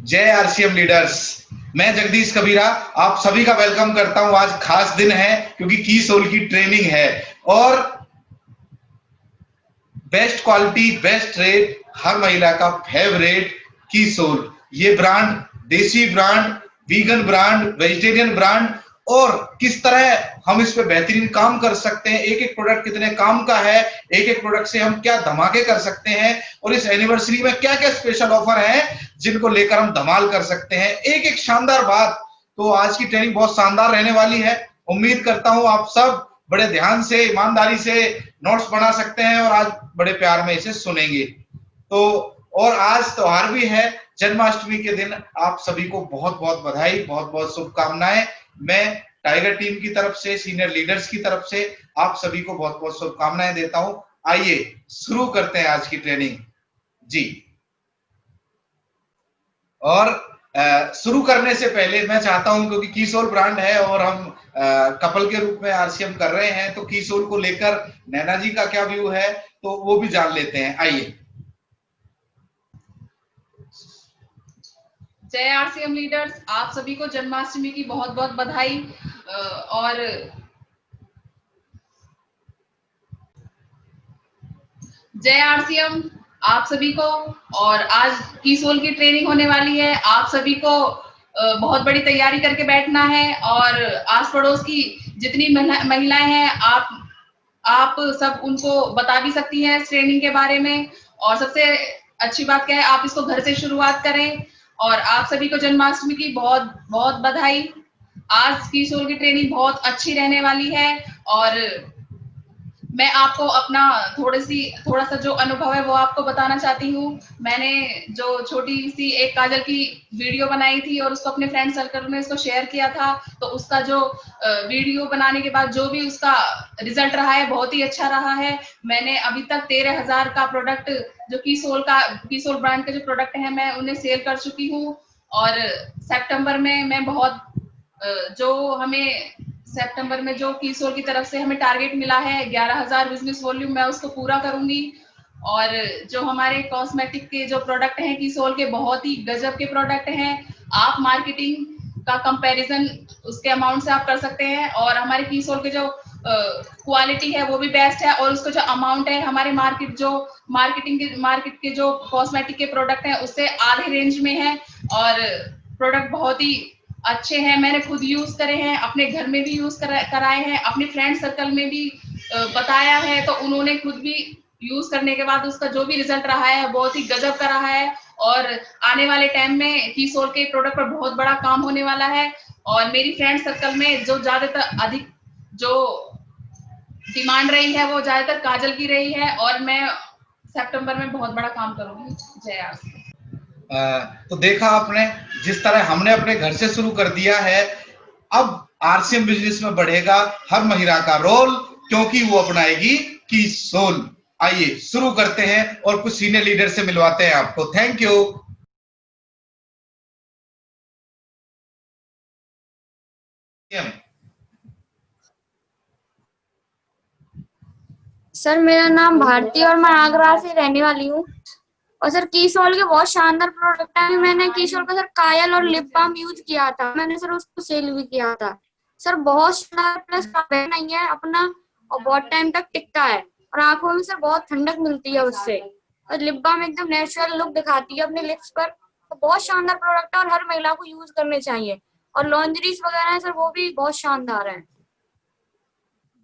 जय RCM leaders. मैं जगदीश कबीरा आप सभी का वेलकम करता हूं। आज खास दिन है क्योंकि की सोल की ट्रेनिंग है और बेस्ट क्वालिटी बेस्ट रेट, हर महिला का फेवरेट की सोल। ये ब्रांड देसी brand, vegan brand, vegetarian brand और किस तरह हम इस पे बेहतरीन काम कर सकते हैं, एक एक प्रोडक्ट कितने काम का है, एक एक प्रोडक्ट से हम क्या धमाके कर सकते हैं और इस एनिवर्सरी में क्या क्या स्पेशल ऑफर है जिनको लेकर हम धमाल कर सकते हैं, एक एक शानदार बात। तो आज की ट्रेनिंग बहुत शानदार रहने वाली है। उम्मीद करता हूं आप सब बड़े ध्यान से ईमानदारी से नोट्स बना सकते हैं और आज बड़े प्यार में इसे सुनेंगे। तो और आज त्योहार भी है, जन्माष्टमी के दिन आप सभी को बहुत बहुत बधाई, बहुत बहुत शुभकामनाएं। मैं टाइगर टीम की तरफ से, सीनियर लीडर्स की तरफ से आप सभी को बहुत बहुत शुभकामनाएं देता हूं। आइए शुरू करते हैं आज की ट्रेनिंग जी। और शुरू करने से पहले मैं चाहता हूं, क्योंकि की सोल ब्रांड है और हम कपल के रूप में आरसीएम कर रहे हैं, तो की सोल को लेकर नैना जी का क्या व्यू है तो वो भी जान लेते हैं। आइए। जय आरसीएम लीडर्स, आप सभी को जन्माष्टमी की बहुत बहुत बधाई। और जय आरसीएम आप सभी को। और आज की सोल की ट्रेनिंग होने वाली है, आप सभी को बहुत बड़ी तैयारी करके बैठना है और आस पड़ोस की जितनी महिलाएं हैं आप सब उनको बता भी सकती हैं इस ट्रेनिंग के बारे में। और सबसे अच्छी बात क्या है, आप इसको घर से शुरुआत करें। और आप सभी को जन्माष्टमी की बहुत बहुत बधाई। आज की सोल की ट्रेनिंग बहुत अच्छी रहने वाली है और मैं आपको अपना थोड़ा सा जो अनुभव है वो आपको बताना चाहती हूँ। मैंने जो छोटी सी एक काजल की वीडियो बनाई थी और उसको अपने फ्रेंड सर्कल में उसको शेयर किया था, तो उसका जो वीडियो बनाने के बाद जो भी उसका रिजल्ट रहा है बहुत ही अच्छा रहा है। मैंने अभी तक 13,000 का प्रोडक्ट जो की सोल ब्रांड के जो प्रोडक्ट है मैं उन्हें सेल कर चुकी हूँ। और सितंबर में मैं बहुत जो हमें सितंबर में जो की सोल की तरफ से हमें टारगेट मिला है 11,000 बिजनेस वॉल्यूम, मैं उसको पूरा करूंगी। और जो हमारे कॉस्मेटिक के जो प्रोडक्ट हैं की सोल के, बहुत ही गजब के प्रोडक्ट हैं। आप मार्केटिंग का कंपैरिजन उसके अमाउंट से आप कर सकते हैं। और हमारे की सोल के जो क्वालिटी है वो भी बेस्ट है और उसका जो अमाउंट है हमारे मार्केट के जो कॉस्मेटिक के प्रोडक्ट हैं उससे आधे रेंज में है। और प्रोडक्ट बहुत ही अच्छे हैं, मैंने खुद यूज करे हैं, अपने घर में भी यूज कराए हैं, अपने फ्रेंड सर्कल में भी बताया है, तो उन्होंने खुद भी यूज करने के बाद उसका जो भी रिजल्ट रहा है बहुत ही गजब का रहा है। और आने वाले टाइम में की सोल के प्रोडक्ट पर बहुत बड़ा काम होने वाला है। और मेरी फ्रेंड सर्कल में जो ज्यादातर अधिक जो डिमांड रही है वो ज्यादातर काजल की रही है और मैं सितंबर में बहुत बड़ा काम करूंगी। जय आरसी। तो देखा आपने, जिस तरह हमने अपने घर से शुरू कर दिया है, अब आरसीएम बिजनेस में बढ़ेगा हर महिला का रोल, क्योंकि वो अपनाएगी की सोल। आइए शुरू करते हैं और कुछ सीनियर लीडर से मिलवाते हैं आपको। Thank you. सर मेरा नाम भारती और मैं आगरा से रहने वाली हूँ। और सर की सोल के बहुत शानदार प्रोडक्ट है। मैंने की सोल का सर कायल और लिप बाम यूज किया था, मैंने सर उसको सेल भी किया था। सर बहुत शानदार, प्लस नहीं है अपना और बहुत टाइम तक टिकता है और आंखों में सर बहुत ठंडक मिलती है उससे। और लिप बाम एकदम नेचुरल लुक दिखाती है अपने लिप्स पर। तो बहुत शानदार प्रोडक्ट है और हर महिला को यूज करने चाहिए। और लॉन्जरीज वगैरह है सर वो भी बहुत शानदार है।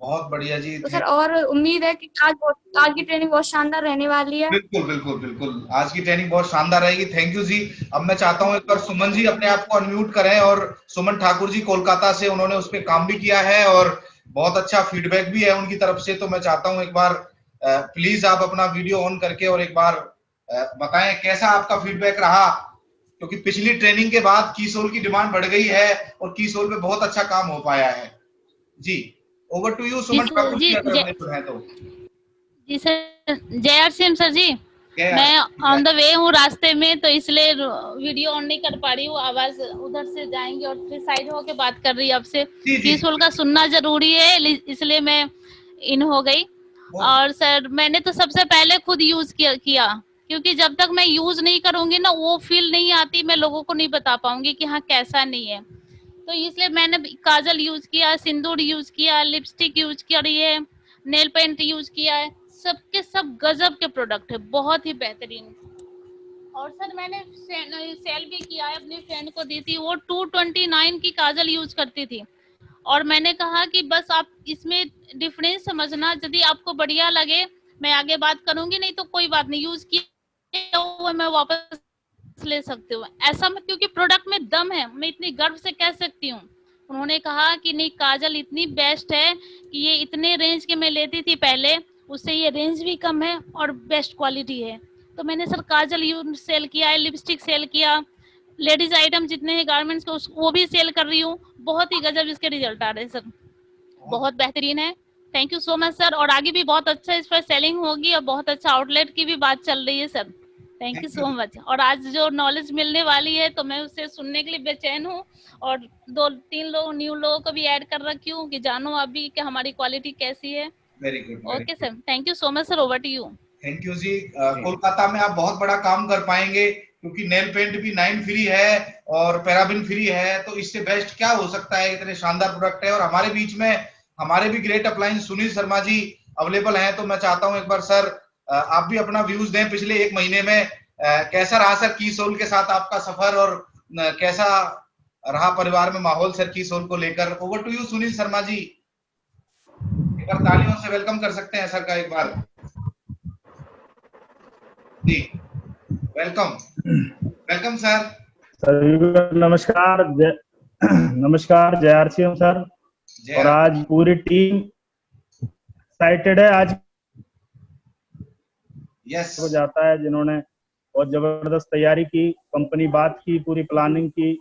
बहुत बढ़िया जी। तो सर और उम्मीद है कि आज की ट्रेनिंग बहुत शानदार रहने वाली है। बिल्कुल बिल्कुल बिल्कुल, आज की ट्रेनिंग बहुत शानदार रहेगी। थैंक यू जी। अब मैं चाहता हूं एक बार सुमन जी अपने आप को अनम्यूट करें। और सुमन ठाकुर जी कोलकाता से, उन्होंने उस पर काम भी किया है और बहुत अच्छा फीडबैक भी है उनकी तरफ से। तो मैं चाहता हूं एक बार प्लीज आप अपना वीडियो ऑन करके और एक बार बताएं कैसा आपका फीडबैक रहा, क्योंकि पिछली ट्रेनिंग के बाद की सोल की डिमांड बढ़ गई है और की सोल पे बहुत अच्छा काम हो पाया है। जी ओवर टू यू सुमन ठाकुर जी, अगर अवेलेबल है तो। जी सर, जय आरसीएम सर जी। मैं ऑन द वे हूँ रास्ते में, तो इसलिए वीडियो ऑन नहीं कर पा रही हूँ। आवाज उधर से जाएंगे और फिर साइड होके बात कर रही आपसे। की सोल का सुनना जरूरी है, इसलिए मैं इन हो गई। और सर मैंने तो सबसे पहले खुद यूज किया क्योंकि जब तक मैं यूज नहीं करूंगी ना, वो फील नहीं आती, मैं लोगों को नहीं बता पाऊंगी कि हाँ कैसा नहीं है। तो इसलिए मैंने काजल यूज किया, सिंदूर यूज किया, लिपस्टिक यूज करी है, नेल पेंट यूज किया है, सबके सब गजब के प्रोडक्ट है, बहुत ही बेहतरीन। और सर मैंने सेल भी किया है, अपनी फ्रेंड को दी थी, वो 229 की काजल यूज करती थी, और मैंने कहा कि बस आप इसमें डिफरेंस समझना, यदि आपको बढ़िया लगे मैं आगे बात करूंगी, नहीं तो कोई बात नहीं, यूज किया हुआ मैं वापस ले सकती हूँ ऐसा मत, क्योंकि प्रोडक्ट में दम है, मैं इतनी गर्व से कह सकती हूँ। उन्होंने कहा कि नहीं काजल इतनी बेस्ट है कि ये इतने रेंज के मैं लेती थी पहले, उससे ये रेंज भी कम है और बेस्ट क्वालिटी है। तो मैंने सर काजल यूज सेल किया है, लिपस्टिक सेल किया, लेडीज आइटम जितने हैं गारमेंट्स के वो भी सेल कर रही हूँ, बहुत ही गजब इसके रिजल्ट आ रहे हैं सर, बहुत बेहतरीन है। Thank you so much sir, और आगे भी बहुत अच्छा इस पर सेलिंग होगी और बहुत अच्छा आउटलेट की भी बात चल रही है sir. Thank you so much. और आज जो नॉलेज मिलने वाली है तो मैं उसे सुनने के लिए बेचैन हूँ, और 2-3 लोग न्यू लोगों को भी ऐड कर रखी हूँ कि जानो अभी कि हमारी क्वालिटी कैसी है। Very good. Okay sir, thank you so much sir, over to you. Thank you जी। कोलकाता में आप बहुत बड़ा काम कर पाएंगे, क्योंकि नेल पेंट भी 9 फ्री है और पैराबिन फ्री है, तो इससे बेस्ट क्या हो सकता है, इतने शानदार प्रोडक्ट है। और हमारे बीच में हमारे भी ग्रेट अप्लायंस सुनील शर्मा जी अवेलेबल हैं, तो मैं चाहता हूं एक बार सर आप भी अपना व्यूज दें, पिछले 1 महीने में कैसा रहा सर कीसोल के साथ आपका सफर, और कैसा रहा परिवार में माहौल सर कीसोल को लेकर। Over to you Sunil Sharma ji, एक बार तालियों से वेलकम कर सकते हैं सर का एक बार जी। Welcome welcome sir. नमस्कार नमस्कार, जय आरसीएम सर। और आज पूरी टीम एक्साइटेड है, आज यस हो जाता है जिन्होंने बहुत जबरदस्त तैयारी की, कंपनी बात की, पूरी प्लानिंग की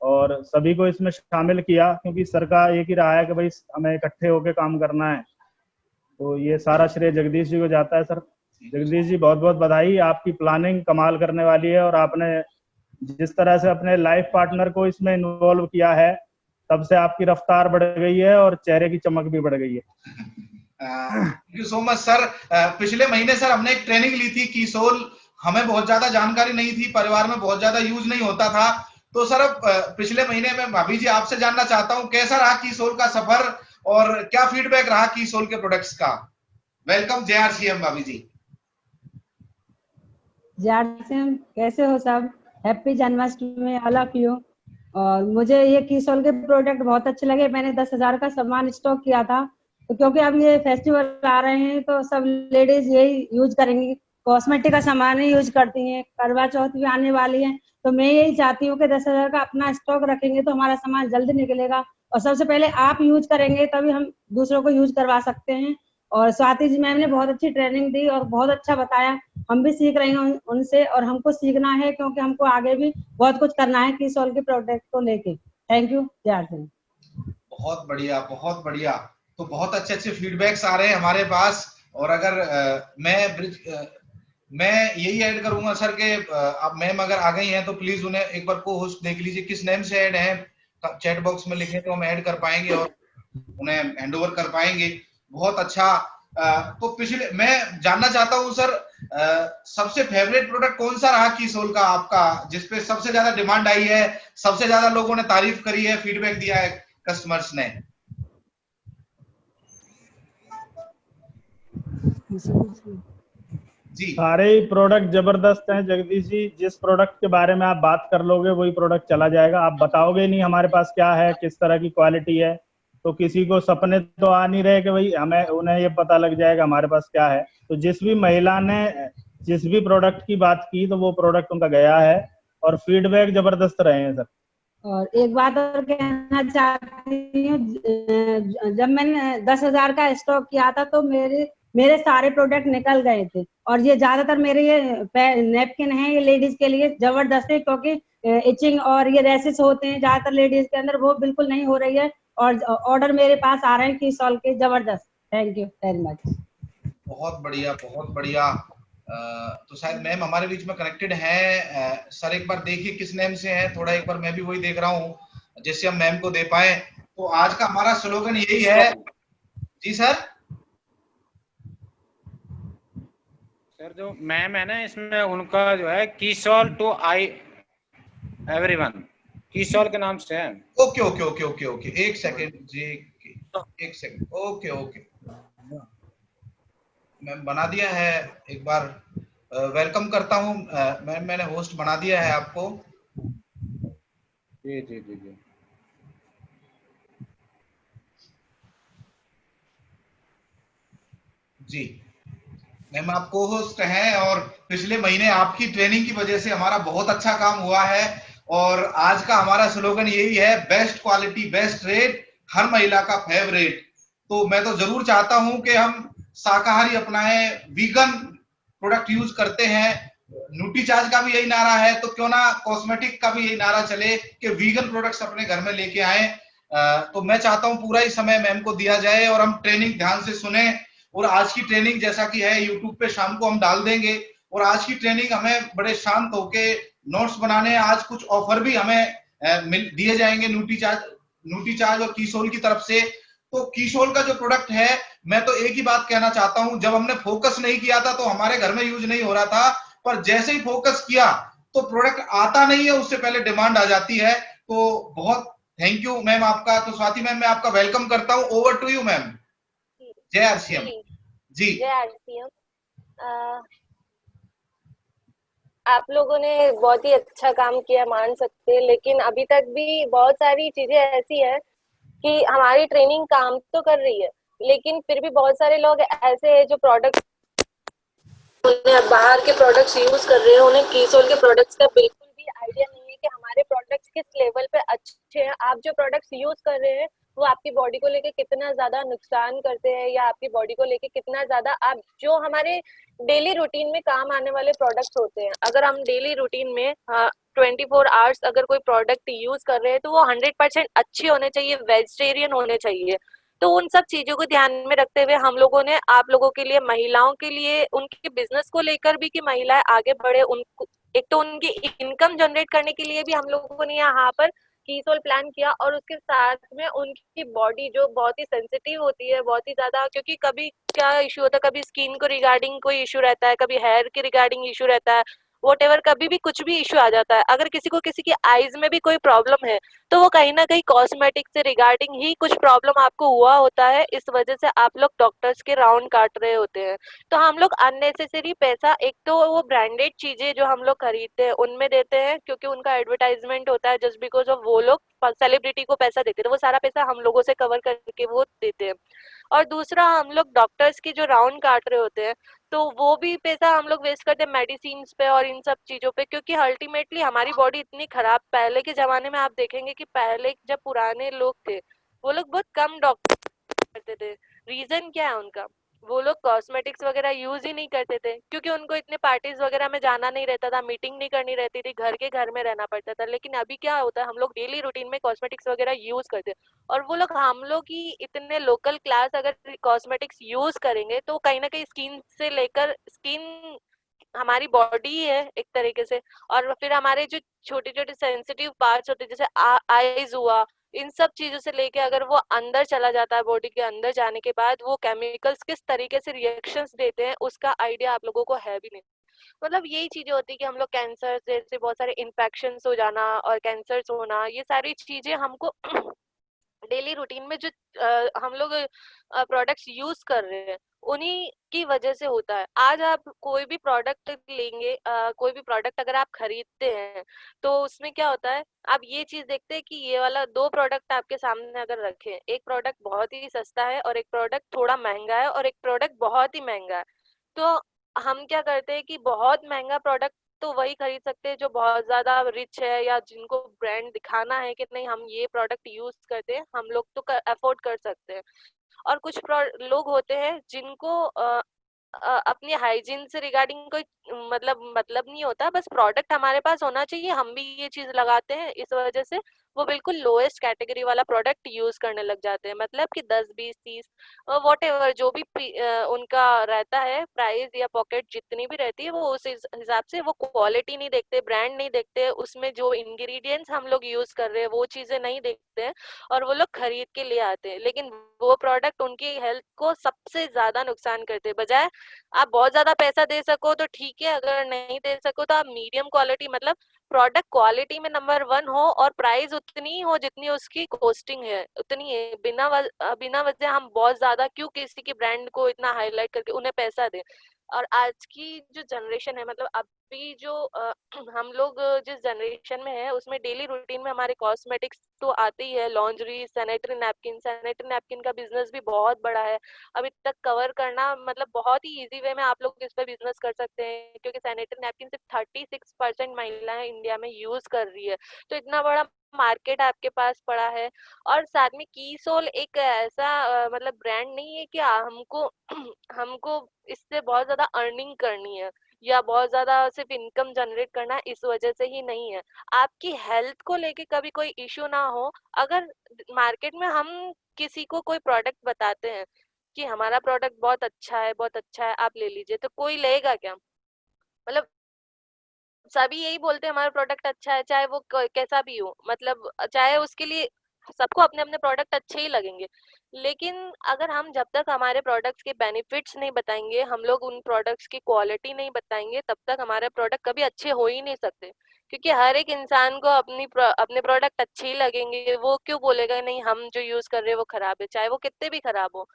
और सभी को इसमें शामिल किया, क्योंकि सर का एक ही रहा है कि भाई हमें इकट्ठे होकर काम करना है। तो ये सारा श्रेय जगदीश जी को जाता है सर। जगदीश जी बहुत बहुत बधाई, आपकी प्लानिंग कमाल करने वाली है, और आपने जिस तरह से अपने लाइफ पार्टनर को इसमें इन्वॉल्व किया है, तब से आपकी रफ्तार बढ़ गई है और चेहरे की चमक भी बढ़ गई है। Thank you so much sir. पिछले महीने सर हमने एक ट्रेनिंग ली थी कीसोल, हमें बहुत ज्यादा जानकारी नहीं थी, परिवार में बहुत ज्यादा यूज नहीं होता था, तो सर अब पिछले महीने में भाभी जी आपसे जानना चाहता हूँ कैसा रहा कीसोल का सफर और क्या फीडबैक रहा कीसोल के प्रोडक्ट्स का। वेलकम जेआरसीएम भाभी जी। जेआरसीएम कैसे हो सब? Happy Janmashtami all of you. और मुझे ये कीसोल के प्रोडक्ट बहुत अच्छे लगे। मैंने 10,000 का सामान स्टॉक किया था, तो क्योंकि अब ये फेस्टिवल आ रहे हैं तो सब लेडीज यही यूज करेंगी, कॉस्मेटिक का सामान ही यूज करती हैं। करवा चौथ भी आने वाली है, तो मैं यही चाहती हूँ कि 10,000 का अपना स्टॉक रखेंगे तो हमारा सामान जल्दी निकलेगा, और सबसे पहले आप यूज करेंगे तभी हम दूसरों को यूज करवा सकते हैं। और स्वाति जी मैम ने बहुत अच्छी ट्रेनिंग दी और बहुत अच्छा बताया, हम भी सीख रहे हैं उनसे, और हमको सीखना है क्योंकि हमको आगे भी बहुत कुछ करना है कीसोल के प्रोडक्ट को लेके। Thank you JRCM. बहुत बढ़िया बहुत बढ़िया। तो बहुत अच्छे अच्छे फीडबैक्स आ रहे हैं हमारे पास, और अगर मैं यही ऐड करूंगा सर के अब मैम अगर आ गई हैं तो प्लीज उन्हें एक बार को होस्ट देख लीजिए किस नेम से ऐड है, चैट बॉक्स में लिखें तो हम ऐड कर पाएंगे और उन्हें हैंडओवर कर पाएंगे। बहुत अच्छा। तो पिछले मैं जानना चाहता हूं सर, सबसे फेवरेट प्रोडक्ट कौन सा रहा कीसोल का आपका, जिसपे सबसे ज्यादा डिमांड आई है, सबसे ज्यादा लोगों ने तारीफ करी है, फीडबैक दिया है कस्टमर्स ने? जी सारे ही प्रोडक्ट जबरदस्त हैं जगदीश जी। जिस प्रोडक्ट के बारे में आप बात कर लोगे वही प्रोडक्ट चला जाएगा। आप बताओगे नहीं हमारे पास क्या है, किस तरह की क्वालिटी है, तो किसी को सपने तो आ नहीं रहे कि भाई हमें उन्हें ये पता लग जाएगा हमारे पास क्या है। तो जिस भी महिला ने जिस भी प्रोडक्ट की बात की तो वो प्रोडक्ट उनका गया है और फीडबैक जबरदस्त रहे हैं सर। और एक बात और कहना चाहती हूँ, जब मैंने 10,000 का स्टॉक किया था तो मेरे सारे प्रोडक्ट निकल गए थे, और ये ज्यादातर मेरे ये नैपकिन है, ये लेडीज के लिए जबरदस्त है, क्योंकि इचिंग और ये रैशेस होते हैं ज्यादातर लेडीज के अंदर, वो बिल्कुल नहीं हो रही है, और ऑर्डर मेरे पास आ रहे हैं कीसोल के जबरदस्त। Thank you very much. बहुत बढ़िया बहुत बढ़िया। तो शायद मैम हमारे बीच में कनेक्टेड हैं। सर एक बार देखिए किस नेम से है, थोड़ा एक बार मैं भी वही देख रहा हूँ जिससे हम मैम को दे पाए। तो आज का हमारा स्लोगन यही है जी सर। सर जो मैम है ना, इसमें उनका जो है कीसॉल टू आई एवरीवन, कीसॉल के नाम से है। Okay okay okay okay okay, एक सेकंड जी, एक सेकंड, ओके ओके, मैम बना दिया है, एक बार वेलकम करता हूँ मैम, मैंने होस्ट बना दिया है आपको। जी जी जी जी। जी मैम आप को होस्ट हैं, और पिछले महीने आपकी ट्रेनिंग की वजह से हमारा बहुत अच्छा काम हुआ है, और आज का हमारा स्लोगन यही है, बेस्ट क्वालिटी बेस्ट रेट, हर महिला का फेवरेट। तो मैं तो जरूर चाहता हूं कि हम शाकाहारी अपनाएं, वीगन प्रोडक्ट यूज करते हैं, न्यूट्रीचार्ज का भी यही नारा है, तो क्यों ना कॉस्मेटिक का भी यही नारा चले कि वीगन प्रोडक्ट्स अपने घर में लेके आए। तो मैं चाहता हूं पूरा ही समय मैम को दिया जाए और हम ट्रेनिंग ध्यान से सुने, और आज की ट्रेनिंग जैसा कि है यूट्यूब पे शाम को हम डाल देंगे, और आज की ट्रेनिंग हमें बड़े शांत होके नोट्स बनाने, आज कुछ ऑफर भी हमें दिए जाएंगे न्यूट्रीचार्ज और कीसोल की तरफ से। तो कीसोल का जो प्रोडक्ट है, मैं तो एक ही बात कहना चाहता हूं, जब हमने फोकस नहीं किया था तो हमारे घर में यूज नहीं हो रहा था, पर जैसे ही फोकस किया तो प्रोडक्ट आता नहीं है, उससे पहले डिमांड आ जाती है। तो बहुत थैंक यू मैम आपका। तो स्वाति मैम मैं आपका वेलकम करता हूं, ओवर टू यू मैम। जय आरसीएम जी। जय आरसीएम। आप लोगों ने बहुत ही अच्छा काम किया मान सकते हैं, लेकिन अभी तक भी बहुत सारी चीजें ऐसी हैं कि हमारी ट्रेनिंग काम तो कर रही है, लेकिन फिर भी बहुत सारे लोग ऐसे हैं जो प्रोडक्ट बाहर के प्रोडक्ट्स यूज कर रहे हैं, उन्हें कीसोल के प्रोडक्ट्स का बिल्कुल भी आइडिया नहीं है कि हमारे प्रोडक्ट्स किस लेवल पे अच्छे हैं। आप जो प्रोडक्ट्स यूज कर रहे हैं वो आपकी बॉडी को लेके कितना ज्यादा नुकसान करते हैं, या आपकी बॉडी को लेके कितना ज्यादा, आप जो हमारे डेली रूटीन में काम आने वाले प्रोडक्ट्स होते हैं, अगर हम डेली रूटीन में 24 आवर्स अगर कोई प्रोडक्ट यूज कर रहे हैं तो वो 100% अच्छे होने चाहिए, वेजिटेरियन होने चाहिए। तो उन सब चीजों को ध्यान में रखते हुए हम लोगों ने आप लोगों के लिए, महिलाओं के लिए, उनके बिजनेस को लेकर भी कि महिलाएं आगे बढ़े, उनको एक तो उनकी इनकम जनरेट करने के लिए भी हम लोगों ने यहाँ पर कीसोल प्लान किया, और उसके साथ में उनकी बॉडी जो बहुत ही सेंसिटिव होती है, बहुत ही ज्यादा, क्योंकि कभी क्या इशू होता है, कभी स्किन को रिगार्डिंग कोई इशू रहता है, कभी हेयर के रिगार्डिंग इशू रहता है, वॉटेवर, कभी भी कुछ भी इशू आ जाता है। अगर किसी को किसी की आईज में भी कोई प्रॉब्लम है तो वो कहीं ना कहीं कॉस्मेटिक से रिगार्डिंग ही कुछ प्रॉब्लम आपको हुआ होता है, इस वजह से आप लोग डॉक्टर्स के राउंड काट रहे होते हैं। तो हम लोग अननेसेसरी पैसा, एक तो वो ब्रांडेड चीजें जो हम लोग खरीदते हैं उनमें देते हैं क्योंकि उनका एडवर्टाइजमेंट होता है, जस्ट बिकॉज ऑफ वो लोग सेलिब्रिटी को पैसा देते हैं, वो सारा पैसा हम लोगों से कवर करके वो देते हैं। और दूसरा, हम लोग डॉक्टर्स की जो राउंड काट रहे होते हैं तो वो भी पैसा हम लोग वेस्ट करते हैं मेडिसिन पे और इन सब चीजों पे, क्योंकि अल्टीमेटली हमारी बॉडी इतनी खराब, पहले के जमाने में आप देखेंगे कि पहले जब पुराने लोग थे वो लोग बहुत कम डॉक्टर करते थे। रीजन क्या है उनका? वो लोग कॉस्मेटिक्स वगैरह यूज ही नहीं करते थे, क्योंकि उनको इतने पार्टीज वगैरह में जाना नहीं रहता था, मीटिंग नहीं करनी रहती थी, घर के घर में रहना पड़ता था। लेकिन अभी क्या होता है, हम लोग डेली रूटीन में कॉस्मेटिक्स वगैरह यूज करते हैं, और वो लोग, हम लोग ही इतने लोकल क्लास अगर कॉस्मेटिक्स यूज करेंगे तो कहीं ना कहीं स्किन से लेकर, स्किन हमारी बॉडी है एक तरीके से, और फिर हमारे जो छोटे छोटे सेंसिटिव पार्ट्स होते हैं जैसे आईज हुआ, इन सब चीजों से लेके अगर वो अंदर चला जाता है, बॉडी के अंदर जाने के बाद वो केमिकल्स किस तरीके से रिएक्शंस देते हैं उसका आइडिया आप लोगों को है भी नहीं। मतलब यही चीजें होती है कि हम लोग कैंसर जैसे बहुत सारे इन्फेक्शंस हो जाना और कैंसर्स होना, ये सारी चीजें हमको डेली रूटीन में जो हम लोग प्रोडक्ट्स यूज कर रहे हैं उन्हीं की वजह से होता है। आज आप कोई भी प्रोडक्ट लेंगे, कोई भी प्रोडक्ट अगर आप खरीदते हैं तो उसमें क्या होता है, आप ये चीज देखते हैं कि ये वाला दो प्रोडक्ट आपके सामने अगर रखे, एक प्रोडक्ट बहुत ही सस्ता है और एक प्रोडक्ट थोड़ा महंगा है और एक प्रोडक्ट बहुत ही महंगा है, तो हम क्या करते हैं कि बहुत महंगा प्रोडक्ट तो वही खरीद सकते हैं जो बहुत ज्यादा रिच है या जिनको ब्रांड दिखाना है कि नहीं हम ये प्रोडक्ट यूज करते हैं, हम लोग तो अफोर्ड कर सकते हैं। और कुछ लोग होते हैं जिनको अपनी हाइजीन से रिगार्डिंग कोई मतलब नहीं होता, बस प्रोडक्ट हमारे पास होना चाहिए, हम भी ये चीज लगाते हैं, इस वजह से वो बिल्कुल लोएस्ट कैटेगरी वाला प्रोडक्ट यूज करने लग जाते हैं। मतलब कि 10 20 30 वॉट एवर जो भी उनका रहता है प्राइस या पॉकेट जितनी भी रहती है, वो उस हिसाब से वो क्वालिटी नहीं देखते, ब्रांड नहीं देखते, उसमें जो इंग्रेडिएंट्स हम लोग यूज कर रहे हैं वो चीजें नहीं देखते हैं और वो लोग खरीद के ले आते हैं। लेकिन वो प्रोडक्ट उनकी हेल्थ को सबसे ज्यादा नुकसान करते हैं। बजाय आप बहुत ज्यादा पैसा दे सको तो ठीक है, अगर नहीं दे सको तो आप मीडियम क्वालिटी, मतलब प्रोडक्ट क्वालिटी में नंबर 1 हो और प्राइस उतनी ही हो जितनी उसकी कॉस्टिंग है, उतनी है। बिना वजह हम बहुत ज्यादा क्यों किसी की ब्रांड को इतना हाईलाइट करके उन्हें पैसा दें। और आज की जो जनरेशन है, मतलब अभी जो हम लोग जिस जनरेशन में है उसमें डेली रूटीन में हमारे कॉस्मेटिक्स तो आते ही है, लॉन्ड्री, सैनिटरी नैपकिन का बिजनेस भी बहुत बड़ा है। अभी तक कवर करना मतलब बहुत ही इजी वे में आप लोग इस पे बिजनेस कर सकते हैं, क्योंकि सैनिटरी नैपकिन सिर्फ 36% महिलाएं इंडिया में यूज कर रही है। तो इतना बड़ा मार्केट आपके पास पड़ा है। और साथ में कीसोल एक ऐसा मतलब ब्रांड नहीं है कि हमको हमको इससे बहुत ज्यादा अर्निंग करनी है या बहुत ज्यादा सिर्फ इनकम जनरेट करना है, इस वजह से ही नहीं है। आपकी हेल्थ को लेके कभी कोई इश्यू ना हो, अगर मार्केट में हम किसी को कोई प्रोडक्ट बताते हैं कि हमारा प्रोडक्ट बहुत अच्छा है, बहुत अच्छा है, आप ले लीजिए, तो कोई लेगा क्या? मतलब सभी यही बोलते हैं हमारा प्रोडक्ट अच्छा है, चाहे वो कैसा भी हो, मतलब चाहे उसके लिए सबको अपने अपने प्रोडक्ट अच्छे ही लगेंगे। लेकिन अगर हम जब तक हमारे प्रोडक्ट्स के बेनिफिट्स नहीं बताएंगे, हम लोग उन प्रोडक्ट्स की क्वालिटी नहीं बताएंगे, तब तक हमारे प्रोडक्ट कभी अच्छे हो ही नहीं सकते। क्योंकि हर एक इंसान को अपने प्रोडक्ट अच्छे ही लगेंगे, वो क्यों बोलेगा नहीं हम जो यूज कर रहे हैं वो खराब है, चाहे वो कितने भी खराब हो।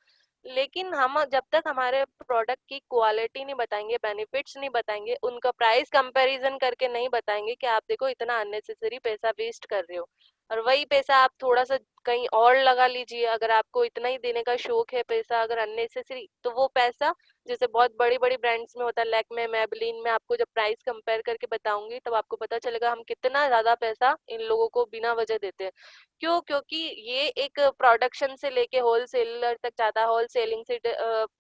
लेकिन हम जब तक हमारे प्रोडक्ट की क्वालिटी नहीं बताएंगे, बेनिफिट्स नहीं बताएंगे, उनका प्राइस कंपैरिजन करके नहीं बताएंगे कि आप देखो इतना अननेसेसरी पैसा वेस्ट कर रहे हो, और वही पैसा आप थोड़ा सा कहीं और लगा लीजिए। अगर आपको इतना ही देने का शौक है पैसा अगर अननेसेसरी, तो वो पैसा जैसे बहुत बड़ी बड़ी ब्रांड्स में होता है, लैक्मे, मैबलिन में, आपको जब प्राइस कंपेयर करके बताऊंगी तब आपको पता चलेगा हम कितना ज्यादा पैसा इन लोगों को बिना वजह देते हैं। क्यों? क्योंकि ये एक प्रोडक्शन से लेके होलसेलर तक जाता है, होलसेलिंग से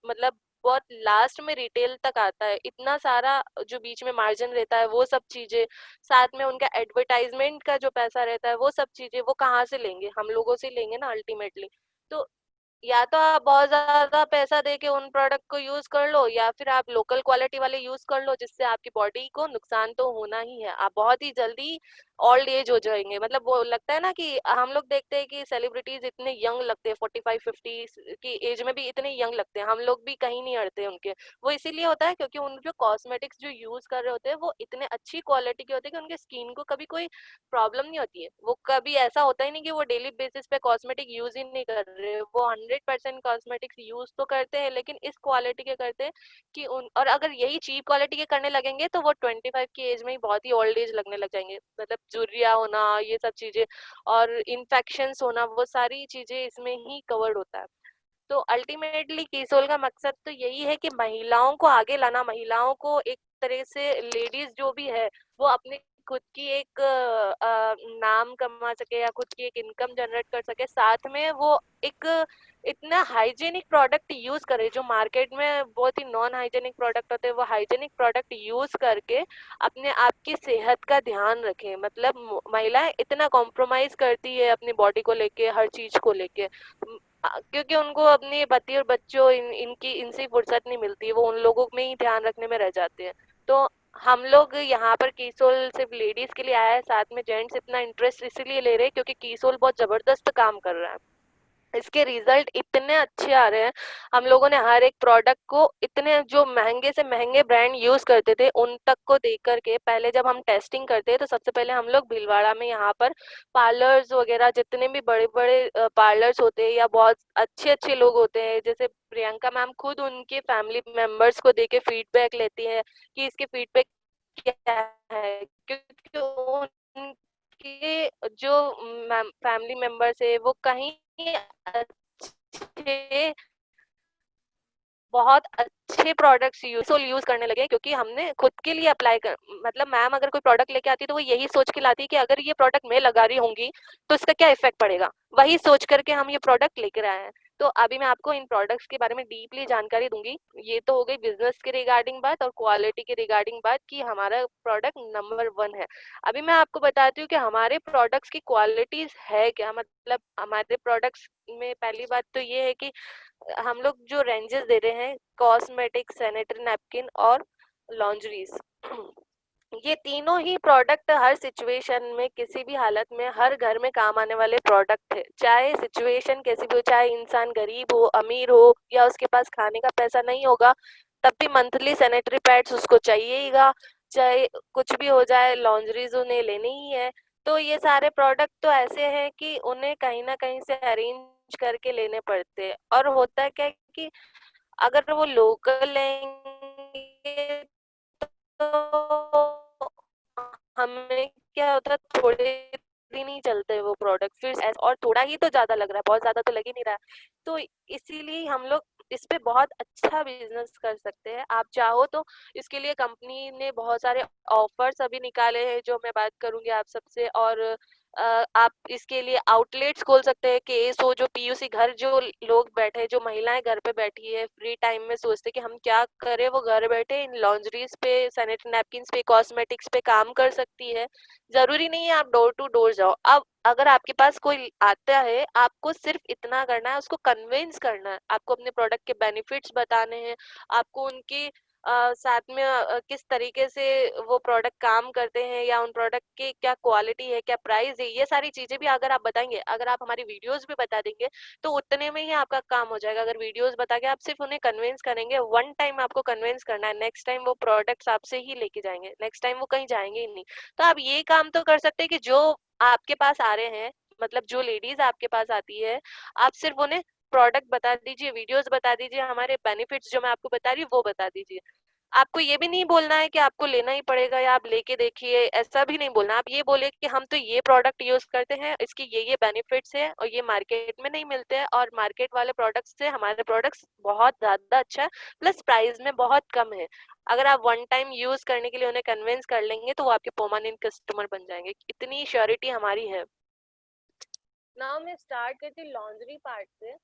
मतलब बहुत लास्ट में रिटेल तक आता है। इतना सारा जो बीच में मार्जिन रहता है वो सब चीजें, साथ में उनका एडवर्टाइजमेंट का जो पैसा रहता है वो सब चीजें, वो कहाँ से लेंगे? हम लोगों से लेंगे ना अल्टीमेटली। तो या तो आप बहुत ज्यादा पैसा दे के उन प्रोडक्ट को यूज कर लो, या फिर आप लोकल क्वालिटी वाले यूज कर लो, जिससे आपकी बॉडी को नुकसान तो होना ही है। आप बहुत ही जल्दी ओल्ड एज हो जाएंगे। मतलब वो लगता है ना कि हम लोग देखते हैं कि सेलिब्रिटीज इतने यंग लगते हैं, 45-50 की एज में भी इतने यंग लगते हैं, हम लोग भी कहीं नहीं अड़ते उनके। वो इसीलिए होता है क्योंकि उन जो कॉस्मेटिक्स जो यूज कर रहे होते हैं वो इतने अच्छी क्वालिटी के होते हैं कि उनके स्किन को कभी कोई प्रॉब्लम नहीं होती है। वो कभी ऐसा होता ही नहीं कि वो डेली बेसिस पे कॉस्मेटिक यूज ही नहीं कर रहे, वो 100% कॉस्मेटिक्स यूज तो करते हैं, लेकिन इस क्वालिटी के करते हैं कि उन, और अगर यही चीप क्वालिटी के करने लगेंगे तो वो 25 की एज में ही बहुत ही ओल्ड एज लगने लग जाएंगे। मतलब झुर्रिया होना, ये सब चीजें, और इन्फेक्शंस होना, वो सारी चीजें इसमें ही कवर्ड होता है। तो अल्टीमेटली कीसोल का मकसद तो यही है कि महिलाओं को आगे लाना, महिलाओं को एक तरह से, लेडीज जो भी है वो अपने खुद की एक नाम कमा सके या खुद की एक इनकम जनरेट कर सके, साथ में वो एक इतना हाइजेनिक प्रोडक्ट यूज करे। जो मार्केट में बहुत ही नॉन हाइजेनिक प्रोडक्ट होते हैं, वो हाइजेनिक प्रोडक्ट यूज करके अपने आप की सेहत का ध्यान रखें। मतलब महिलाएं इतना कॉम्प्रोमाइज करती है अपनी बॉडी को लेके, हर चीज को लेके, क्योंकि उनको अपने पति और बच्चों इनसे फुर्सत नहीं मिलती है, वो उन लोगों में ही ध्यान रखने में रह जाते हैं। तो हम लोग यहाँ पर कीसोल सिर्फ लेडीज के लिए आया है, साथ में जेंट्स इतना इंटरेस्ट इसीलिए ले रहे हैं क्योंकि कीसोल बहुत जबरदस्त काम कर रहा है। इसके रिजल्ट इतने अच्छे आ रहे हैं। हम लोगों ने हर एक प्रोडक्ट को, इतने जो महंगे से महंगे ब्रांड यूज करते थे उन तक को देख करके, पहले जब हम टेस्टिंग करते हैं तो सबसे पहले हम लोग भीलवाड़ा में यहाँ पर पार्लर्स वगैरह, जितने भी बड़े बड़े पार्लर्स होते हैं या बहुत अच्छे अच्छे लोग होते हैं, जैसे प्रियंका मैम खुद उनके फैमिली मेंबर्स को देके फीडबैक लेती है कि इसके फीडबैक क्या है, क्योंकि उनके जो फैमिली मेंबर्स है वो कहीं अच्छे, बहुत अच्छे प्रोडक्ट्स यूज करने लगे, क्योंकि हमने खुद के लिए अप्लाई कर, मतलब मैम अगर कोई प्रोडक्ट लेके आती है तो वो यही सोच के लाती है कि अगर ये प्रोडक्ट मैं लगा रही होंगी तो इसका क्या इफेक्ट पड़ेगा, वही सोच करके हम ये प्रोडक्ट लेकर आए हैं। तो अभी मैं आपको इन प्रोडक्ट्स के बारे में डीपली जानकारी दूंगी। ये तो हो गई बिजनेस के रिगार्डिंग बात और क्वालिटी के रिगार्डिंग बात कि हमारा प्रोडक्ट नंबर 1 है। अभी मैं आपको बताती हूँ कि हमारे प्रोडक्ट्स की क्वालिटीज है क्या। मतलब हमारे प्रोडक्ट्स में पहली बात तो ये है कि हम लोग जो रेंजेस दे रहे हैं, कॉस्मेटिक, सैनिटरी नैपकिन और लॉन्ड्रीज, ये तीनों ही प्रोडक्ट हर सिचुएशन में, किसी भी हालत में, हर घर में काम आने वाले प्रोडक्ट है। चाहे सिचुएशन कैसी भी हो, चाहे इंसान गरीब हो, अमीर हो, या उसके पास खाने का पैसा नहीं होगा, तब भी मंथली सैनिटरी पैड्स उसको चाहिएगा। चाहे कुछ भी हो जाए, लॉन्ड्रीज उन्हें लेनी ही है। तो ये सारे प्रोडक्ट तो ऐसे हैं कि उन्हें कहीं ना कहीं से अरेंज करके लेने पड़ते हैं। और होता है क्या कि अगर वो लोकल लेंगे तो हमें क्या होता है, थोड़े दिन ही चलते हैं वो प्रोडक्ट, फिर और थोड़ा ही तो ज्यादा लग रहा है, बहुत ज्यादा तो लग ही नहीं रहा है। तो इसीलिए हम लोग इस पे बहुत अच्छा बिजनेस कर सकते हैं। आप चाहो तो इसके लिए कंपनी ने बहुत सारे ऑफर्स अभी निकाले हैं जो मैं बात करूंगी आप सबसे। और आप इसके लिए आउटलेट्स खोल सकते हैं। केएसओ जो पीयूसी घर, जो लोग बैठे, जो महिलाएं घर पे बैठी है, फ्री टाइम में सोचते कि हम क्या करें, वो घर बैठे इन लॉन्ड्रीज पे, सैनिटरी नैपकिन्स पे, कॉस्मेटिक्स पे काम कर सकती है। जरूरी नहीं है आप डोर टू डोर जाओ। अब अगर आपके पास कोई आता है, आपको सिर्फ इतना करना है, उसको कन्विंस करना है, आपको अपने प्रोडक्ट के बेनिफिट्स बताने हैं, आपको उनके साथ में किस तरीके से वो प्रोडक्ट काम करते हैं, या उन प्रोडक्ट की क्या क्वालिटी है, क्या प्राइस है, ये सारी चीजें भी अगर आप बताएंगे, अगर आप हमारी वीडियोस भी बता देंगे, तो उतने में ही आपका काम हो जाएगा। अगर वीडियोस बता के आप सिर्फ उन्हें कन्विंस करेंगे, वन टाइम आपको कन्विंस करना है, नेक्स्ट टाइम वो प्रोडक्ट्स आपसे ही लेके जाएंगे, नेक्स्ट टाइम वो कहीं जाएंगे ही नहीं। तो आप ये काम तो कर सकते हैं कि जो आपके पास आ रहे हैं, मतलब जो लेडीज आपके पास आती है, आप सिर्फ उन्हें प्रोडक्ट बता दीजिए, वीडियोस बता दीजिए, हमारे बेनिफिट्स जो मैं आपको बता रही हूँ वो बता दीजिए। आपको ये भी नहीं बोलना है कि आपको लेना ही पड़ेगा या आप लेके देखिए, ऐसा भी नहीं बोलना। आप ये बोले कि हम तो ये प्रोडक्ट यूज करते हैं, इसकी ये बेनिफिट्स है और ये मार्केट में नहीं मिलते हैं, और मार्केट वाले प्रोडक्ट्स से हमारे प्रोडक्ट्स बहुत ज्यादा अच्छा है, प्लस प्राइस में बहुत कम है। अगर आप वन टाइम यूज करने के लिए उन्हें कन्विंस कर लेंगे तो वो आपके परमानेंट कस्टमर बन जाएंगे। इतनी श्योरिटी हमारी है। नाउ मैं स्टार्ट करती हूँ लॉन्ड्री पार्ट से।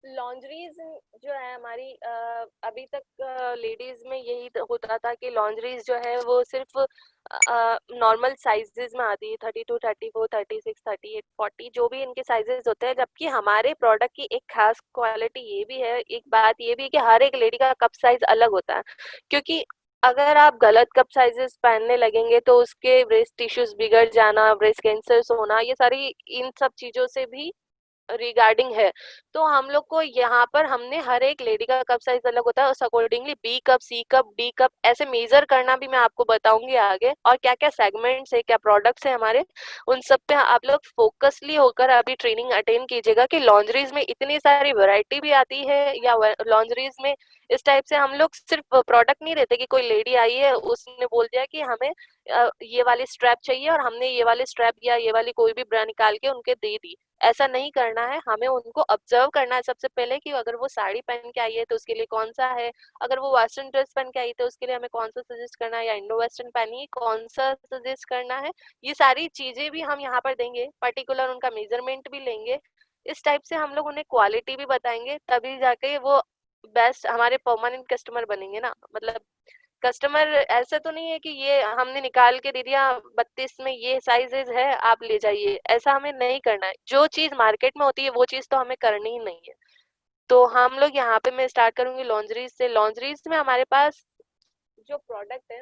लॉन्ड्रीज जो है हमारी, अभी तक लेडीज में यही होता था कि लॉन्ड्रीज जो है वो सिर्फ नॉर्मल साइजेस में आती है, 32, 34, 36, 38, 40, जो भी इनके साइजेस होते हैं। जबकि हमारे प्रोडक्ट की एक खास क्वालिटी ये भी है, एक बात ये भी है कि हर एक लेडी का कप साइज अलग होता है। क्योंकि अगर आप गलत कप साइजेस पहनने लगेंगे तो उसके ब्रेस्ट टिश्यूज बिगड़ जाना, ब्रेस्ट कैंसर होना, ये सारी इन सब चीजों से भी रिगार्डिंग है। तो हम लोग को यहाँ पर हमने हर एक लेडी का कप साइज अलग होता है, उस अकॉर्डिंगली बी कप, सी कप, डी कप ऐसे मेजर करना भी मैं आपको बताऊंगी आगे। और क्या क्या सेगमेंट्स है, क्या प्रोडक्ट्स है हमारे, उन सब पे आप लोग फोकसली होकर अभी ट्रेनिंग अटेंड कीजिएगा कि लॉन्ड्रीज में इतनी सारी वैरायटी भी आती है, या लॉन्ड्रीज में इस टाइप से हम लोग सिर्फ प्रोडक्ट नहीं देते कि कोई लेडी आई है उसने बोल दिया कि हमें ये वाली स्ट्रैप चाहिए और हमने ये वाली स्ट्रैप या ये वाली कोई भी ब्रांड निकाल के उनके दे दी। ऐसा नहीं करना है, हमें उनको ऑब्जर्व करना है सबसे पहले कि अगर वो साड़ी पहन के आई है तो उसके लिए कौन सा है, अगर वो वेस्टर्न ड्रेस पहन के आई है तो उसके लिए हमें कौन सा सजेस्ट करना है, या इंडो वेस्टर्न पहनी है कौन सा सजेस्ट करना है। ये सारी चीजें भी हम यहाँ पर देंगे, पर्टिकुलर उनका मेजरमेंट भी लेंगे। इस टाइप से हम लोग उन्हें क्वालिटी भी बताएंगे, तभी जाके वो बेस्ट हमारे परमानेंट कस्टमर बनेंगे ना। मतलब कस्टमर ऐसा तो नहीं है कि ये हमने निकाल के दे दिया 32 में ये साइजेस है आप ले जाइए, ऐसा हमें नहीं करना है। जो चीज मार्केट में होती है वो चीज तो हमें करनी ही नहीं है। तो हम लोग यहाँ पे मैं स्टार्ट करूंगी लॉन्ड्रीज से। लॉन्ड्रीज में हमारे पास जो प्रोडक्ट है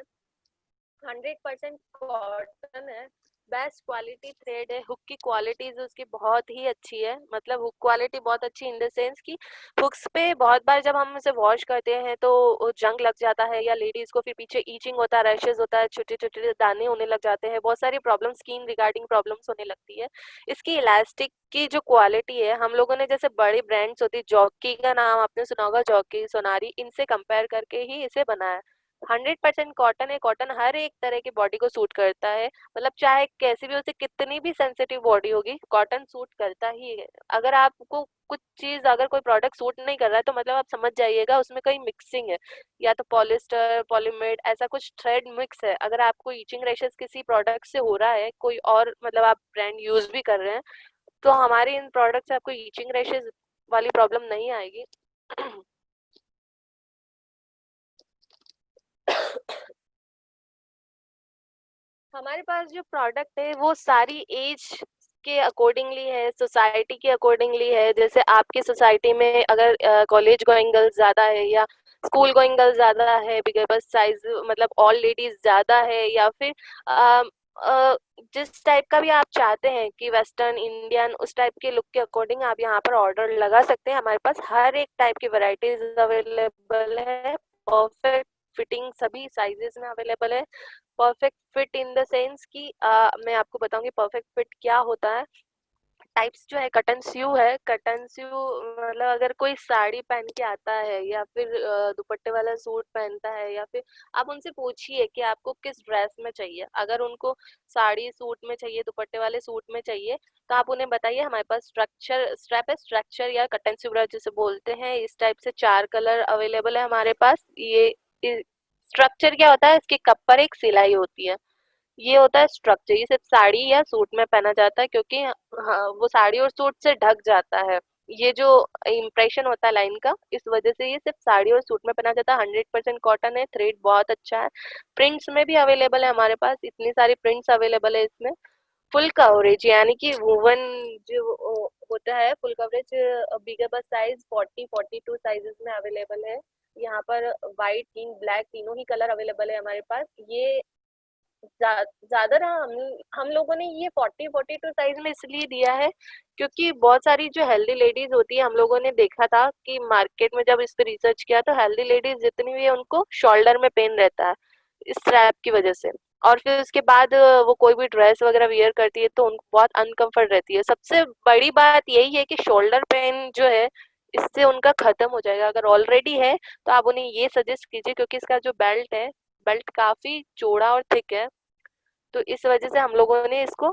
100% कॉटन है, बेस्ट क्वालिटी थ्रेड है, हुक की क्वालिटी उसकी बहुत ही अच्छी है। मतलब हुक क्वालिटी बहुत अच्छी इन द सेंस कि हुक्स पे बहुत बार जब हम उसे वॉश करते हैं तो जंग लग जाता है, या लेडीज को फिर पीछे ईचिंग होता है, रैशेज होता है, छोटे छोटे दाने होने लग जाते हैं, बहुत सारी प्रॉब्लम, स्किन रिगार्डिंग प्रॉब्लम्स होने लगती है। इसकी इलास्टिक की जो क्वालिटी है, हम लोगों ने जैसे बड़ी ब्रांड्स होती है, जॉकी का नाम आपने सुना होगा, जॉकी, सोनारी, इनसे कंपेयर करके ही इसे बनाया। 100% कॉटन है। कॉटन हर एक तरह की बॉडी को सूट करता है, मतलब चाहे कैसी भी उसे कितनी भी सेंसिटिव बॉडी होगी, कॉटन सूट करता ही है। अगर आपको कुछ चीज, अगर कोई प्रोडक्ट सूट नहीं कर रहा है तो मतलब आप समझ जाइएगा उसमें कहीं मिक्सिंग है, या तो पॉलिस्टर, पॉलीमेड, ऐसा कुछ थ्रेड मिक्स है। अगर आपको ईचिंग रैशेस किसी प्रोडक्ट से हो रहा है, कोई और मतलब आप ब्रांड यूज भी कर रहे हैं, तो हमारे इन प्रोडक्ट से आपको ईचिंग रैशेज वाली प्रॉब्लम नहीं आएगी। हमारे पास जो प्रोडक्ट है वो सारी एज के अकॉर्डिंगली है, सोसाइटी के अकॉर्डिंगली है। जैसे आपकी सोसाइटी में अगर कॉलेज गोइंग गर्ल्स ज़्यादा है या स्कूल गोइंग गर्ल्स ज़्यादा है, बिगर बस साइज मतलब ऑल लेडीज ज़्यादा है, या फिर जिस टाइप का भी आप चाहते हैं कि वेस्टर्न इंडियन उस टाइप के लुक के अकॉर्डिंग आप यहाँ पर ऑर्डर लगा सकते हैं। हमारे पास हर एक टाइप की वैरायटीज अवेलेबल है, परफेक्ट फिटिंग सभी साइजेस में अवेलेबल है। Perfect fit in the sense कि मैं आपको बताऊंगी परफेक्ट फिट क्या होता है। टाइप्स जो है, कटन स्यू है। कटन स्यू मतलब अगर कोई साड़ी पहन के आता है या फिर दुपट्टे वाला सूट पहनता है, या फिर आप उनसे पूछिए कि आपको किस ड्रेस में चाहिए। अगर उनको साड़ी सूट में चाहिए, दुपट्टे वाले सूट में चाहिए, तो आप उन्हें बताइए हमारे पास स्ट्रैप है, स्ट्रक्चर या कटन स्यू जिसे बोलते हैं। इस टाइप से 4 कलर अवेलेबल है हमारे पास। ये स्ट्रक्चर क्या होता है, इसके कप पर एक सिलाई होती है, ये होता है स्ट्रक्चर। ये सिर्फ साड़ी या सूट में पहना जाता है, क्योंकि हाँ, वो साड़ी और सूट से ढक जाता है। ये जो इम्प्रेशन होता है लाइन का, इस वजह से ये सिर्फ साड़ी और सूट में पहना जाता है। 100% कॉटन है, थ्रेड बहुत अच्छा है। प्रिंट्स में भी अवेलेबल है हमारे पास, इतनी सारी प्रिंट्स अवेलेबल है इसमें। फुल कवरेज यानी कि वुवन जो होता है, फुल कवरेज बिगर बस साइज 40-42 साइजेस में अवेलेबल है। यहाँ पर व्हाइट, पिंक, ब्लैक तीनों ही कलर अवेलेबल है हमारे पास। ये ज्यादा ना हम लोगों ने ये 40-42 साइज में इसलिए दिया है क्योंकि बहुत सारी जो हेल्दी लेडीज होती है, हम लोगों ने देखा था कि मार्केट में जब इस पे रिसर्च किया तो हेल्दी लेडीज जितनी भी है उनको शोल्डर में पेन रहता है इस स्ट्रैप की वजह से। और फिर उसके बाद वो कोई भी ड्रेस वगैरह वियर करती है तो उनको बहुत अनकंफर्ट रहती है। सबसे बड़ी बात यही है कि शोल्डर पेन जो है इससे उनका खत्म हो जाएगा। अगर ऑलरेडी है तो आप उन्हें ये सजेस्ट कीजिए, क्योंकि इसका जो बेल्ट है, बेल्ट काफी चौड़ा और थिक है, तो इस वजह से हम लोगों ने इसको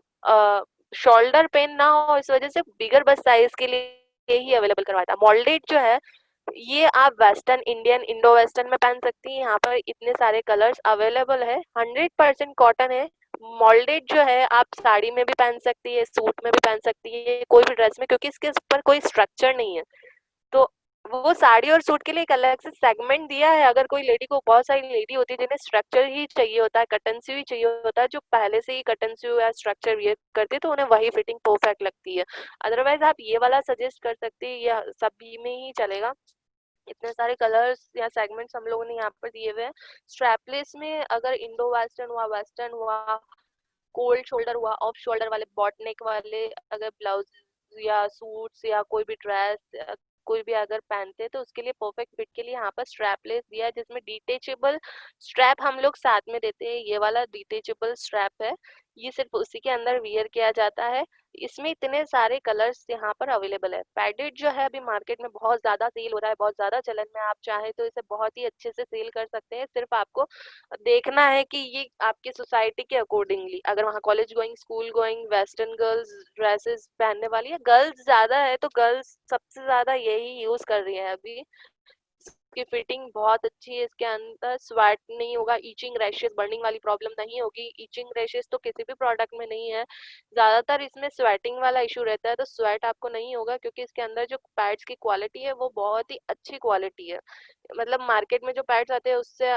शोल्डर पेन ना हो इस वजह से बिगर बस साइज के लिए ही अवेलेबल करवाया था। मोल्डेड जो है ये आप वेस्टर्न इंडियन इंडो वेस्टर्न में पहन सकती हैं। यहाँ पर इतने सारे कलर्स अवेलेबल है, 100% कॉटन है। मोल्डेड जो है आप साड़ी में भी पहन सकती है, सूट में भी पहन सकती है, कोई भी ड्रेस में, क्योंकि इसके ऊपर कोई स्ट्रक्चर नहीं है। तो वो साड़ी और सूट के लिए एक अलग से सेगमेंट दिया है। अगर कोई लेडी को, बहुत सारी लेडी होती है जिन्हें स्ट्रक्चर ही चाहिए होता है, कटन स्यू ही चाहिए होता है, जो पहले से ही कटन स्यू या स्ट्रक्चर वियर करती है, तो उन्हें वही फिटिंग परफेक्ट लगती है। अदरवाइज आप ये वाला सजेस्ट कर सकते हैं, या सभी में ही चलेगा। इतने सारे कलर्स या सेगमेंट्स हम लोगों ने यहाँ पर दिए हुए हैं। स्ट्रैपलेस में अगर इंडो वेस्टर्न हुआ, कोल्ड शोल्डर हुआ, ऑफ शोल्डर वाले, बॉट नेक वाले अगर ब्लाउज या सूट्स या कोई भी ड्रेस कोई भी अगर पहनते हैं तो उसके लिए परफेक्ट फिट के लिए यहाँ पर स्ट्रैपलेस दिया है, जिसमें डिटेचेबल स्ट्रैप हम लोग साथ में देते हैं। ये वाला डिटेचेबल स्ट्रैप है, ये सिर्फ उसी के अंदर वियर किया जाता है। इसमें इतने सारे कलर्स यहाँ पर अवेलेबल है। पैडेड जो है अभी मार्केट में बहुत ज्यादा सेल हो रहा है, बहुत ज्यादा चलन में। आप चाहे तो इसे बहुत ही अच्छे से सेल कर सकते हैं। सिर्फ आपको देखना है कि ये आपकी सोसाइटी के अकॉर्डिंगली, अगर वहाँ college going, school going, western girls dresses पहनने वाली है, गर्ल्स ज्यादा है तो गर्ल्स सबसे ज्यादा यही यूज कर रही है अभी। इसकी फिटिंग बहुत अच्छी है, इसके अंदर स्वेट नहीं होगा, ईचिंग रैशेस, बर्निंग वाली प्रॉब्लम नहीं होगी। ईचिंग रैशेस तो किसी भी प्रोडक्ट में नहीं है, ज्यादातर इसमें स्वेटिंग वाला इशू रहता है, तो स्वेट आपको नहीं होगा क्योंकि इसके अंदर जो पैड्स की क्वालिटी है वो बहुत ही अच्छी क्वालिटी है। मतलब मार्केट में जो पैड्स आते हैं उससे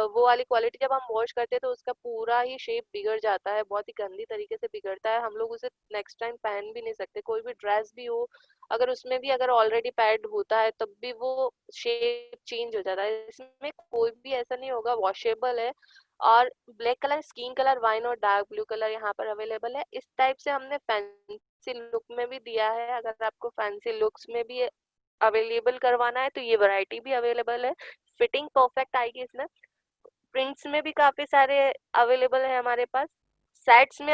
वो वाली क्वालिटी जब हम वॉश करते हैं तो उसका पूरा ही शेप बिगड़ जाता है, बहुत ही गंदी तरीके से बिगड़ता है। हम लोग उसे नेक्स्ट टाइम पहन भी नहीं सकते। कोई भी ड्रेस भी हो, अगर उसमें भी अगर ऑलरेडी पैड होता है तब भी वो शेप चेंज हो जाता है। इसमें कोई भी ऐसा नहीं होगा, वॉशेबल है। और black colour, skin colour, wine और डार्क ब्लू कलर यहाँ पर अवेलेबल है। इस टाइप से हमने फैंसी लुक में भी दिया है। अगर आपको फैंसी लुक्स में भी अवेलेबल करवाना है तो ये वैरायटी भी अवेलेबल है। फिटिंग परफेक्ट आएगी इसमें। प्रिंट्स में भी काफी सारे अवेलेबल है हमारे पास। सेट्स में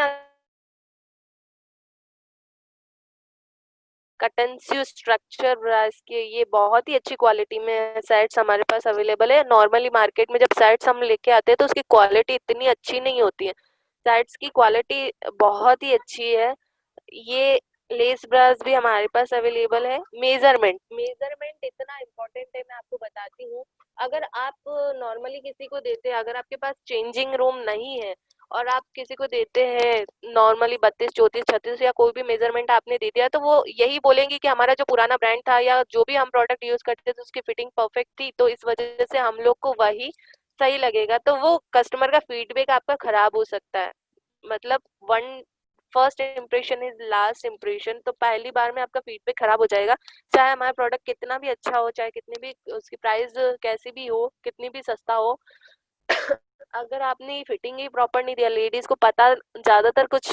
कटन स्यू स्ट्रक्चर ब्रास के ये बहुत ही अच्छी क्वालिटी में सेट्स हमारे पास अवेलेबल है। नॉर्मली मार्केट में जब सेट्स हम लेके आते हैं तो उसकी क्वालिटी इतनी अच्छी नहीं होती है, सेट्स की क्वालिटी बहुत ही अच्छी है। ये लेस ब्रास भी हमारे पास अवेलेबल है। मेजरमेंट इतना इम्पोर्टेंट है, मैं आपको बताती हूँ। अगर आप नॉर्मली किसी को देते हैं, अगर आपके पास चेंजिंग रूम नहीं है और आप किसी को देते हैं नॉर्मली 32, 34, 36 या कोई भी मेजरमेंट आपने दे दिया, तो वो यही बोलेंगे कि हमारा जो पुराना ब्रांड था या जो भी हम प्रोडक्ट यूज करते थे उसकी फिटिंग परफेक्ट थी, तो इस वजह से हम लोग को वही सही लगेगा। तो वो कस्टमर का फीडबैक आपका खराब हो सकता है। मतलब one first impression is last impression. तो पहली बार में आपका फीडबैक खराब हो जाएगा, चाहे हमारा प्रोडक्ट कितना भी अच्छा हो, चाहे कितनी भी उसकी प्राइस कैसी भी हो, कितनी भी सस्ता हो। अगर आपने फिटिंग ही प्रॉपर नहीं दिया, लेडीज को पता ज्यादातर कुछ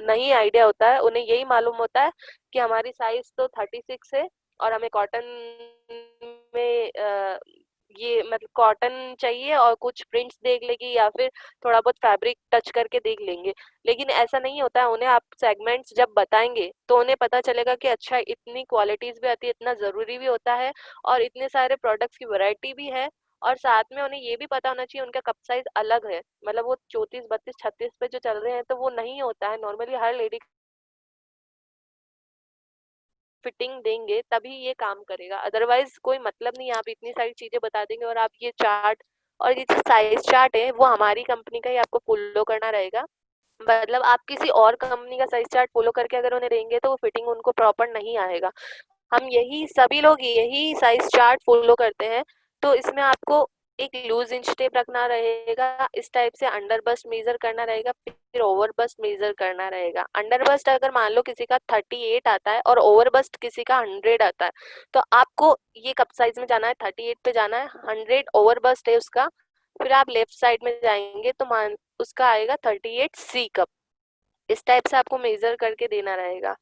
नहीं आइडिया होता है, उन्हें यही मालूम होता है कि हमारी साइज तो 36 है और हमें कॉटन में ये मतलब कॉटन चाहिए और कुछ प्रिंट्स देख लेगी या फिर थोड़ा बहुत फैब्रिक टच करके देख लेंगे। लेकिन ऐसा नहीं होता है, उन्हें आप सेगमेंट्स जब बताएंगे तो उन्हें पता चलेगा कि अच्छा इतनी क्वालिटीज भी आती है, इतना जरूरी भी होता है और इतने सारे प्रोडक्ट्स की वैरायटी भी है। और साथ में उन्हें ये भी पता होना चाहिए उनका कप साइज अलग है, मतलब वो 34, 32, 36 पे जो चल रहे हैं तो वो नहीं होता है। नॉर्मली हर लेडी फिटिंग देंगे तभी ये काम करेगा, अदरवाइज कोई मतलब नहीं है। आप इतनी सारी चीजें बता देंगे और आप ये चार्ट और ये जो साइज चार्ट है वो हमारी कंपनी का ही आपको फॉलो करना रहेगा। मतलब आप किसी और कंपनी का साइज चार्ट फॉलो करके अगर उन्हें देंगे तो वो फिटिंग उनको प्रॉपर नहीं आएगा। हम यही सभी लोग यही साइज चार्ट फॉलो करते हैं। तो इसमें आपको एक लूज इंच टेप रखना रहेगा, इस टाइप से अंडर बस्ट मेजर करना रहेगा, फिर ओवर बस्ट मेजर करना रहेगा। अंडर बस्ट अगर मान लो किसी का 38 आता है और ओवर बस्ट किसी का 100 आता है, तो आपको ये कप साइज में जाना है, 38 पे जाना है, 100 ओवर बस्ट है उसका। फिर आप लेफ्ट साइड में जाएंगे तो मान उसका आएगा 38C कप। इस टाइप से आपको मेजर करके देना रहेगा।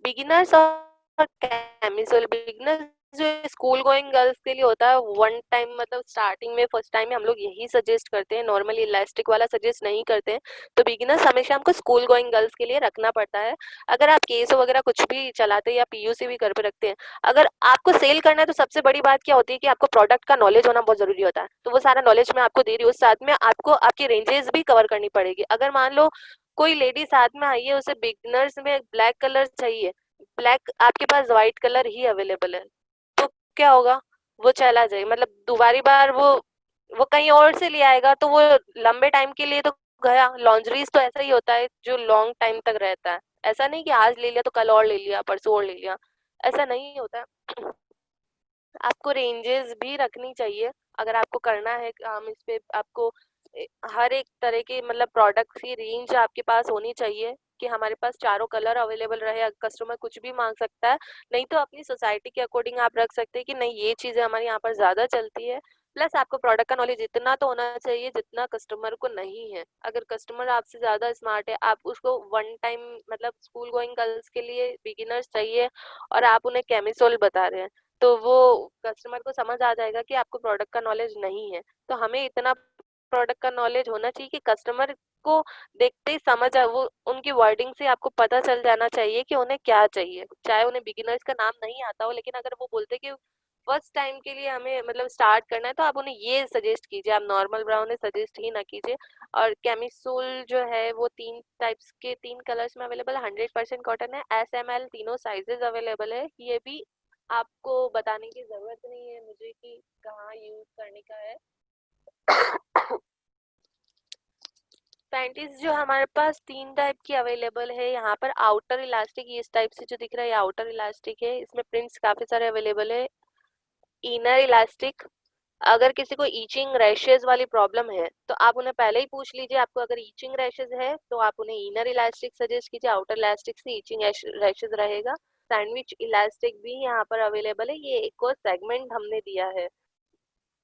बिगिनर्स और कैमिसोल, बिगिनर्स जो स्कूल गोइंग गर्ल्स के लिए होता है वन टाइम, मतलब स्टार्टिंग में फर्स्ट टाइम में हम लोग यही सजेस्ट करते हैं, नॉर्मली इलास्टिक वाला सजेस्ट नहीं करते हैं। तो बिगिनर्स हमेशा हमको स्कूल गोइंग गर्ल्स के लिए रखना पड़ता है। अगर आप केस वगैरह कुछ भी चलाते हैं या पीयूसी भी घर पे रखते हैं, अगर आपको सेल करना है तो सबसे बड़ी बात क्या होती है कि आपको प्रोडक्ट का नॉलेज होना बहुत जरूरी होता है। तो वो सारा नॉलेज मैं आपको दे रही हूँ, साथ में आपको आपकी रेंजेस भी कवर करनी पड़ेगी। अगर मान लो कोई लेडी साथ में आई है, उसे बिगिनर्स में ब्लैक कलर चाहिए, ब्लैक आपके पास व्हाइट कलर ही अवेलेबल है, तो क्या होगा, वो चला जाए, मतलब दोबारी बार वो कहीं और से ले आएगा तो वो लंबे टाइम के लिए तो गया। लॉन्जरीज तो ऐसा ही होता है जो लॉन्ग टाइम तक रहता है, ऐसा नहीं कि आज ले लिया तो कल और ले लिया, परसों और ले लिया, ऐसा नहीं होता है। आपको रेंजेस भी रखनी चाहिए। अगर आपको करना है काम इस पे, आपको हर एक तरह के मतलब प्रोडक्ट की रेंज आपके पास होनी चाहिए कि हमारे पास चारों कलर अवेलेबल रहे। कस्टमर कुछ भी मांग सकता है, नहीं तो अपनी सोसाइटी के अकॉर्डिंग आप रख सकते हैं कि नहीं ये चीजें हमारे यहाँ पर ज्यादा चलती है। प्लस आपको प्रोडक्ट का नॉलेज इतना तो होना चाहिए जितना कस्टमर को नहीं है। अगर कस्टमर आपसे ज्यादा स्मार्ट है, आप उसको वन टाइम मतलब स्कूल गोइंग गर्ल्स के लिए बिगिनर्स चाहिए और आप उन्हें केमिसोल बता रहे हैं, तो वो कस्टमर को समझ आ जाएगा कि आपको प्रोडक्ट का नॉलेज नहीं है। तो हमें इतना प्रोडक्ट का नॉलेज होना चाहिए कि कस्टमर को देखते ही समझ आ, वो उनकी वर्डिंग से आपको पता चल जाना चाहिए कि उन्हें क्या चाहिए। चाहे उन्हें बिगिनर्स का नाम नहीं आता हो, लेकिन अगर वो बोलते कि फर्स्ट टाइम के लिए हमें मतलब स्टार्ट करना है, तो आप उन्हें ये सजेस्ट कीजिए, आप नॉर्मल ब्राउन सजेस्ट ही ना कीजिए। और केमिसोल जो है वो 3 टाइप्स के 3 कलर्स में अवेलेबल है, 100% कॉटन है, SML तीनों साइजेस अवेलेबल है। ये भी आपको बताने की जरूरत नहीं है मुझे कि कहाँ यूज करने का है। पैंटीज जो हमारे पास 3 टाइप की अवेलेबल है यहाँ पर। आउटर इलास्टिक, इस टाइप से जो दिख रहा है आउटर इलास्टिक है, इसमें प्रिंट्स काफी सारे अवेलेबल है। इनर इलास्टिक, अगर किसी को ईचिंग रैशेज वाली प्रॉब्लम है तो आप उन्हें पहले ही पूछ लीजिए, आपको अगर ईचिंग रैशेज है तो आप उन्हें इनर इलास्टिक सजेस्ट कीजिए, आउटर इलास्टिक से ईचिंग रैशेज रहेगा। सैंडविच इलास्टिक भी यहाँ पर अवेलेबल है, ये एक और सेगमेंट हमने दिया है।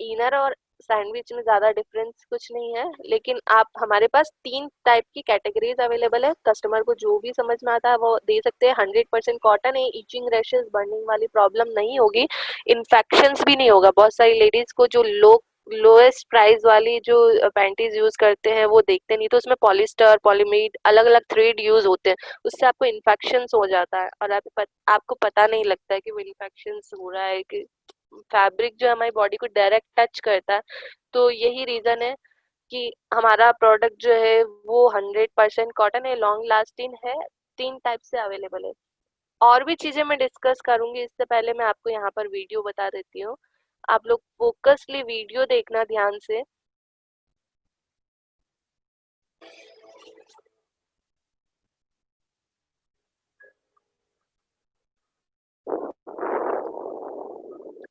इनर और सैंडविच में ज्यादा डिफरेंस कुछ नहीं है, लेकिन आप हमारे पास 3 टाइप की कैटेगरीज अवेलेबल है। कस्टमर को जो भी समझ में आता है वो दे सकते हैं। 100% कॉटन है, ईचिंग रैशेस बर्निंग वाली प्रॉब्लम नहीं होगी, इन्फेक्शंस भी नहीं होगा। बहुत सारी लेडीज को जो लोएस्ट प्राइस वाली जो पैंटीज यूज करते हैं वो देखते नहीं, तो उसमें पॉलिस्टर पॉलीमीड अलग अलग थ्रेड यूज होते हैं, उससे आपको इन्फेक्शंस हो जाता है और आपको पता नहीं लगता है कि वो इन्फेक्शंस हो रहा है। कि फैब्रिक जो हमारी बॉडी को डायरेक्ट टच करता है, तो यही रीजन है कि हमारा प्रोडक्ट जो है वो 100% कॉटन है, लॉन्ग लास्टिंग है, 3 टाइप से अवेलेबल है। और भी चीजें मैं डिस्कस करूंगी, इससे पहले मैं आपको यहाँ पर वीडियो बता देती हूँ। आप लोग फोकसली वीडियो देखना ध्यान से।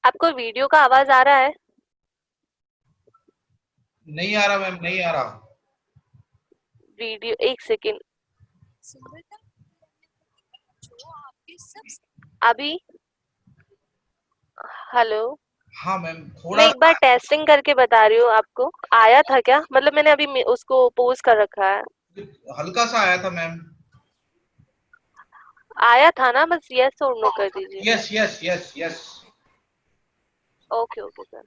आपको वीडियो का आवाज आ रहा है? नहीं आ रहा मैम, नहीं आ रहा। वीडियो, एक सेकेंड। अभी हेलो। हाँ मैम, मैं थोड़ा एक बार टेस्टिंग करके बता रही हूँ आपको। आया था क्या? मतलब मैंने अभी उसको पोज कर रखा है। हल्का सा आया था मैम। आया था ना, बस यस और नो कर दीजिए। Yes yes yes yes. Okay okay sir.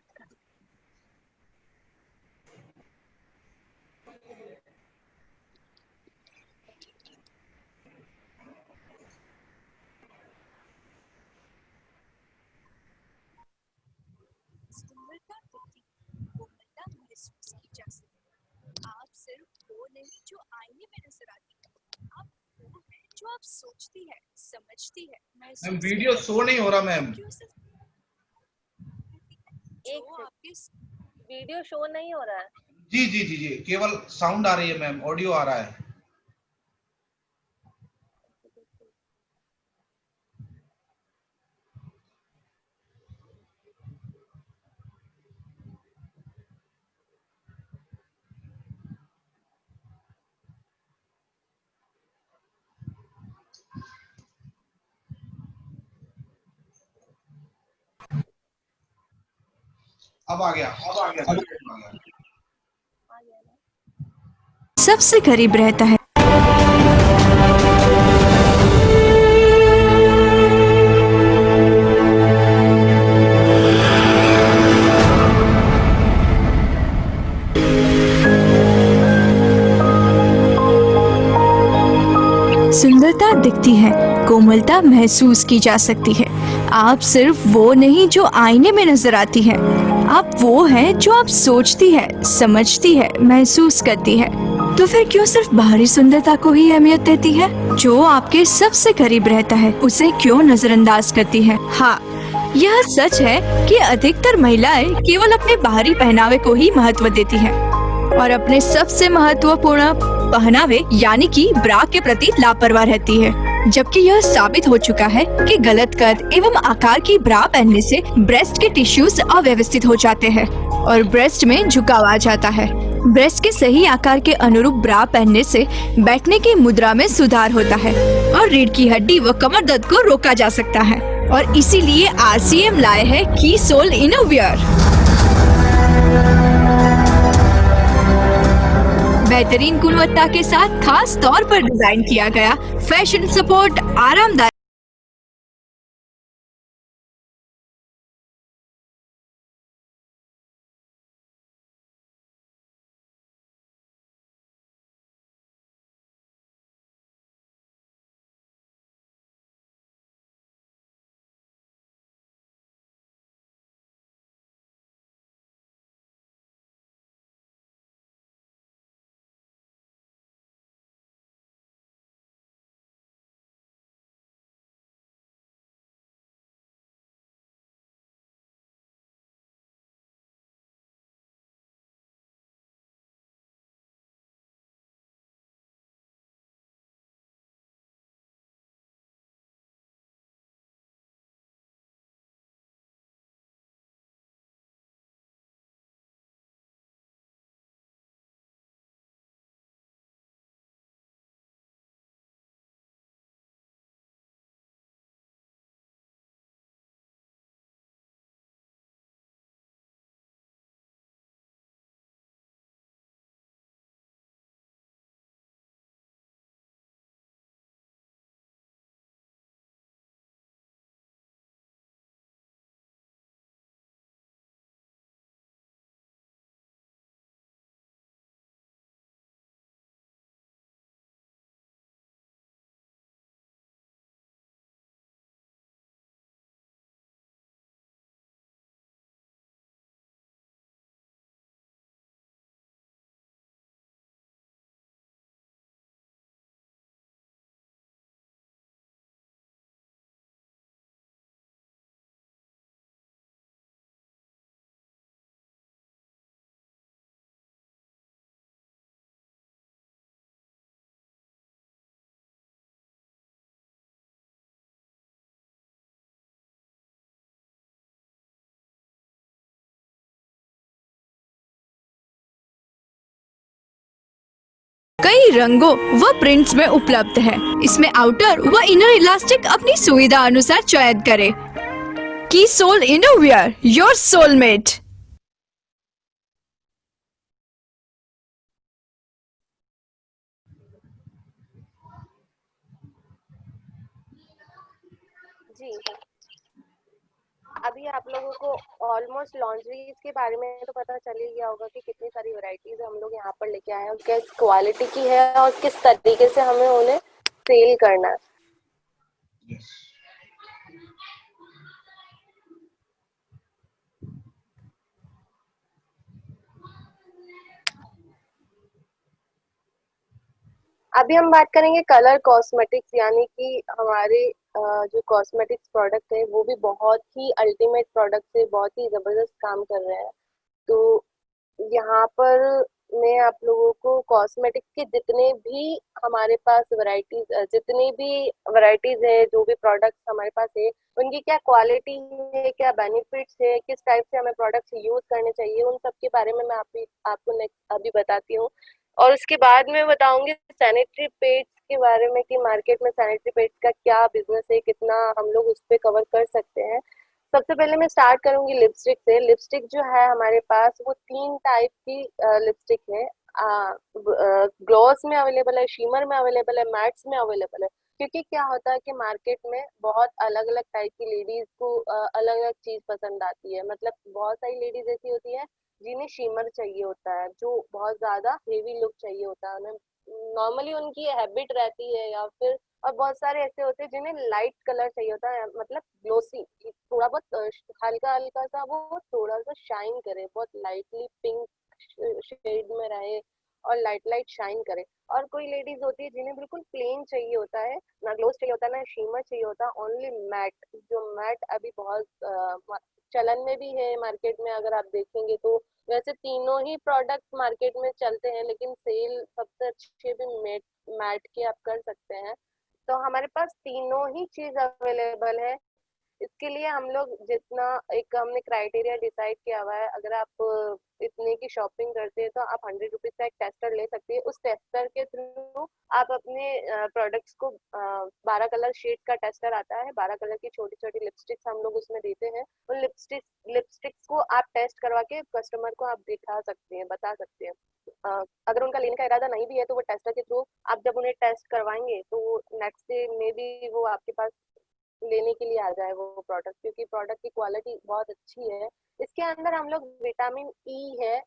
Ma'am video show नहीं हो रहा मैम। वीडियो शो नहीं हो रहा है? जी जी जी जी, केवल साउंड आ रही है मैम, ऑडियो आ रहा है। अब आ गया, अब आ गया, अब आ गया। सबसे करीब रहता है। सुंदरता दिखती है, कोमलता महसूस की जा सकती है। आप सिर्फ वो नहीं जो आईने में नजर आती है, आप वो हैं जो आप सोचती है, समझती है, महसूस करती है। तो फिर क्यों सिर्फ बाहरी सुंदरता को ही अहमियत देती है? जो आपके सबसे करीब रहता है उसे क्यों नजरअंदाज करती है? हाँ, यह सच है कि अधिकतर महिलाएं केवल अपने बाहरी पहनावे को ही महत्व देती हैं और अपने सबसे महत्वपूर्ण पहनावे यानी कि ब्रा के प्रति लापरवाह रहती है। जबकि यह साबित हो चुका है कि गलत कद एवं आकार की ब्रा पहनने से ब्रेस्ट के टिश्यूज अव्यवस्थित हो जाते हैं और ब्रेस्ट में झुकाव आ जाता है। ब्रेस्ट के सही आकार के अनुरूप ब्रा पहनने से बैठने की मुद्रा में सुधार होता है और रीढ़ की हड्डी व कमर दर्द को रोका जा सकता है। और इसीलिए RCM लाए है की सोल इनोवियर। बेहतरीन गुणवत्ता के साथ खास तौर पर डिजाइन किया गया फैशन सपोर्ट आरामदायक कई रंगों व प्रिंट्स में उपलब्ध है। इसमें आउटर व इनर इलास्टिक अपनी सुविधा अनुसार चयन करें। की सोल इनोवियर, योर सोलमेट। जी, अभी आप लोगों को ऑलमोस्ट लॉन्ड्रीज के बारे में तो पता चल ही गया होगा कि कितनी सारी वैरायटीज हम लोग यहाँ पर लेके आए हैं और किस क्वालिटी की है और किस तरीके से हमें उन्हें सेल करना है। Yes. अभी हम बात करेंगे कलर कॉस्मेटिक्स, यानी कि हमारे जो कॉस्मेटिक्स प्रोडक्ट है वो भी बहुत ही अल्टीमेट प्रोडक्ट है, बहुत ही जबरदस्त काम कर रहे हैं। तो यहाँ पर मैं आप लोगों को कॉस्मेटिक्स के जितने भी हमारे पास जितनी भी वैरायटीज है, जो भी प्रोडक्ट्स हमारे पास है, उनकी क्या क्वालिटी है, क्या बेनिफिट्स है, किस टाइप से हमें प्रोडक्ट्स यूज करने चाहिए, उन सब के बारे में मैं आपको नेक्स्ट अभी बताती हूँ। और उसके बाद में बताऊंगी सैनिटरी पैड्स के बारे में कि मार्केट में सैनिटरी पैड्स का क्या बिजनेस है, कितना हम लोग उस पर कवर कर सकते हैं। सबसे पहले मैं स्टार्ट करूंगी लिपस्टिक से। लिपस्टिक जो है हमारे पास वो 3 टाइप की लिपस्टिक है। ग्लॉस में अवेलेबल है, शिमर में अवेलेबल है, मैट्स में अवेलेबल है। क्योंकि क्या होता है कि मार्केट में बहुत अलग अलग टाइप की लेडीज को अलग अलग चीज पसंद आती है। मतलब बहुत सारी लेडीज ऐसी होती है जिन्हें शिमर चाहिए होता है, जो बहुत ज्यादा हेवी लुक चाहिए होता है उन्हें, नॉर्मली उनकी हैबिट रहती है, या फिर और बहुत सारे ऐसे होते हैं जिन्हें लाइट कलर चाहिए होता है, मतलब ग्लोसी, थोड़ा बहुत हल्का हल्का सा, वो थोड़ा सा शाइन करे, बहुत लाइटली पिंक शेड में रहे और लाइट लाइट शाइन करे। और कोई लेडीज होती है जिन्हें बिल्कुल प्लेन चाहिए होता है, ना ग्लोस चाहिए होता है ना शीमर चाहिए होता, ओनली मैट। जो मैट अभी बहुत चलन में भी है मार्केट में, अगर आप देखेंगे तो वैसे तीनों ही प्रोडक्ट मार्केट में चलते हैं, लेकिन सेल सबसे अच्छे भी मैट के आप कर सकते हैं। तो हमारे पास तीनों ही चीज अवेलेबल है। इसके लिए हम लोग जितना एक हमने क्राइटेरिया डिसाइड किया हुआ है, अगर आप इतने की शॉपिंग करते हैं तो आप 100 रुपीज का एक टेस्टर ले सकते हैं। उस टेस्टर के थ्रू आप अपने प्रोडक्ट्स को 12 कलर शेड का टेस्टर आता है, 12 कलर की छोटी छोटी लिपस्टिक्स हम लोग उसमें देते हैं। उन लिपस्टिक्स को आप टेस्ट करवा के कस्टमर को आप दिखा सकते हैं, बता सकते हैं। अगर उनका लेने का इरादा नहीं भी है तो वो टेस्टर के थ्रू आप जब उन्हें टेस्ट करवाएंगे तो नेक्स्ट डे में भी वो आपके पास लेने के लिए आ जाए वो प्रोडक्ट, क्योंकि प्रोडक्ट की क्वालिटी बहुत अच्छी है। इसके अंदर हम लोग विटामिन ई है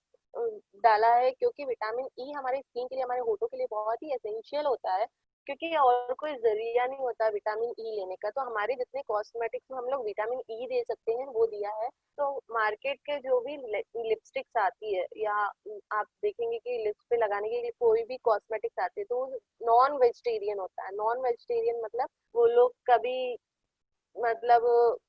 डाला है, क्योंकि विटामिन ई हमारे स्किन के लिए, हमारे होठों के लिए बहुत ही एसेंशियल होता है, क्योंकि और कोई जरिया नहीं होता विटामिन ई लेने का। तो हमारे जितने कॉस्मेटिक्स में हम लोग विटामिन ई दे सकते हैं वो दिया है। तो मार्केट के जो भी लिपस्टिक्स आती है, या आप देखेंगे कि लिप्स पे लगाने के लिए कोई भी कॉस्मेटिक्स आते हैं, तो नॉन वेजिटेरियन होता है। नॉन वेजिटेरियन मतलब वो लोग कभी मतलब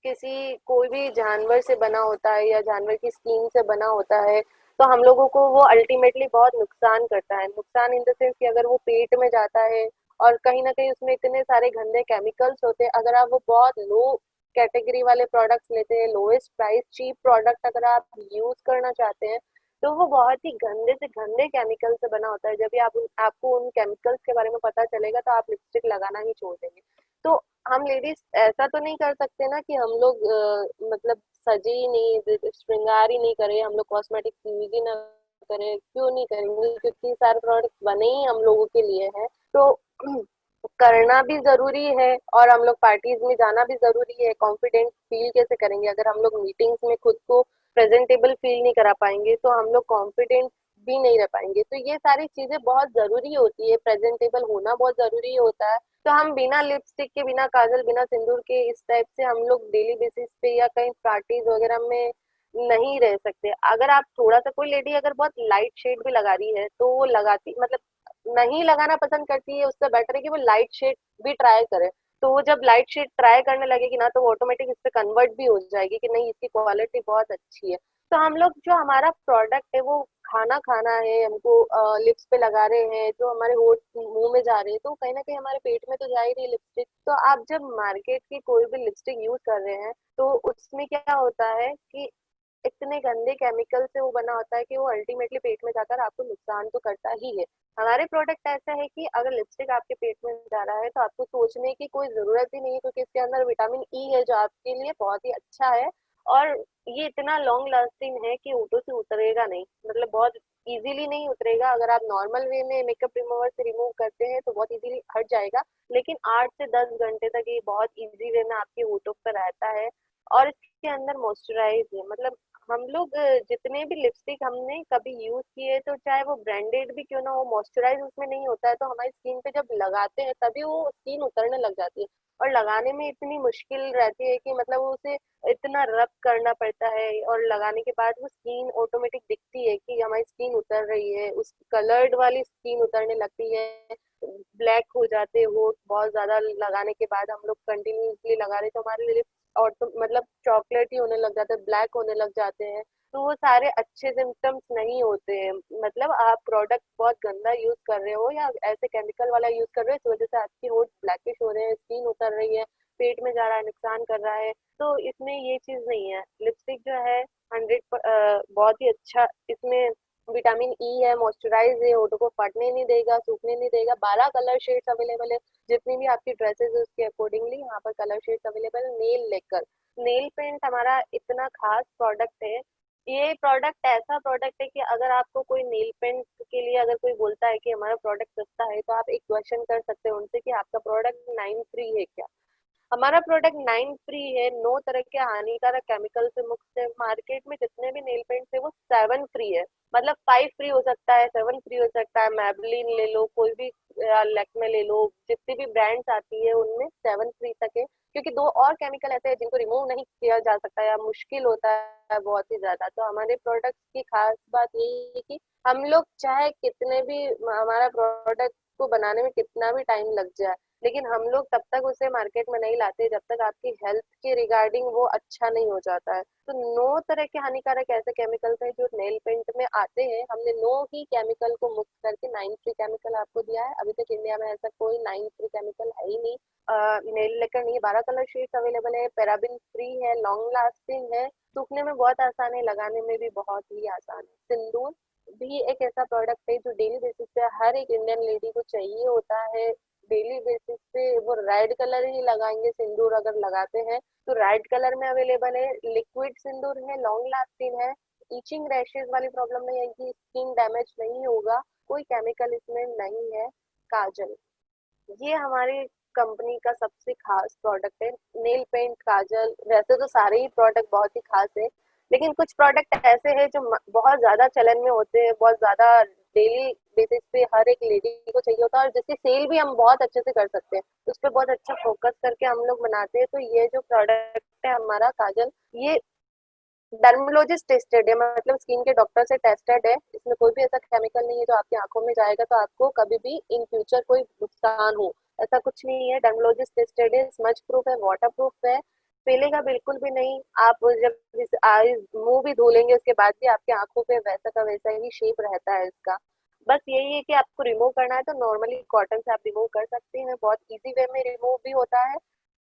किसी कोई भी जानवर से बना होता है या जानवर की स्किन से बना होता है, तो हम लोगों को वो अल्टीमेटली बहुत नुकसान करता है। नुकसान इन द सेंस कि अगर वो पेट में जाता है और कहीं ना कहीं उसमें इतने सारे गंदे केमिकल्स होते हैं, अगर आप वो बहुत लो कैटेगरी वाले प्रोडक्ट्स लेते हैं, लोएस्ट प्राइस चीप प्रोडक्ट अगर आप यूज करना चाहते हैं, तो वो बहुत ही गंदे से गंदे केमिकल से बना होता है। जब भी आपको उन केमिकल्स के बारे में पता चलेगा तो आप लिपस्टिक लगाना ही छोड़ देंगे। तो हम लेडीज ऐसा तो नहीं कर सकते ना कि हम लोग मतलब सजे ही नहीं, श्रृंगार ही नहीं करें, हम लोग कॉस्मेटिक यूज ही ना करें। क्यों नहीं करेंगे? क्योंकि सारे प्रोडक्ट बने ही हम लोगों के लिए हैं, तो करना भी जरूरी है और हम लोग पार्टीज में जाना भी जरूरी है। कॉन्फिडेंट फील कैसे करेंगे अगर हम लोग मीटिंग्स में खुद को प्रेजेंटेबल फील नहीं करा पाएंगे, तो हम लोग कॉन्फिडेंट भी नहीं रह पाएंगे। तो ये सारी चीजें बहुत जरूरी होती है, प्रेजेंटेबल होना बहुत जरूरी होता है। तो हम बिना लिपस्टिक के, बिना काजल, बिना सिंदूर के इस टाइप से हम लोग डेली बेसिस पे या कहीं पार्टीज वगैरह में नहीं रह सकते। अगर आप थोड़ा सा, कोई लेडी अगर बहुत लाइट शेड भी लगा रही है तो वो लगाती, मतलब नहीं लगाना पसंद करती है, उससे बेटर है कि वो लाइट शेड भी ट्राई करे। तो वो जब लाइट शेड ट्राई करने लगेगी ना, तो वो ऑटोमेटिक इस पे कन्वर्ट भी हो जाएगी कि नहीं, इसकी क्वालिटी बहुत अच्छी है। तो हम लोग जो हमारा प्रोडक्ट है वो खाना खाना है, हमको लिप्स पे लगा रहे हैं, जो हमारे होठ मुंह में जा रहे हैं, तो कहीं ना कहीं हमारे पेट में तो जा ही रही है लिपस्टिक। तो आप जब मार्केट की कोई भी लिपस्टिक यूज कर रहे हैं तो उसमें क्या होता है कि इतने गंदे केमिकल से वो बना होता है कि वो अल्टीमेटली पेट में जाकर आपको नुकसान तो करता ही है। हमारे प्रोडक्ट ऐसा है कि अगर लिपस्टिक आपके पेट में जा रहा है तो आपको सोचने की कोई जरूरत ही नहीं है, क्योंकि इसके अंदर विटामिन ई है जो आपके लिए बहुत ही अच्छा है। और ये इतना लॉन्ग लास्टिंग है कि होठों से उतरेगा नहीं, मतलब बहुत इजीली नहीं उतरेगा। अगर आप नॉर्मल वे में मेकअप रिमूवर से रिमूव करते हैं तो बहुत इजीली हट जाएगा, लेकिन 8 से 10 घंटे तक ये बहुत इजी वे में आपके होठों पर रहता है। और इसके अंदर मॉइस्चराइज है, मतलब हम लोग जितने भी लिपस्टिक हमने कभी यूज किए, तो चाहे वो ब्रांडेड भी क्यों ना हो, मॉइस्चराइज उसमें नहीं होता है, तो हमारी स्किन पे जब लगाते हैं तभी वो स्किन उतरने लग जाती है। और लगाने में इतनी मुश्किल रहती है कि मतलब उसे इतना रब करना पड़ता है, और लगाने के बाद वो स्किन ऑटोमेटिक दिखती है कि हमारी स्किन उतर रही है, उस कलर्ड वाली स्किन उतरने लगती है, ब्लैक हो जाते हो बहुत ज्यादा लगाने के बाद। हम लोग कंटिन्यूसली लगा रहे तो हमारे लिप्स और तो मतलब चॉकलेट ही होने लग जाते हैं, ब्लैक होने लग जाते हैं। तो वो सारे अच्छे सिम्टम्स नहीं होते हैं, मतलब आप प्रोडक्ट बहुत गंदा यूज कर रहे हो या ऐसे केमिकल वाला यूज कर रहे हो, इस वजह से आपकी होठ ब्लैकिश हो रहे हैं, स्किन उतर रही है, पेट में जा रहा है, नुकसान कर रहा है। तो इसमें ये चीज नहीं है। लिपस्टिक जो है 100 बहुत ही अच्छा, इसमें विटामिन ई है, मॉइस्चराइज है, होठों को फटने नहीं देगा, सूखने नहीं देगा। 12 कलर शेड्स अवेलेबल है, जितनी भी आपकी ड्रेसेस है उसके अकॉर्डिंगली यहाँ पर कलर शेड्स अवेलेबल है। नेल लेकर नेल पेंट हमारा इतना खास प्रोडक्ट है। ये प्रोडक्ट ऐसा प्रोडक्ट है कि अगर आपको कोई नेल पेंट के लिए अगर कोई बोलता है कि हमारा प्रोडक्ट सस्ता है, तो आप एक क्वेश्चन कर सकते हैं उनसे कि आपका प्रोडक्ट 9 फ्री है क्या। हमारा प्रोडक्ट 9 फ्री है, 9 तरह के हानिकारक केमिकल से मुक्त है। मार्केट में जितने भी नेल पेंट है वो 7 फ्री है, मतलब 5 फ्री हो सकता है, 7 फ्री हो सकता है। मैबलिन ले लो, कोई भी लैक्मे ले लो, जितनी भी ब्रांड्स आती है उनमें 7 फ्री तक है, क्योंकि 2 और केमिकल ऐसे हैं जिनको रिमूव नहीं किया जा सकता या मुश्किल होता है बहुत ही ज्यादा। तो हमारे प्रोडक्ट की खास बात यही है कि हम लोग चाहे कितने भी हमारा प्रोडक्ट को बनाने में कितना भी टाइम लग जाए, लेकिन हम लोग तब तक उसे मार्केट में नहीं लाते जब तक आपकी हेल्थ के रिगार्डिंग वो अच्छा नहीं हो जाता है। तो 9 तरह के हानिकारक ऐसे केमिकल्स हैं जो नेल पेंट में आते हैं। हमने 9 ही केमिकल को मुक्त करके 9 फ्री केमिकल आपको दिया है। अभी तक इंडिया में ऐसा कोई 9 फ्री केमिकल है ही नहीं। नेल लेकर नहीं, 12 कलर शेड्स अवेलेबल है, पैराबिन फ्री है, लॉन्ग लास्टिंग है, सूखने में बहुत आसान है, लगाने में भी बहुत ही आसान है। सिंदूर भी एक ऐसा प्रोडक्ट है जो डेली बेसिस पे हर एक इंडियन लेडी को चाहिए होता है। डेली बेसिस पे वो रेड कलर ही लगाएंगे सिंदूर अगर लगाते हैं, तो रेड कलर में अवेलेबल है। लिक्विड सिंदूर है, लॉन्ग लास्टिंग है, इचिंग रैशेज वाली प्रॉब्लम नहीं आएगी, स्किन डैमेज नहीं होगा, कोई केमिकल इसमें नहीं है। काजल, ये हमारी कंपनी का सबसे खास प्रोडक्ट है। नेल पेंट, काजल, वैसे तो सारे ही प्रोडक्ट बहुत ही खास है, लेकिन कुछ प्रोडक्ट ऐसे हैं जो बहुत ज्यादा चलन में होते हैं, बहुत ज्यादा डेली बेसिस पे हर एक लेडी को चाहिए होता है, और जिसकी सेल भी हम बहुत अच्छे से कर सकते हैं, उस पर बहुत अच्छा फोकस करके हम लोग बनाते हैं। तो ये जो प्रोडक्ट है हमारा काजल, ये डर्मोलॉजिस्ट टेस्टेड है, मतलब स्किन के डॉक्टर से टेस्टेड है। इसमें कोई भी ऐसा केमिकल नहीं है जो आपकी आंखों में जाएगा तो आपको कभी भी इन फ्यूचर कोई नुकसान हो, ऐसा कुछ नहीं है। डर्मोलॉजिस्ट टेस्टेड है, स्मज प्रूफ है, वाटर प्रूफ है, फैलेगा बिल्कुल भी नहीं। आप जब मुंह भी धो लेंगे उसके बाद भी आपकी आंखों पे वैसा का वैसा ही शेप रहता है इसका। बस यही है कि आपको रिमूव करना है तो नॉर्मली कॉटन से आप रिमूव कर सकते हैं, बहुत इजी वे में रिमूव भी होता है,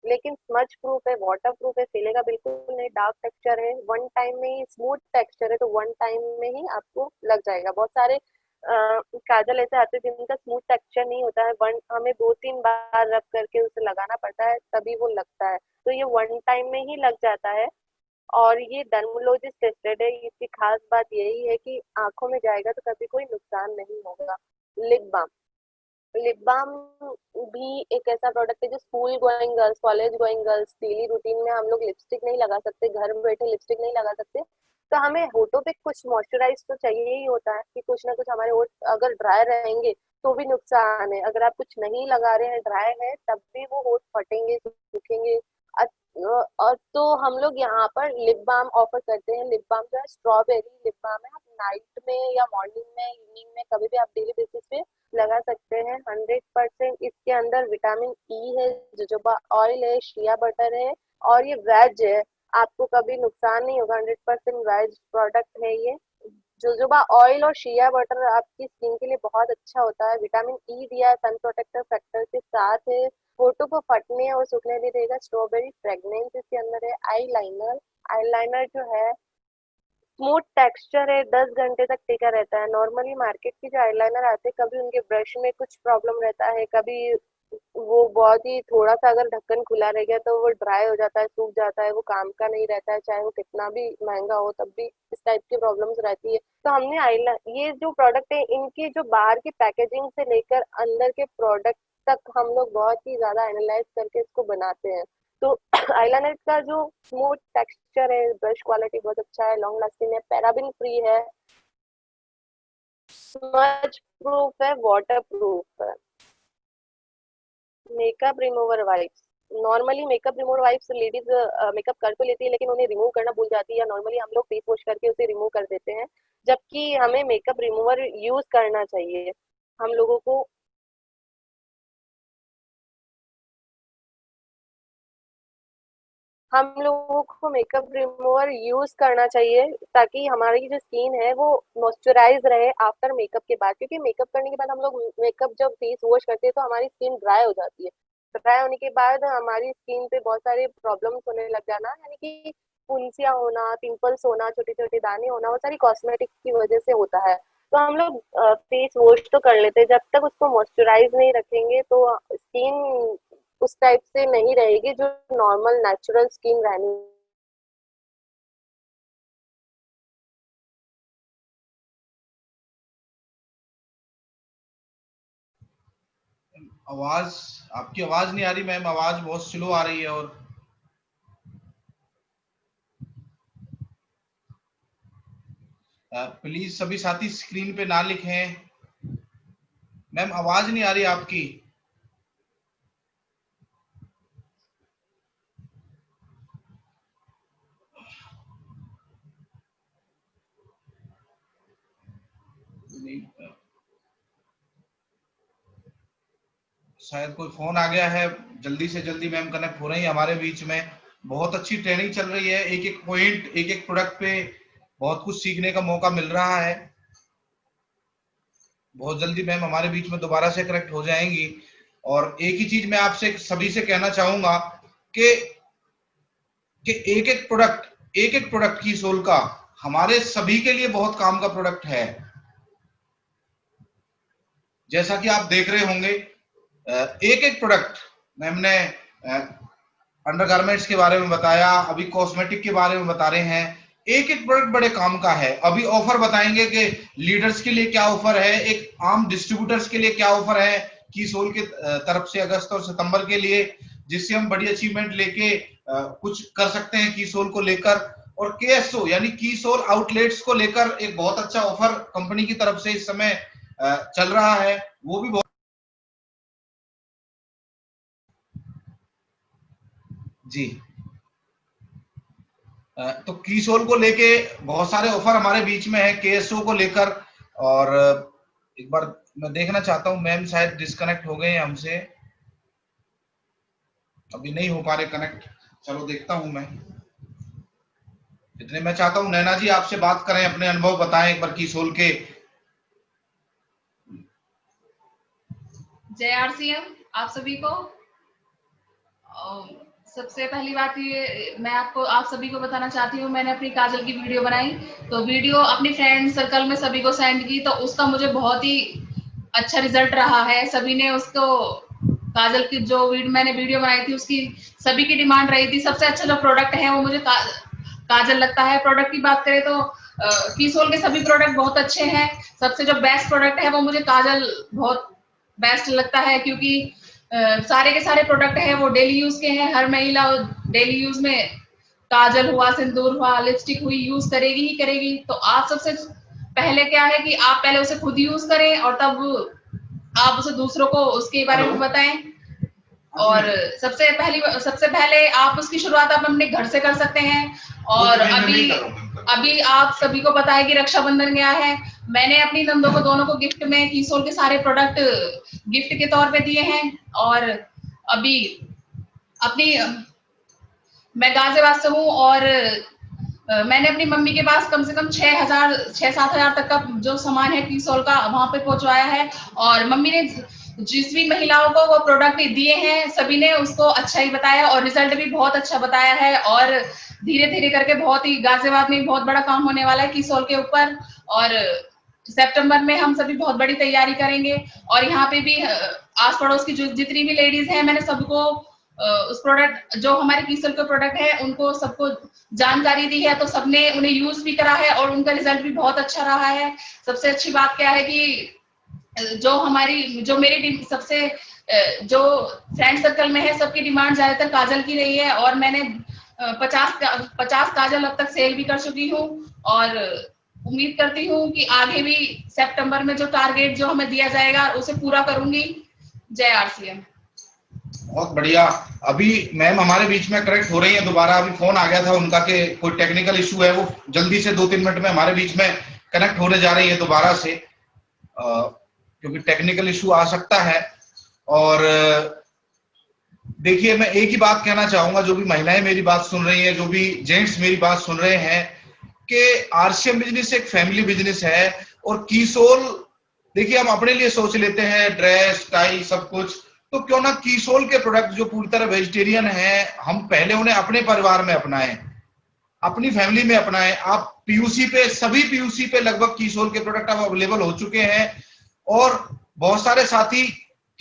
लेकिन स्मज प्रूफ है, वाटर प्रूफ है, फैलेगा बिल्कुल नहीं। डार्क टेक्सचर है, वन टाइम में ही, स्मूथ टेक्सचर है तो वन टाइम में ही आपको लग जाएगा। बहुत सारे काजल ऐसे आते हैं जिनका स्मूथ टेक्सचर नहीं होता है, वन हमें 2-3 बार रब करके उसे लगाना पड़ता है तभी वो लगता है, तो ये वन टाइम में ही लग जाता है। और ये डर्मोलॉजिस्ट टेस्टेड है। इसकी खास बात यही है कि आंखों में जाएगा तो कभी कोई नुकसान नहीं होगा। लिप बाम, लिप बाम भी एक ऐसा प्रोडक्ट है जो school going girls, college going girls, daily routine में हम लोग लिपस्टिक नहीं लगा सकते, घर में बैठे लिपस्टिक नहीं लगा सकते, तो हमें होठों पे कुछ मॉइस्चराइज तो चाहिए ही होता है कि कुछ ना कुछ हमारे होठ अगर ड्राई रहेंगे तो भी नुकसान है, अगर आप कुछ नहीं लगा रहे हैं, ड्राई है, तब भी वो होठ फटेंगे, सूखेंगे। और तो हम लोग यहाँ पर लिप बाम ऑफर करते हैं। लिप बाम जो है स्ट्रॉबेरी लिप बाम है, आप नाइट में या मॉर्निंग में, इवनिंग में, कभी भी आप डेली बेसिस पे लगा सकते हैं। 100% इसके अंदर विटामिन ई है, जोजोबा ऑयल है, शिया बटर है, और ये वेज है, आपको कभी नुकसान नहीं होगा। 100% वेज प्रोडक्ट है ये। जोजोबा ऑयल और शिया बटर आपकी स्किन के लिए बहुत अच्छा होता है। विटामिन ई दिया है, सन प्रोटेक्टर फैक्टर के साथ है, होठों को फटने और सूखने नहीं देगा। स्ट्रॉबेरी फ्रेग्रेंस इसके अंदर है। आई लाइनर जो है स्मूथ टेक्सचर है, 10 घंटे तक टिका रहता है। नॉर्मली मार्केट की जो आईलाइनर आते हैं, कभी उनके ब्रश में कुछ प्रॉब्लम रहता है, कभी वो बहुत ही थोड़ा सा अगर ढक्कन खुला रह गया तो वो ड्राई हो जाता है, सूख जाता है, वो काम का नहीं रहता है, चाहे वो कितना भी महंगा हो तब भी इस टाइप की प्रॉब्लम्स रहती है। तो हमने ये जो प्रोडक्ट है, इनकी जो बाहर की पैकेजिंग से लेकर अंदर के प्रोडक्ट तक हम लोग बहुत ही ज्यादा एनालाइज करके इसको बनाते हैं। तो आईलाइनर का जो स्मूथ टेक्सचर है, ब्रश क्वालिटी बहुत अच्छा है, लॉन्ग लास्टिंग है, पैराबिन फ्री है, स्मज प्रूफ है, वाटर प्रूफ है। Makeup remover wipes, normally makeup remover wipes ladies makeup कर तो लेती है लेकिन उन्हें रिमूव करना भूल जाती है, या नॉर्मली हम लोग फेस वॉश करके उसे रिमूव कर देते हैं, जबकि हमें मेकअप रिमूवर यूज करना चाहिए। हम लोगों को मेकअप रिमूवर यूज करना चाहिए ताकि हमारी जो स्किन है वो मॉइस्चराइज रहे आफ्टर मेकअप के बाद, क्योंकि मेकअप करने के बाद हम लोग मेकअप जब फेस वॉश करते हैं तो हमारी स्किन ड्राई हो जाती है। ड्राई होने के बाद हमारी स्किन पे बहुत सारे प्रॉब्लम्स होने लग जाना, यानी कि फुंसियाँ होना, पिंपल्स होना, छोटे छोटे दाने होना, वो सारी कॉस्मेटिक्स की वजह से होता है। तो हम लोग फेस वॉश तो कर लेते हैं, जब तक उसको मॉइस्चराइज नहीं रखेंगे तो स्किन उस टाइप से नहीं रहेगी जो नॉर्मल नेचुरल स्किन रहनी। आपकी आवाज नहीं आ रही मैम, आवाज बहुत स्लो आ रही है। और प्लीज सभी साथी स्क्रीन पे ना लिखें। मैम आवाज नहीं आ रही आपकी। शायद कोई फोन आ गया है। जल्दी से जल्दी मैम कनेक्ट हो रही है हमारे बीच में। बहुत अच्छी ट्रेनिंग चल रही है, एक एक पॉइंट, एक एक प्रोडक्ट पे बहुत कुछ सीखने का मौका मिल रहा है। बहुत जल्दी मैम हमारे बीच में दोबारा से कनेक्ट हो जाएंगी। और एक ही चीज मैं आपसे सभी से कहना चाहूंगा कि एक एक प्रोडक्ट की सोल का हमारे सभी के लिए बहुत काम का प्रोडक्ट है। जैसा कि आप देख रहे होंगे, एक एक प्रोडक्ट मैम ने अंडरगारमेंट्स के बारे में बताया, अभी कॉस्मेटिक के बारे में बता रहे हैं। एक एक प्रोडक्ट बड़े काम का है। अभी ऑफर बताएंगे कि लीडर्स के लिए क्या ऑफर है, एक आम डिस्ट्रीब्यूटर्स के लिए क्या ऑफर है कीसोल के तरफ से अगस्त और सितंबर के लिए, जिससे हम बड़ी अचीवमेंट लेके कुछ कर सकते हैं कीसोल को लेकर। और केएसओ यानी कीसोल आउटलेट्स को लेकर एक बहुत अच्छा ऑफर कंपनी की तरफ से इस समय चल रहा है, वो भी बहुत जी। तो कीसोल को लेके बहुत सारे ऑफर हमारे बीच में है केएसओ को लेकर। और एक बार मैं देखना चाहता हूं, मैम शायद डिस्कनेक्ट हो गए हैं हमसे, अभी नहीं हो पा रहे कनेक्ट। चलो देखता हूं मैं। इतने मैं चाहता हूं नैना जी आपसे बात करें, अपने अनुभव बताएं एक बार कीसोल के। जय आरसीएम आप सभी को। सबसे पहली बात ये मैं आप सभी को बताना चाहती हूँ, मैंने अपनी काजल की वीडियो बनाई, तो वीडियो अपनी फ्रेंड सर्कल में सभी को सेंड की, तो उसका मुझे बहुत ही अच्छा रिजल्ट रहा है। सभी ने उसको काजल की जो मैंने वीडियो बनाई थी उसकी सभी की डिमांड रही थी। सबसे अच्छा जो प्रोडक्ट है वो मुझे काजल लगता है। प्रोडक्ट की बात करें तो कीसोल के सभी प्रोडक्ट बहुत अच्छे हैं। सबसे जो बेस्ट प्रोडक्ट है वो मुझे काजल बहुत बेस्ट लगता है, क्योंकि सारे के सारे प्रोडक्ट हैं वो डेली यूज के हैं। हर महिला डेली यूज में काजल हुआ, सिंदूर हुआ, लिपस्टिक हुई यूज करेगी ही करेगी। तो आप सबसे पहले क्या है कि आप पहले उसे खुद यूज करें और तब आप उसे दूसरों को उसके बारे में बताएं। और सबसे पहले आप उसकी शुरुआत आप अपने घर से कर सकते हैं। और अभी आप सभी को पता है कि रक्षाबंधन गया है। मैंने अपनी नंदों को दोनों को गिफ्ट में कीसोल के सारे प्रोडक्ट गिफ्ट के तौर पे दिए हैं। और अभी मैं गाजियाबाद से हूँ और मैंने अपनी मम्मी के पास कम से कम 6-7 हजार तक का जो सामान है कीसोल का वहां पे पहुंचवाया है। और मम्मी ने जिस भी महिलाओं को वो प्रोडक्ट दिए हैं सभी ने उसको अच्छा ही बताया और रिजल्ट भी बहुत अच्छा बताया है। और धीरे धीरे करके बहुत ही गाजियाबाद में बहुत बड़ा काम होने वाला है कीसोल के ऊपर, और सितंबर में हम सभी बहुत बड़ी तैयारी करेंगे। और यहाँ पे भी आस पड़ोस की जो जितनी भी लेडीज हैं, मैंने सबको उस प्रोडक्ट जो हमारे कीसोल के प्रोडक्ट है उनको सबको जानकारी दी है, तो सबने उन्हें यूज भी करा है और उनका रिजल्ट भी बहुत अच्छा रहा है। सबसे अच्छी बात क्या है कि जो मेरी सबसे जो फ्रेंड सर्कल में है, सबकी डिमांड ज्यादातर काजल की रही है, और मैंने 50 काजल अब तक सेल भी कर चुकी हूँ, और उम्मीद करती हूँ कि आगे भी सितंबर में जो टारगेट जो हमें दिया जाएगा उसे पूरा करूंगी। जय आरसीएम। बहुत बढ़िया। अभी मैम हमारे बीच में कनेक्ट हो रही है दोबारा, अभी फोन आ गया था उनका कि कोई टेक्निकल इशू है, वो जल्दी से 2-3 मिनट में हमारे बीच में कनेक्ट होने जा रही है दोबारा से, क्योंकि टेक्निकल इशू आ सकता है। और देखिए, मैं एक ही बात कहना चाहूंगा, जो भी महिलाएं मेरी बात सुन रही हैं, जो भी जेंट्स मेरी बात सुन रहे हैं, कि आरसीएम बिजनेस एक फैमिली बिजनेस है। और कीसोल, देखिए हम अपने लिए सोच लेते हैं ड्रेस टाई सब कुछ, तो क्यों ना कीसोल के प्रोडक्ट जो पूरी तरह वेजिटेरियन है, हम पहले उन्हें अपने परिवार में अपनाएं, अपनी फैमिली में अपनाएं। आप पीयूसी पे, सभी पीयूसी पे लगभग कीसोल के प्रोडक्ट अब अवेलेबल हो चुके हैं, और बहुत सारे साथी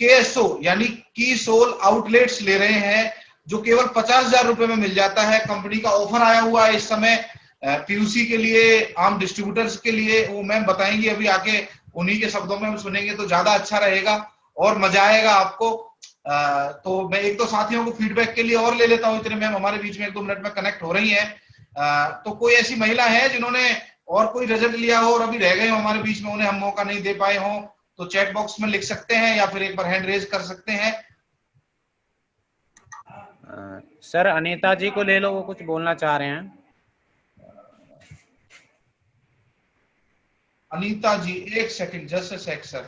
केएसओ यानी कीसोल आउटलेट्स ले रहे हैं, जो केवल 50,000 रुपए में मिल जाता है। कंपनी का ऑफर आया हुआ है इस समय पीयूसी के लिए, आम डिस्ट्रीब्यूटर्स के लिए, वो मैम बताएंगी अभी आके, उन्हीं के शब्दों में हम सुनेंगे तो ज्यादा अच्छा रहेगा और मजा आएगा आपको। तो मैं एक दो साथियों को फीडबैक के लिए और ले लेता हूँ, इतने मैम हमारे बीच में 1-2 मिनट में कनेक्ट हो रही है। तो कोई ऐसी महिला है जिन्होंने और कोई रिजल्ट लिया हो और अभी रह गए हो हमारे बीच में, उन्हें हम मौका नहीं दे पाए हो, तो चैट बॉक्स में लिख सकते हैं या फिर एक बार हैंड रेज कर सकते हैं। सर अनीता जी को ले लो, वो कुछ बोलना चाह रहे हैं। अनीता जी, एक second, just a sec sir.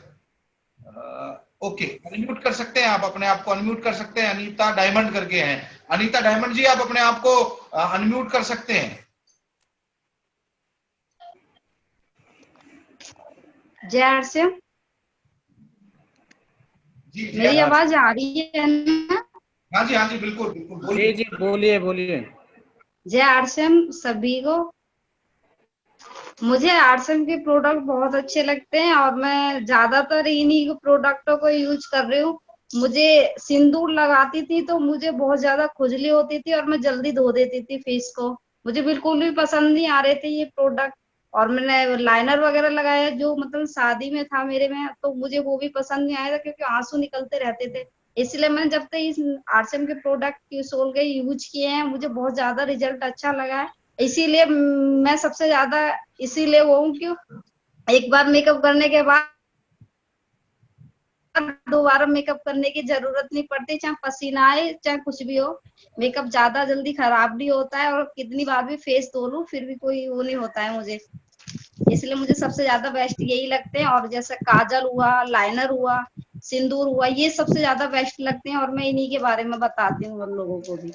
Okay, unmute कर सकते हैं आप, अपने आप को अनम्यूट कर सकते हैं। अनीता डायमंड करके हैं, अनीता डायमंड जी, आप अपने आप को अनम्यूट कर सकते हैं। जय आरसीएम। जी, मेरी आवाज आ रही है ना? हाँ जी, हाँ जी, बिल्कुल बिल्कुल, बोलिए जी, बोलिए बोलिए। जय आरसीएम सभी को। मुझे आरसीएम के प्रोडक्ट बहुत अच्छे लगते हैं और मैं ज्यादातर इन्हीं प्रोडक्टों को यूज कर रही हूँ। मुझे सिंदूर लगाती थी तो मुझे बहुत ज्यादा खुजली होती थी और मैं जल्दी धो देती थी फेस को, मुझे बिल्कुल भी पसंद नहीं आ रहे थे ये प्रोडक्ट। और मैंने लाइनर वगैरह लगाया जो मतलब शादी में था मेरे में, तो मुझे वो भी पसंद नहीं आया था क्योंकि आंसू निकलते रहते थे। इसलिए मैंने जब तक इस आरसीएम के प्रोडक्ट कीसोल के यूज किए हैं, मुझे बहुत ज्यादा रिजल्ट अच्छा लगा है। इसीलिए मैं सबसे ज्यादा इसीलिए वो हूँ कि एक बार मेकअप करने के बाद दोबारा मेकअप करने की जरूरत नहीं पड़ती, चाहे पसीना आए चाहे कुछ भी हो। मेकअप ज्यादा जल्दी खराब नहीं होता है और कितनी बार भी फेस धो लूं फिर भी कोई वो नहीं होता है मुझे। इसलिए मुझे सबसे ज्यादा बेस्ट यही लगते हैं। और जैसे काजल हुआ, लाइनर हुआ, सिंदूर हुआ, ये सबसे ज्यादा बेस्ट लगते हैं और मैं इन्हीं के बारे में बताती हूँ उन लोगों को भी।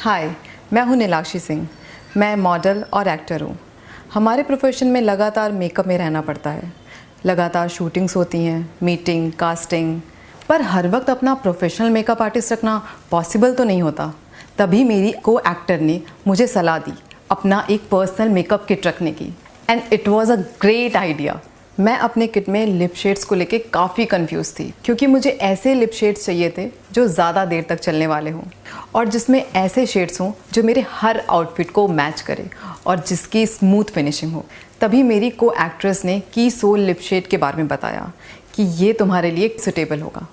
हाय, मैं हूँ नीलाक्षी सिंह। मैं मॉडल और एक्टर हूँ। हमारे प्रोफेशन में लगातार मेकअप में रहना पड़ता है। लगातार शूटिंग्स होती हैं, मीटिंग, कास्टिंग, पर हर वक्त अपना प्रोफेशनल मेकअप आर्टिस्ट रखना पॉसिबल तो नहीं होता। तभी मेरी को एक्टर ने मुझे सलाह दी अपना एक पर्सनल मेकअप किट रखने की, and it was a great idea. मैं अपने किट में लिप शेड्स को लेके काफ़ी कंफ्यूज थी, क्योंकि मुझे ऐसे लिप शेड्स चाहिए थे जो ज़्यादा देर तक चलने वाले हों और जिसमें ऐसे शेड्स हों जो मेरे हर आउटफिट को मैच करे और जिसकी स्मूथ फिनिशिंग हो। तभी मेरी को एक्ट्रेस ने की सोल लिप शेड के बारे में बताया कि ये तुम्हारे लिए सुटेबल होगा।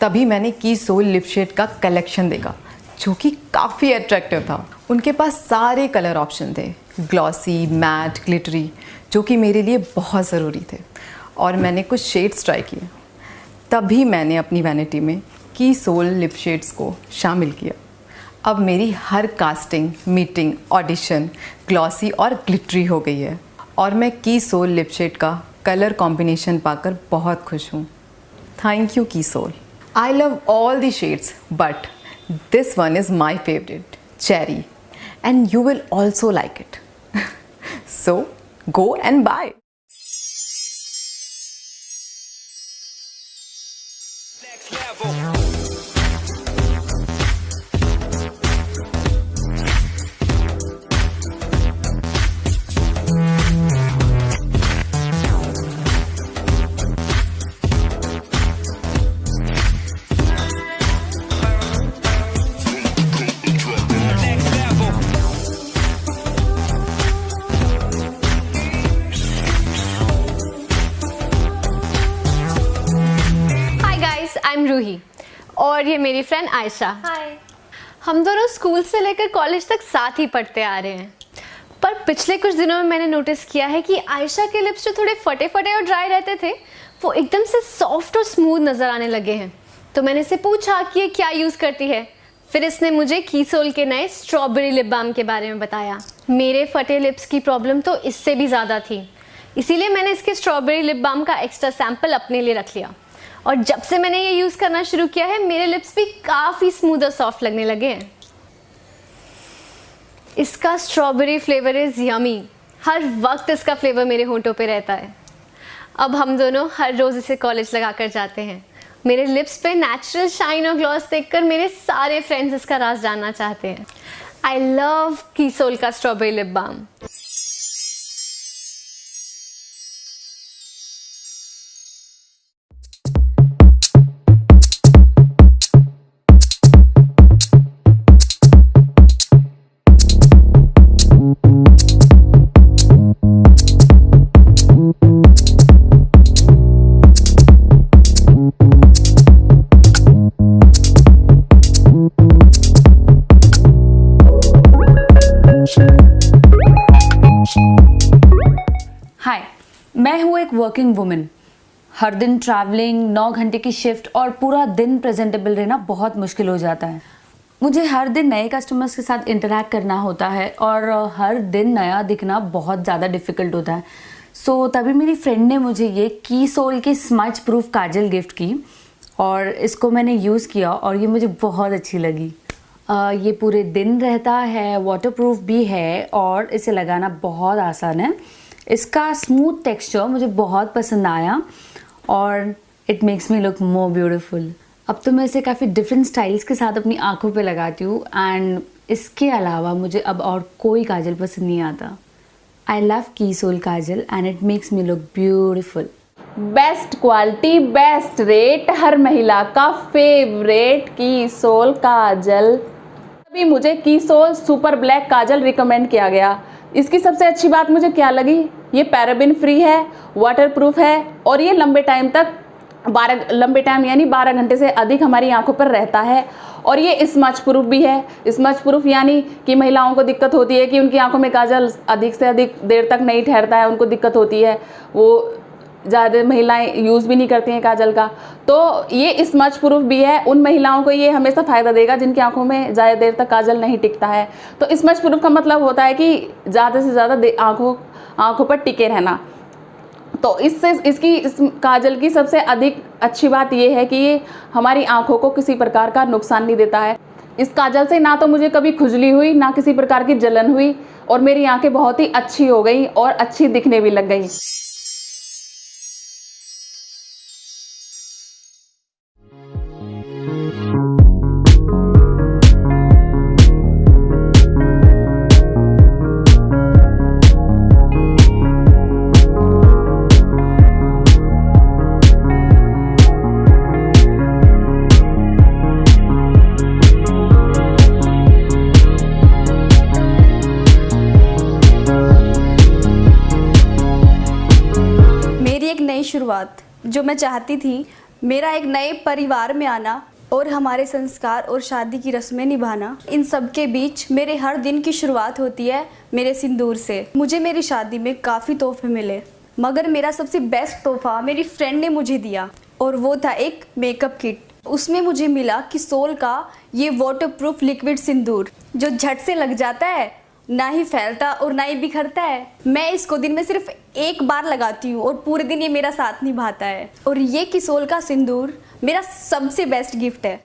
तभी मैंने की सोल लिप शेड का कलेक्शन देखा जो कि काफ़ी अट्रैक्टिव था। उनके पास सारे कलर ऑप्शन थे, ग्लॉसी, मैट, ग्लिटरी, जो कि मेरे लिए बहुत ज़रूरी थे, और मैंने कुछ शेड्स ट्राई किए। तभी मैंने अपनी वैनिटी में की सोल लिप शेड्स को शामिल किया। अब मेरी हर कास्टिंग, मीटिंग, ऑडिशन ग्लॉसी और ग्लिटरी हो गई है, और मैं की सोल लिप शेड का कलर कॉम्बिनेशन पाकर बहुत खुश हूँ। थैंक यू की सोल। I love all the shades, but this one is my favorite, cherry, and you will also like it. So go and buy. Next level. I'm Ruhi और ये मेरी फ्रेंड आयशा। हाय। हम दोनों स्कूल से लेकर कॉलेज तक साथ ही पढ़ते आ रहे हैं, पर पिछले कुछ दिनों में मैंने नोटिस किया है कि आयशा के लिप्स जो थोड़े फटे फटे और ड्राई रहते थे वो एकदम से सॉफ्ट और स्मूथ नज़र आने लगे हैं। तो मैंने इससे पूछा कि ये क्या यूज़ करती है। फिर इसने मुझे की सोल के नए स्ट्रॉबेरी लिप बाम के बारे में बताया। मेरे फटे लिप्स की प्रॉब्लम तो इससे भी ज़्यादा थी, इसीलिए मैंने इसके स्ट्रॉबेरी लिप बाम का एक्स्ट्रा सैंपल अपने लिए रख लिया, और जब से मैंने ये यूज़ करना शुरू किया है मेरे लिप्स भी काफ़ी स्मूथ और सॉफ्ट लगने लगे हैं। इसका स्ट्रॉबेरी फ्लेवर इज़ यमी, हर वक्त इसका फ्लेवर मेरे होंठों पे रहता है। अब हम दोनों हर रोज़ इसे कॉलेज लगा कर जाते हैं। मेरे लिप्स पे नेचुरल शाइन और ग्लॉस देखकर मेरे सारे फ्रेंड्स इसका राज जानना चाहते हैं। आई लव की सोल का स्ट्रॉबेरी लिप बाम। हाय, मैं हूँ एक वर्किंग वुमन। हर दिन ट्रैवलिंग, 9 घंटे की शिफ्ट और पूरा दिन प्रेजेंटेबल रहना बहुत मुश्किल हो जाता है। मुझे हर दिन नए कस्टमर्स के साथ इंटरैक्ट करना होता है और हर दिन नया दिखना बहुत ज़्यादा डिफ़िकल्ट होता है। सो तभी मेरी फ्रेंड ने मुझे ये की सोल की स्मच प्रूफ काजल गिफ्ट की और इसको मैंने यूज़ किया और ये मुझे बहुत अच्छी लगी। ये पूरे दिन रहता है, वाटरप्रूफ भी है और इसे लगाना बहुत आसान है। इसका स्मूथ टेक्सचर मुझे बहुत पसंद आया और it makes me look more beautiful. अब तो मैं इसे काफ़ी डिफरेंट स्टाइल्स के साथ अपनी आँखों पे लगाती हूँ एंड इसके अलावा मुझे अब और कोई काजल पसंद नहीं आता। I love Keysoul kajal and it makes me look beautiful. Best quality, best rate, हर महिला का फेवरेट की सोल काजल। अभी मुझे Keysoul super black kajal recommend किया गया। इसकी सबसे अच्छी बात मुझे क्या लगी, ये पैराबिन फ्री है, वाटरप्रूफ है और ये लंबे टाइम यानी 12 घंटे से अधिक हमारी आंखों पर रहता है। और ये स्मच प्रूफ भी है। स्मच प्रूफ यानी कि महिलाओं को दिक्कत होती है कि उनकी आंखों में काजल अधिक से अधिक देर तक नहीं ठहरता है, उनको दिक्कत होती है, वो ज़्यादा महिलाएं यूज़ भी नहीं करती हैं काजल का। तो ये स्मच प्रूफ भी है। उन महिलाओं को ये हमेशा फ़ायदा देगा जिनकी आंखों में ज़्यादा देर तक काजल नहीं टिकता है। तो स्मच प्रूफ का मतलब होता है कि ज़्यादा से ज़्यादा आंखों पर टिके रहना। तो इस काजल की सबसे अधिक अच्छी बात ये है कि ये हमारी आंखों को किसी प्रकार का नुकसान नहीं देता है। इस काजल से ना तो मुझे कभी खुजली हुई, ना किसी प्रकार की जलन हुई, और मेरी आंखें बहुत ही अच्छी हो गई और अच्छी दिखने भी लग गई। शुरुआत जो मैं चाहती थी, मेरा एक नए परिवार में आना और हमारे संस्कार और शादी की रस्में निभाना, इन सब के बीच मेरे हर दिन की शुरुआत होती है मेरे सिंदूर से। मुझे मेरी शादी में काफ़ी तोहफे मिले, मगर मेरा सबसे बेस्ट तोहफा मेरी फ्रेंड ने मुझे दिया और वो था एक मेकअप किट। उसमें मुझे मिला किसोल का ये वाटरप्रूफ लिक्विड सिंदूर जो झट से लग जाता है, ना ही फैलता और ना ही बिखरता है। मैं इसको दिन में सिर्फ एक बार लगाती हूँ और पूरे दिन ये मेरा साथ निभाता है। और ये किसोल का सिंदूर मेरा सबसे बेस्ट गिफ्ट है।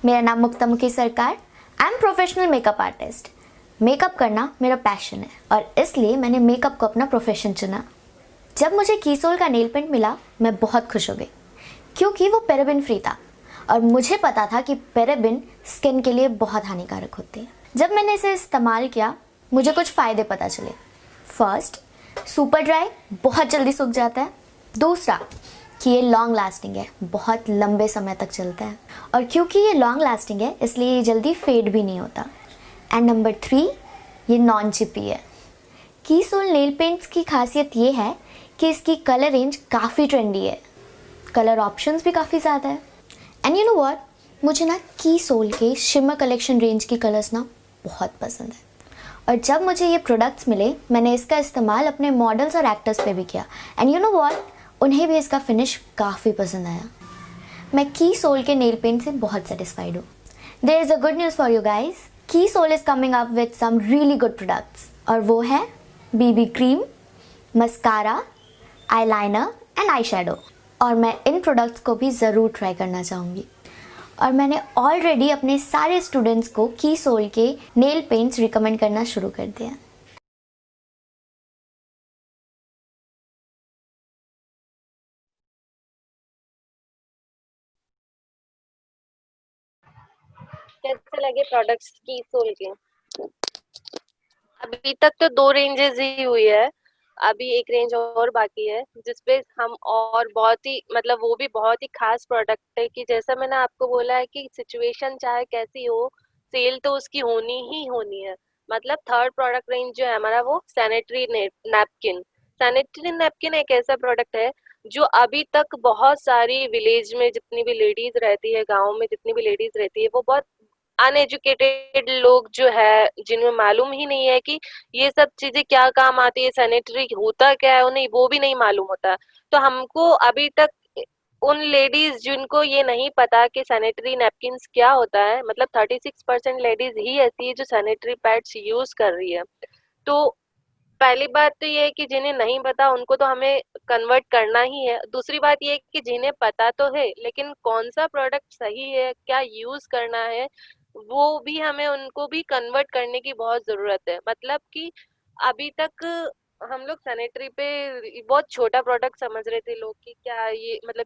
मेरा नाम मुक्तामुखी सरकार। I am professional makeup artist. Makeup करना मेरा पैशन है और इसलिए मैंने मेकअप को अपना प्रोफेशन चुना। जब मुझे कीसोल का नेल पेंट मिला मैं बहुत खुश हो गई क्योंकि वो पैराबेन फ्री था और मुझे पता था कि पैराबेन स्किन के लिए बहुत हानिकारक होते हैं। जब मैंने इसे इस्तेमाल किया मुझे कुछ फ़ायदे पता चले। फर्स्ट, सुपर ड्राई, बहुत जल्दी सूख जाता है। दूसरा कि ये लॉन्ग लास्टिंग है, बहुत लंबे समय तक चलता है। और क्योंकि ये लॉन्ग लास्टिंग है इसलिए ये जल्दी फेड भी नहीं होता। एंड नंबर 3, ये नॉन चिपी है। कीसोल नेल पेंट्स की खासियत ये है कि इसकी कलर रेंज काफ़ी ट्रेंडी है, कलर ऑप्शंस भी काफ़ी ज़्यादा है। एंड यू नो व्हाट, मुझे ना कीसोल के शिमर कलेक्शन रेंज की कलर्स ना बहुत पसंद है। और जब मुझे ये प्रोडक्ट्स मिले मैंने इसका इस्तेमाल अपने मॉडल्स और एक्टर्स पे भी किया। एंड यू नो व्हाट, उन्हें भी इसका फिनिश काफ़ी पसंद आया। मैं कीसोल के नेल पेंट से बहुत सेटिस्फाइड हूँ। There is a good news for you guys. Keysoul is coming up with some really good products और वो है BB cream, mascara, eyeliner and eye shadow. और मैं इन प्रोडक्ट्स को भी ज़रूर ट्राई करना चाहूँगी। और मैंने ऑलरेडी अपने सारे स्टूडेंट्स को कीसोल के नेल पेंट्स रिकमेंड करना शुरू कर दिया। कैसे लगे प्रोडक्ट्स कीसोल के? अभी तक तो 2 रेंजेस ही हुई है अभी एक रेंज और बाकी है जिसपे हम और बहुत ही मतलब वो भी बहुत ही खास प्रोडक्ट है कि जैसा मैंने आपको बोला है कि सिचुएशन चाहे कैसी हो, सेल तो उसकी होनी ही होनी है। मतलब थर्ड प्रोडक्ट रेंज जो है हमारा वो सैनिटरी नैपकिन। सैनिटरी नैपकिन एक ऐसा प्रोडक्ट है जो अभी तक बहुत सारी विलेज में जितनी भी लेडीज रहती है, गाँव में जितनी भी लेडीज रहती है, वो बहुत अनएजुकेटेड लोग जो है जिन्हें मालूम ही नहीं है कि ये सब चीजें क्या काम आती है, सैनिटरी होता क्या है, उन्हें वो भी नहीं मालूम होता। तो हमको अभी तक उन लेडीज जिनको ये नहीं पता कि सैनिटरी नैपकिन्स क्या होता है, मतलब 36% लेडीज ही ऐसी है जो सैनिटरी पैड्स यूज कर रही है। तो पहली बात तो ये है कि जिन्हें नहीं पता उनको तो हमें कन्वर्ट करना ही है। दूसरी बात ये है कि जिन्हें पता तो है लेकिन कौन सा प्रोडक्ट सही है, क्या यूज करना है, वो भी हमें उनको भी कन्वर्ट करने की बहुत जरूरत है। मतलब कि अभी तक हम लोग सैनिटरी पे बहुत छोटा प्रोडक्ट समझ रहे थे लोग कि क्या ये मतलब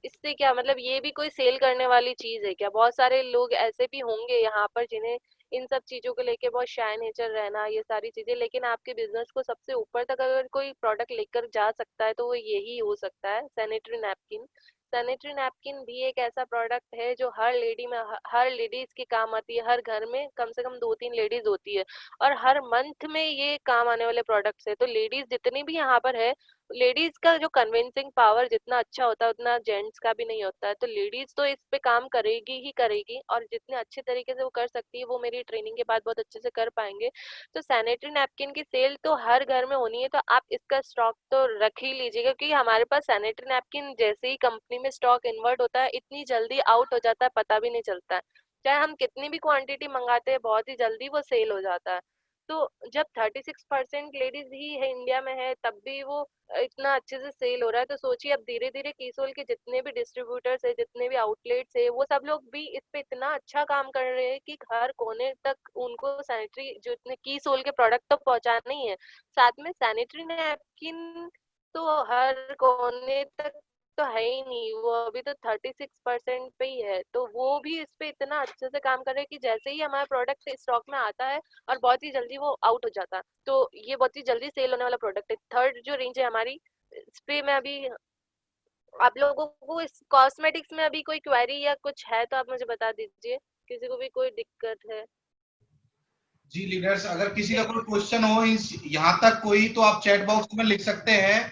इससे क्या मतलब ये भी कोई सेल करने वाली चीज है क्या। बहुत सारे लोग ऐसे भी होंगे यहाँ पर जिन्हें इन सब चीजों को लेके बहुत शाय नेचर रहना ये सारी चीजें, लेकिन आपके बिजनेस को सबसे ऊपर तक अगर कोई प्रोडक्ट लेकर जा सकता है तो वो यही हो सकता है, सैनिटरी नैपकिन। सैनिटरी नैपकिन भी एक ऐसा प्रोडक्ट है जो हर लेडी में हर लेडीज के काम आती है। हर घर में कम से कम 2-3 लेडीज होती है और हर मंथ में ये काम आने वाले प्रोडक्ट्स है। तो लेडीज जितनी भी यहाँ पर है, लेडीज का जो कन्विंसिंग पावर जितना अच्छा होता है उतना जेंट्स का भी नहीं होता है। तो लेडीज तो इस पे काम करेगी ही करेगी और जितने अच्छे तरीके से वो कर सकती है वो मेरी ट्रेनिंग के बाद बहुत अच्छे से कर पाएंगे। तो सैनिटरी नैपकिन की सेल तो हर घर में होनी है, तो आप इसका स्टॉक तो रख ही लीजिएगा क्योंकि हमारे पास सैनिटरी नैपकिन जैसे ही कंपनी में स्टॉक इन्वर्ट होता है इतनी जल्दी आउट हो जाता है, पता भी नहीं चलता है। चाहे हम कितनी भी क्वांटिटी मंगाते हैं बहुत ही जल्दी वो सेल हो जाता है। तो जब 36% लेडीज ही है इंडिया में है तब भी वो इतना अच्छे से सेल हो रहा है, तो सोचिए अब धीरे धीरे कीसोल के जितने भी डिस्ट्रीब्यूटर्स है, जितने भी आउटलेट्स है, वो सब लोग भी इस पे इतना अच्छा काम कर रहे हैं कि हर कोने तक उनको सैनिटरी जो इतने कीसोल के प्रोडक्ट तो पहुंचाने ही है, साथ में सैनिटरी नैपकिन तो हर कोने तक तो है ही नहीं। वो अभी तो 36% पे ही है, तो वो भी इस पे इतना अच्छे से काम कर रहे हैं कि जैसे ही हमारा प्रोडक्ट स्टॉक में आता है और बहुत ही जल्दी वो आउट हो जाता है। तो ये बहुत ही जल्दी सेल होने वाला प्रोडक्ट है। थर्ड जो रेंज है हमारी, इस पे मैं अभी आप लोगों को इस कॉस्मेटिक्स में अभी कोई क्वेरी या कुछ है तो आप मुझे बता दीजिए, किसी को भी कोई दिक्कत है। जी लीडर्स, अगर किसी का कोई क्वेश्चन हो यहाँ तक कोई, तो आप चैट बॉक्स में लिख सकते हैं,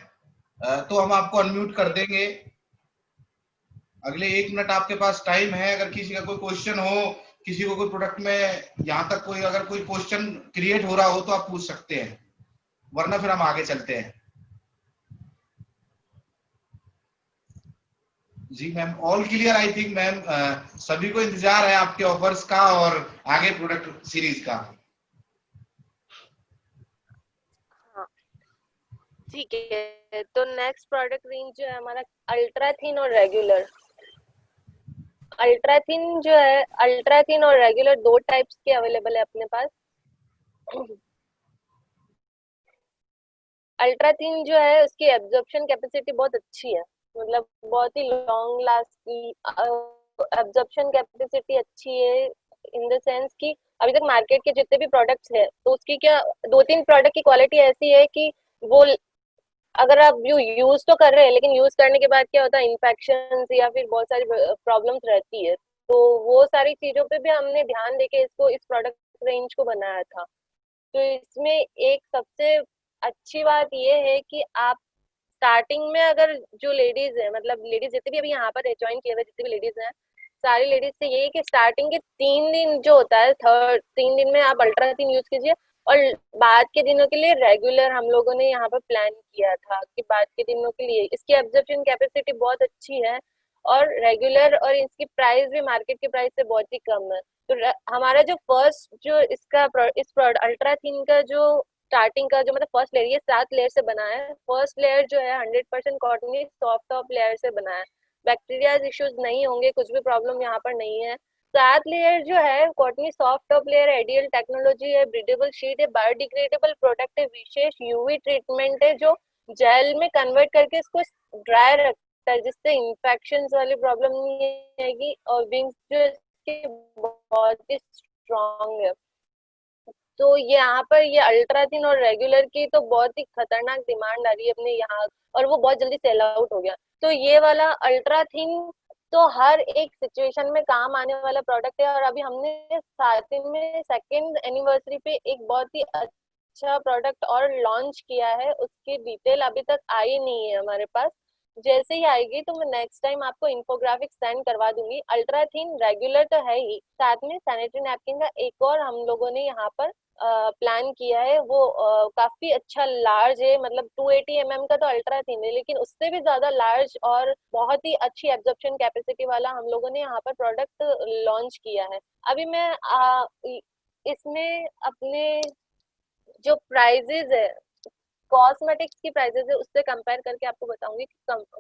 तो हम आपको अनम्यूट कर देंगे। अगले 1 मिनट आपके पास टाइम है। अगर किसी का कोई क्वेश्चन हो, किसी को कोई प्रोडक्ट में यहाँ तक कोई अगर कोई क्वेश्चन क्रिएट हो रहा हो तो आप पूछ सकते हैं, वरना फिर हम आगे चलते हैं। जी ma'am, all clear I think ma'am. सभी को इंतजार है आपके ऑफर्स का और आगे प्रोडक्ट सीरीज का। ठीक है, तो नेक्स्ट प्रोडक्ट रेंज जो है हमारा अल्ट्रा थिन और रेगुलर। अल्ट्रा थिन जो है, अल्ट्रा थिन और रेगुलर दो टाइप्स के अवेलेबल है अपने पास। अल्ट्रा थिन जो है उसकी एब्जॉर्प्शन कैपेसिटी बहुत अच्छी है, मतलब बहुत ही लॉन्ग लास्टिंग एब्जॉर्प्शन कैपेसिटी अच्छी है, इन द सेंस कि अभी तक मार्केट के जितने भी प्रोडक्ट्स है तो उसकी क्या 2-3 प्रोडक्ट की क्वालिटी ऐसी है कि वो अगर आप यूज तो कर रहे हैं लेकिन यूज करने के बाद क्या होता है, इन्फेक्शन या फिर बहुत सारी प्रॉब्लम्स रहती है। तो वो सारी चीजों पे भी हमने ध्यान देके इसको इस प्रोडक्ट रेंज को बनाया था। तो इसमें एक सबसे अच्छी बात ये है कि आप स्टार्टिंग में अगर जो लेडीज है, मतलब लेडीज जितने भी अभी यहाँ पर ज्वाइन किए हुए जितने भी लेडीज हैं, सारी लेडीज से यही कि स्टार्टिंग के 3 दिन जो होता है, 3 दिन में आप अल्ट्रा थिन यूज कीजिए और बाद के दिनों के लिए रेगुलर हम लोगों ने यहाँ पर प्लान किया था कि बाद के दिनों के लिए इसकी एब्जॉर्प्शन कैपेसिटी बहुत अच्छी है और रेगुलर, और इसकी प्राइस भी मार्केट के प्राइस से बहुत ही कम है। तो हमारा जो फर्स्ट जो इसका इस प्रोडक्ट अल्ट्रा थिन का जो स्टार्टिंग का जो मतलब फर्स्ट लेयर, ये 7 लेयर से बना है। फर्स्ट लेयर जो है 100% कॉटनी सॉफ्ट टॉप लेयर से बना है, बैक्टीरिया इश्यूज नहीं होंगे, कुछ भी प्रॉब्लम यहाँ पर नहीं है। 7 लेयर जो है कॉटनी सॉफ्ट टॉप लेयर एडियल टेक्नोलॉजी है, ब्रीदेबल शीट है, बायोडिग्रेडेबल प्रोडक्ट है, विशेष यूवी ट्रीटमेंट है जो जेल में कन्वर्ट करके इसको ड्राई रखता है जिससे इन्फेक्शन वाली प्रॉब्लम नहीं आएगी, और विंग्स जो इसके बहुत ही स्ट्रॉन्ग है। तो ये यहाँ पर ये अल्ट्रा थिन और रेगुलर की तो बहुत ही खतरनाक डिमांड आ रही है अपने यहाँ, और वो बहुत जल्दी सेल आउट हो गया। तो ये वाला अल्ट्रा थिन तो हर एक सिचुएशन में काम आने वाला प्रोडक्ट है। और अभी हमने साथ में सेकेंड एनिवर्सरी पे एक बहुत ही अच्छा प्रोडक्ट और लॉन्च किया है, उसकी डिटेल अभी तक आई नहीं है हमारे पास। जैसे ही आएगी तो मैं नेक्स्ट टाइम आपको इन्फोग्राफिक सेंड करवा दूंगी। अल्ट्रा थिन रेगुलर तो है ही, साथ में सैनिटरी नैपकिन का एक और हम लोगों ने यहाँ पर प्लान किया है, वो काफी अच्छा लार्ज है, मतलब 280 mm का तो अल्ट्रा थिन है, लेकिन उससे भी ज्यादा लार्ज और बहुत ही अच्छी एब्जॉर्प्शन कैपेसिटी वाला हम लोगों ने यहाँ पर प्रोडक्ट लॉन्च किया है। अभी मैं इसमें अपने जो प्राइजेज है, कॉस्मेटिक्स की प्राइजेस है, उससे कंपेयर करके आपको बताऊंगी।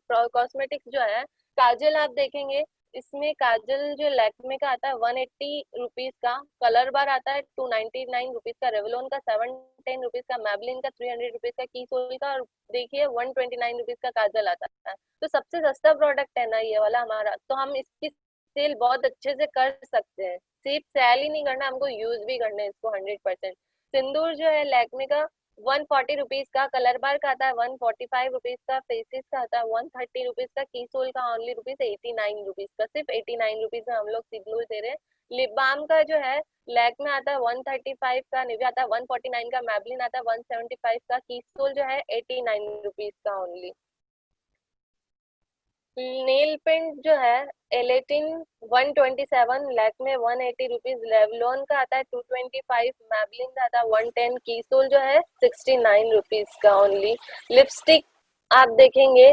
कॉस्मेटिक्स जो है, काजल आप देखेंगे, इसमें काजल जो लैक्मे का आता है 180 रुपीज का, कलर बार आता है 299 रुपीज का, रेवलॉन का 710 रुपीज का, मैबलिन का 300 रुपीज का, कीसोल का देखिए 129 रुपीज का काजल आता है। तो सबसे सस्ता प्रोडक्ट है ना ये वाला हमारा, तो हम इसकी सेल बहुत अच्छे से कर सकते हैं। सिर्फ सेल ही नहीं करना, हमको यूज भी करना है इसको 100%। सिंदूर जो है लैक्मे का 140 रुपीज का, कलर बार का आता है 145 रुपीज का, फेसिस का आता है 130 रुपीज का, कीसोल का ओनली रुपीज 89 रुपीज का, सिर्फ 89 रुपीज में हम लोग सिंदूर दे रहे हैं। लिप बाम का जो है लैक में आता है 135 का, निविया आता है 149 का, मैबलिन आता है 175 का, कीसोल जो है 89 रुपीज का ओनली। नेल पेंट जो है एलेटिन 127, लैक में 180 रुपीज, लेवलॉन का आता है 225, मैबलिन का आता है 110, कीसोल जो है 69 रुपीज का ओनली। लिपस्टिक आप देखेंगे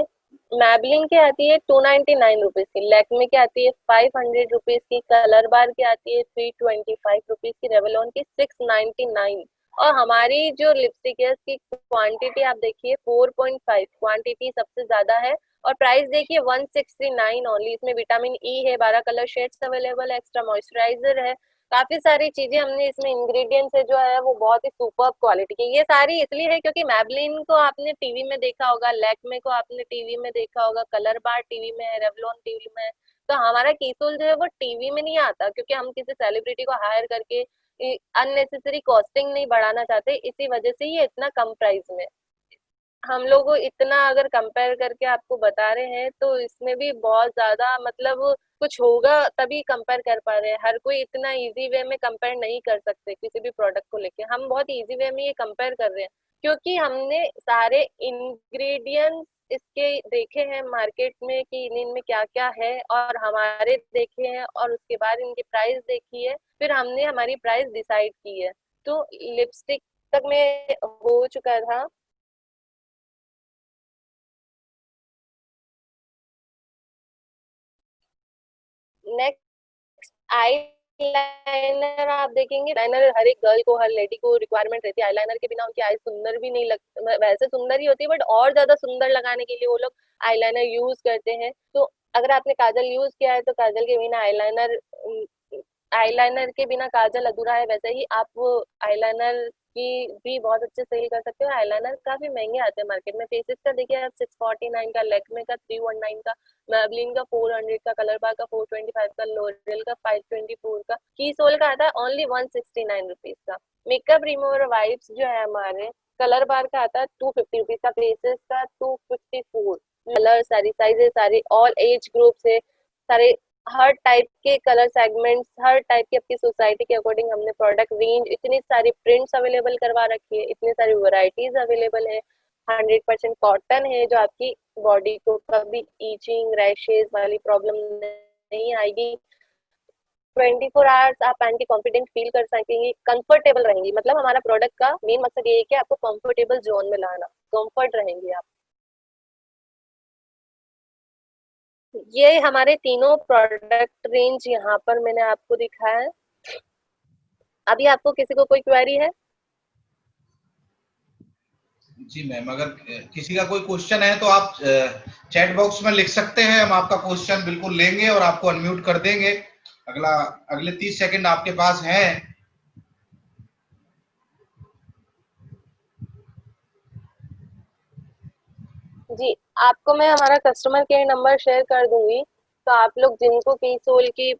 मैबलिन की आती है 299 रुपीज की, लैक्मे की आती है 500 रुपीज की, कलर बार की आती है 325 रुपीज की, रेवलॉन की 699। और हमारी जो लिपस्टिक है उसकी क्वांटिटी आप देखिए 4.5 क्वांटिटी सबसे ज्यादा है, और प्राइस देखिए 169 ओनली। इसमें विटामिन ई है, 12 कलर शेड्स अवेलेबल है, एक्स्ट्रा मॉइस्चराइजर है, काफी सारी चीजें हमने इसमें इंग्रेडिएंट्स है जो है वो बहुत ही सुपर्ब क्वालिटी की। ये सारी इसलिए है क्योंकि मैबलिन को आपने टीवी में देखा होगा, लैक्मे को आपने टीवी में देखा होगा, कलर बार टीवी में है, रेवलॉन टीवी में है, तो हमारा कीसोल जो है वो टीवी में नहीं आता, क्योंकि हम किसी सेलिब्रिटी को हायर करके अननेसेसरी कॉस्टिंग नहीं बढ़ाना चाहते, इसी वजह से ये इतना कम प्राइस में हम लोग इतना अगर कंपेयर करके आपको बता रहे हैं, तो इसमें भी बहुत ज्यादा मतलब कुछ होगा तभी कंपेयर कर पा रहे हैं। हर कोई इतना इजी वे में कंपेयर नहीं कर सकते किसी भी प्रोडक्ट को लेके, हम बहुत इजी वे में ये कंपेयर कर रहे हैं क्योंकि हमने सारे इंग्रेडिएंट्स इसके देखे हैं मार्केट में कि इनमें क्या क्या है, और हमारे देखे हैं, और उसके बाद इनकी प्राइस देखी है, फिर हमने हमारी प्राइस डिसाइड की है। तो लिपस्टिक तक में हो चुका था। नेक्स्ट आईलाइनर आप देखेंगे, आईलाइनर हर एक गर्ल को, हर लेडी को रिक्वायरमेंट रहती है। आईलाइनर के बिना उनकी आईज सुंदर भी नहीं लगती, वैसे सुंदर ही होती है बट और ज्यादा सुंदर लगाने के लिए वो लोग आईलाइनर यूज करते हैं। तो अगर आपने काजल यूज किया है तो काजल के बिना आईलाइनर के बिना काजल अधूरा है, वैसे ही आप आईलाइनर की भी बहुत अच्छे सेल कर सकते हो। आईलाइनर काफी महंगे आते हैं मार्केट में। फेसेस का देखिए आप 649 का, लैक्मे का 319 का, मैबलिन का 400 का, कलर बार का 425 का, लोरियल का 524 का, कीसोल का आता है ओनली 169 रुपीज का। मेकअप रिमूवर वाइप्स जो है हमारे कलर बार का आता है 250 रुपीज का, फेसेस का 254, कलर सारी साइजेस सारी ऑल एज ग्रुप से सारे हर टाइप के कलर सेगमेंट्स, हर टाइप की अपनी सोसाइटी के अकॉर्डिंग हमने प्रोडक्ट रेंज, इतनी सारी प्रिंट्स अवेलेबल करवा रखी है, इतनी सारी वैरायटीज अवेलेबल है। 100% कॉटन है जो आपकी बॉडी को कभी ईचिंग रैशेज वाली प्रॉब्लम नहीं आएगी। 24 आवर्स आप पहन के कॉन्फिडेंट फील कर सकेंगे, कंफर्टेबल रहेंगी। मतलब हमारा प्रोडक्ट का मेन मकसद ये है कि आपको कंफर्टेबल जोन में लाना, कंफर्ट रहेंगे आप। ये हमारे तीनों प्रोडक्ट रेंज यहाँ पर मैंने आपको दिखाया है। अभी आपको किसी को कोई क्वेरी है? जी मैम, अगर किसी का कोई क्वेश्चन है तो आप चैट बॉक्स में लिख सकते हैं, हम आपका क्वेश्चन बिल्कुल लेंगे और आपको अनम्यूट कर देंगे। अगले 30 सेकंड आपके पास हैं। जी, आपको मैं हमारा कस्टमर केयर नंबर शेयर कर दूंगी, तो आप लोग जिनको कीसोल की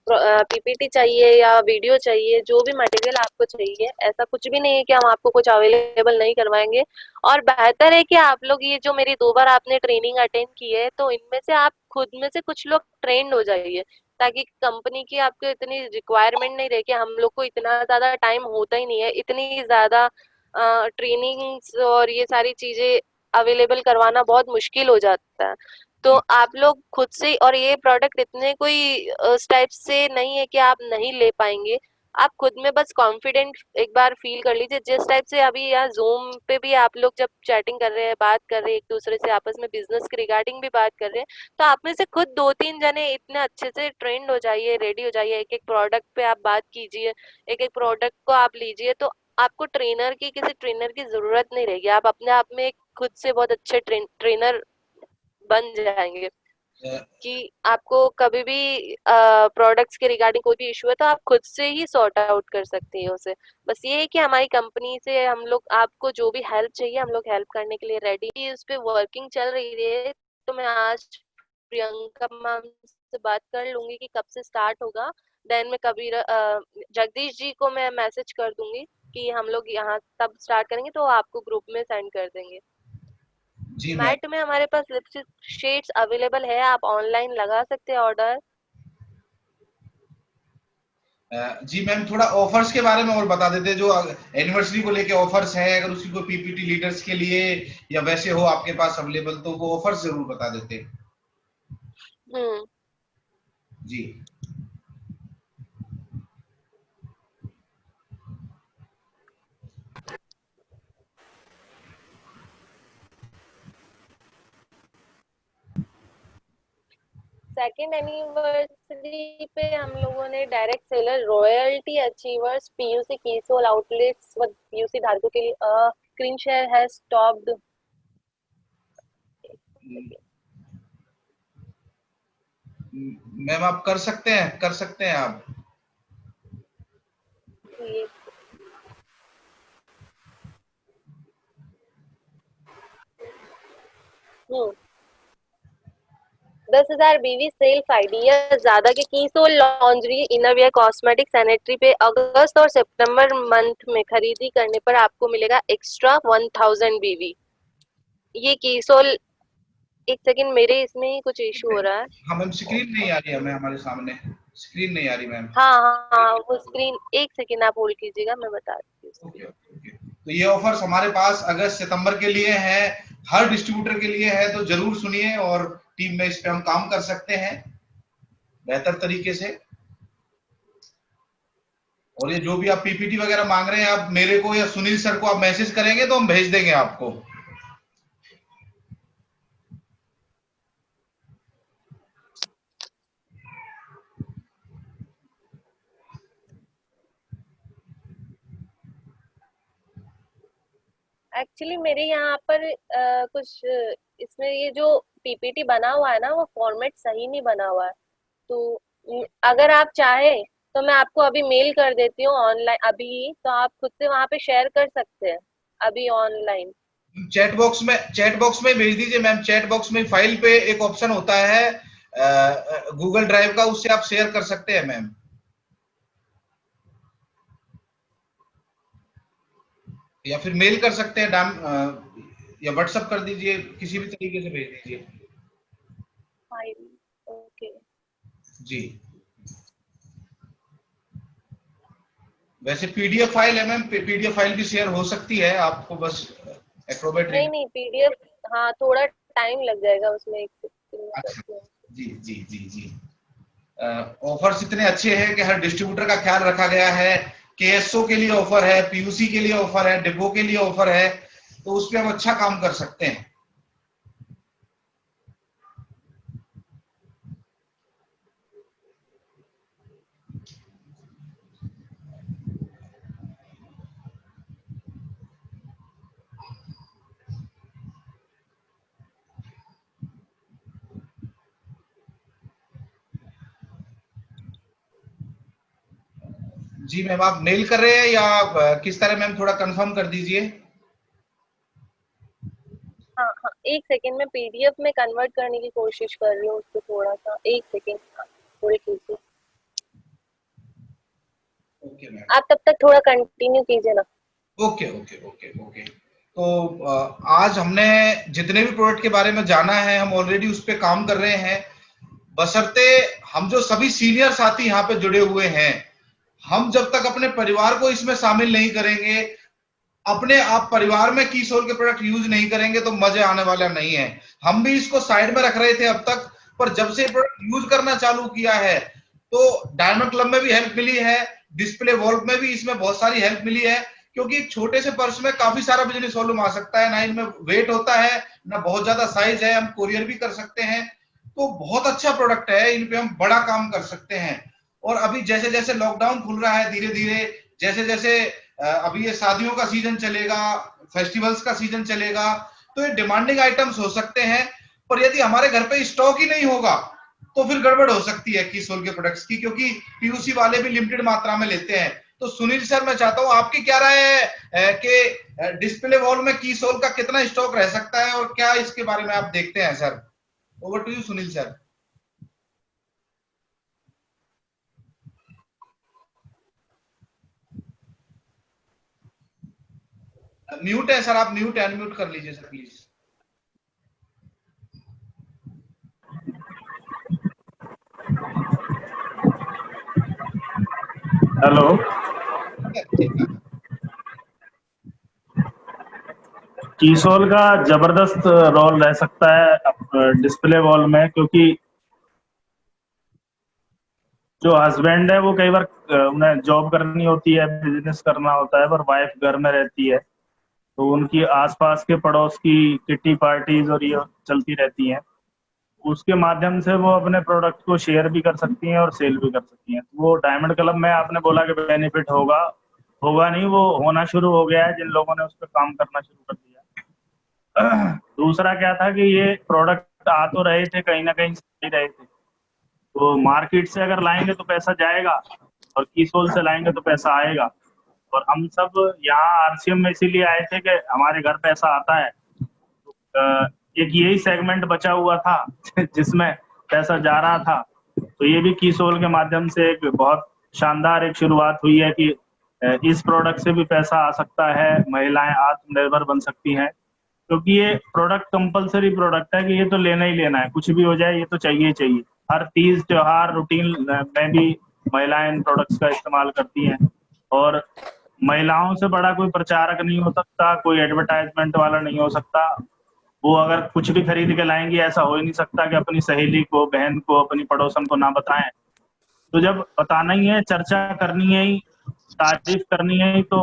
पीपीटी चाहिए या वीडियो चाहिए, जो भी मटेरियल आपको चाहिए, ऐसा कुछ भी नहीं है कि हम आपको कुछ अवेलेबल नहीं करवाएंगे। और बेहतर है कि आप लोग ये जो मेरी 2 बार आपने ट्रेनिंग अटेंड की है, तो इनमें से आप खुद में से कुछ लोग ट्रेंड हो जाइए, ताकि कंपनी की आपको इतनी रिक्वायरमेंट नहीं रहे कि हम लोग को इतना ज़्यादा टाइम होता ही नहीं है, इतनी ज़्यादा ट्रेनिंग्स और ये सारी चीज़ें अवेलेबल करवाना बहुत मुश्किल हो जाता है। तो आप लोग खुद से, और ये प्रोडक्ट इतने कोई उस टाइप से नहीं है कि आप नहीं ले पाएंगे, आप खुद में बस कॉन्फिडेंट एक बार फील कर लीजिए। जिस टाइप से अभी यहाँ जूम पे भी आप लोग जब चैटिंग कर रहे हैं, बात कर रहे हैं एक दूसरे से, आपस में बिजनेस के रिगार्डिंग भी बात कर रहे हैं, तो आप में से खुद 2-3 जने इतने अच्छे से ट्रेंड हो जाइए, रेडी हो जाइए, एक एक प्रोडक्ट पे आप बात कीजिए, एक एक प्रोडक्ट को आप लीजिए, तो आपको किसी ट्रेनर की जरूरत नहीं रहेगी। आप अपने आप में एक खुद से बहुत अच्छे ट्रेनर बन जाएंगे कि आपको कभी भी प्रोडक्ट्स के रिगार्डिंग कोई भी इशू है तो आप खुद से ही सॉर्ट आउट कर सकती हैं उसे। बस ये है कि हमारी कंपनी से हम लोग, आपको जो भी हेल्प चाहिए हम लोग हेल्प करने के लिए रेडी है। उस पे वर्किंग चल रही है, तो मैं आज प्रियंका मैम से बात कर लूंगी कि कब से स्टार्ट होगा। देन मैं जगदीश जी को मैं मैसेज कर दूंगी कि हम लोग यहाँ तब स्टार्ट करेंगे, तो आपको ग्रुप में सेंड कर देंगे। जी मैम। मैट में हमारे पास लिपस्टिक शेड्स अवेलेबल है, आप ऑनलाइन लगा सकते हैं ऑर्डर। जी मैम, थोड़ा ऑफर्स के बारे में और बता देते, जो एनिवर्सरी को लेके ऑफर्स है, अगर उसकी कोई पीपीटी लीडर्स के लिए या वैसे हो आपके पास अवेलेबल, तो वो ऑफर्स जरूर बता देते। जी सेकेंड एनिवर्सरी पे हम लोगों ने direct seller royalty achievers PUC Keysoul outlets व पीयूसी धारकों के लिए screen share has stopped. Ma'am आप कर सकते हैं आप। ये 10,000 बीवी सेल्फ आइडिया ज्यादा के कीसोल लॉन्ड्री इनरवियर कॉस्मेटिक सैनिटरी पे अगस्त और सितंबर मंथ में खरीदी करने पर आपको मिलेगा एक्स्ट्रा 1000 बीवी। ये कीसोल, एक सेकंड मेरे इसमें ही कुछ इशू हो रहा है। हाँ मैम, स्क्रीन नहीं आ रही हमें, हमारे सामने स्क्रीन नहीं आ रही मैम। हाँ वो स्क्रीन, एक सेकंड आप होल्ड कीजिएगा, मैं बता देती हूँ। तो ये ऑफर्स हमारे पास अगस्त सितंबर के लिए है, हर डिस्ट्रीब्यूटर के लिए है, तो जरूर सुनिए और टीम में इस पे हम काम कर सकते हैं बेहतर तरीके से। और ये जो भी आप पीपीटी वगैरह मांग रहे हैं, आप मेरे को या सुनील सर को आप मैसेज करेंगे तो हम भेज देंगे आपको। एक्चुअली मेरे यहाँ पर कुछ इसमें ये जो पीपीटी बना हुआ है ना, वो फॉर्मेट सही नहीं बना हुआ है। तो अगर आप चाहे तो मैं आपको अभी मेल कर देती हूँ ऑनलाइन अभी, तो आप खुद से वहां पे शेयर कर सकते हैं अभी ऑनलाइन। चैट बॉक्स में भेज दीजिए मैम। चैट बॉक्स में फाइल पे एक ऑप्शन होता है गूगल ड्राइव का, उससे आप शेयर कर सकते हैं मैम। या फिर मेल कर सकते हैं या व्हाट्सएप कर दीजिए, किसी भी तरीके से भेज दीजिए। ओके जी। वैसे पीडीएफ फाइल है मैम, पीडीएफ फाइल भी शेयर हो सकती है, आपको बस एक्रोबैट नहीं पीडीएफ, हाँ थोड़ा टाइम लग जाएगा उसमें। अच्छा, जी जी जी जी। ऑफर्स इतने अच्छे हैं कि हर डिस्ट्रीब्यूटर का ख्याल रखा गया है। केएसओ के लिए ऑफर है, पीयूसी के लिए ऑफर है, डिपो के लिए ऑफर है, तो उस पर हम अच्छा काम कर सकते हैं। जी मैम, आप मेल कर रहे हैं या किस तरह मैम, थोड़ा कंफर्म कर दीजिए। हाँ एक सेकंड में पीडीएफ में कन्वर्ट करने की कोशिश कर रही हूँ उसको, थोड़ा सा एक सेकंड होल्ड कीजिए। आप तब तक थोड़ा कंटिन्यू कीजिए ना। Okay okay okay okay. तो आज हमने जितने भी प्रोडक्ट के बारे में जाना है, हम ऑलरेडी उस पे काम कर रहे हैं। बशर्ते हम जो सभी सीनियर साथी यहाँ पे जुड़े हुए हैं, हम जब तक अपने परिवार को इसमें शामिल नहीं करेंगे, अपने आप परिवार में कीसोल के प्रोडक्ट यूज नहीं करेंगे, तो मजे आने वाला नहीं है। हम भी इसको साइड में रख रहे थे अब तक, पर जब से प्रोडक्ट यूज करना चालू किया है, तो डायमंड क्लब में भी हेल्प मिली है, डिस्प्ले वॉल्व में भी इसमें बहुत सारी हेल्प मिली है, क्योंकि एक छोटे से पर्स में काफी सारा बिजनेस वॉल्यूम आ सकता है, ना इनमें वेट होता है, ना बहुत ज्यादा साइज है, हम कोरियर भी कर सकते हैं। तो बहुत अच्छा प्रोडक्ट है, इन पे हम बड़ा काम कर सकते हैं। और अभी जैसे जैसे लॉकडाउन खुल रहा है धीरे धीरे, जैसे जैसे अभी ये शादियों का सीजन चलेगा, फेस्टिवल्स का सीजन चलेगा, तो ये डिमांडिंग आइटम्स हो सकते हैं। पर यदि हमारे घर पे स्टॉक ही नहीं होगा, तो फिर गड़बड़ हो सकती है कीसोल के प्रोडक्ट्स की, क्योंकि पीयूसी वाले भी लिमिटेड मात्रा में लेते हैं। तो सुनील सर, मैं चाहता हूं आपकी क्या राय है कि डिस्प्ले वॉल में कीसोल का कितना स्टॉक रह सकता है, और क्या इसके बारे में आप देखते हैं sir? Over to you Sunil sir. Mute है सर, आप म्यूट अनम्यूट कर लीजिए सर प्लीज। हेलो। कीसोल का जबरदस्त रोल रह सकता है डिस्प्ले वॉल में, क्योंकि जो हस्बैंड है वो कई बार उन्हें जॉब करनी होती है, बिजनेस करना होता है, पर वाइफ घर में रहती है, तो उनकी आसपास के पड़ोस की किट्टी पार्टीज और ये चलती रहती हैं, उसके माध्यम से वो अपने प्रोडक्ट को शेयर भी कर सकती हैं और सेल भी कर सकती हैं। तो वो डायमंड क्लब में आपने बोला कि बेनिफिट होगा नहीं, वो होना शुरू हो गया है जिन लोगों ने उस पर काम करना शुरू कर दिया। दूसरा क्या था कि ये प्रोडक्ट आ तो रहे थे, कहीं ना कहीं से रहे थे, तो मार्केट से अगर लाएंगे तो पैसा जाएगा, और कीसोल से लाएंगे तो पैसा आएगा। और हम सब यहाँ आरसीएम में इसीलिए आए थे कि हमारे घर पैसा आता है, तो एक यही सेगमेंट बचा हुआ था जिसमें पैसा जा रहा था। तो ये भी कीसोल के माध्यम से एक बहुत शानदार एक शुरुआत हुई है कि इस प्रोडक्ट से भी पैसा आ सकता है, महिलाएं आत्मनिर्भर बन सकती हैं, क्योंकि ये प्रोडक्ट कंपलसरी प्रोडक्ट है कि ये तो लेना ही लेना है, कुछ भी हो जाए ये तो चाहिए ही चाहिए। हर तीज त्योहार रूटीन में भी महिलाएं इन प्रोडक्ट्स का इस्तेमाल करती हैं, और महिलाओं से बड़ा कोई प्रचारक नहीं हो सकता, कोई एडवर्टाइजमेंट वाला नहीं हो सकता। वो अगर कुछ भी खरीद के लाएंगी, ऐसा हो ही नहीं सकता कि अपनी सहेली को, बहन को, अपनी पड़ोसन को ना बताएं। तो जब बताना ही है, चर्चा करनी है, तारीफ करनी है, तो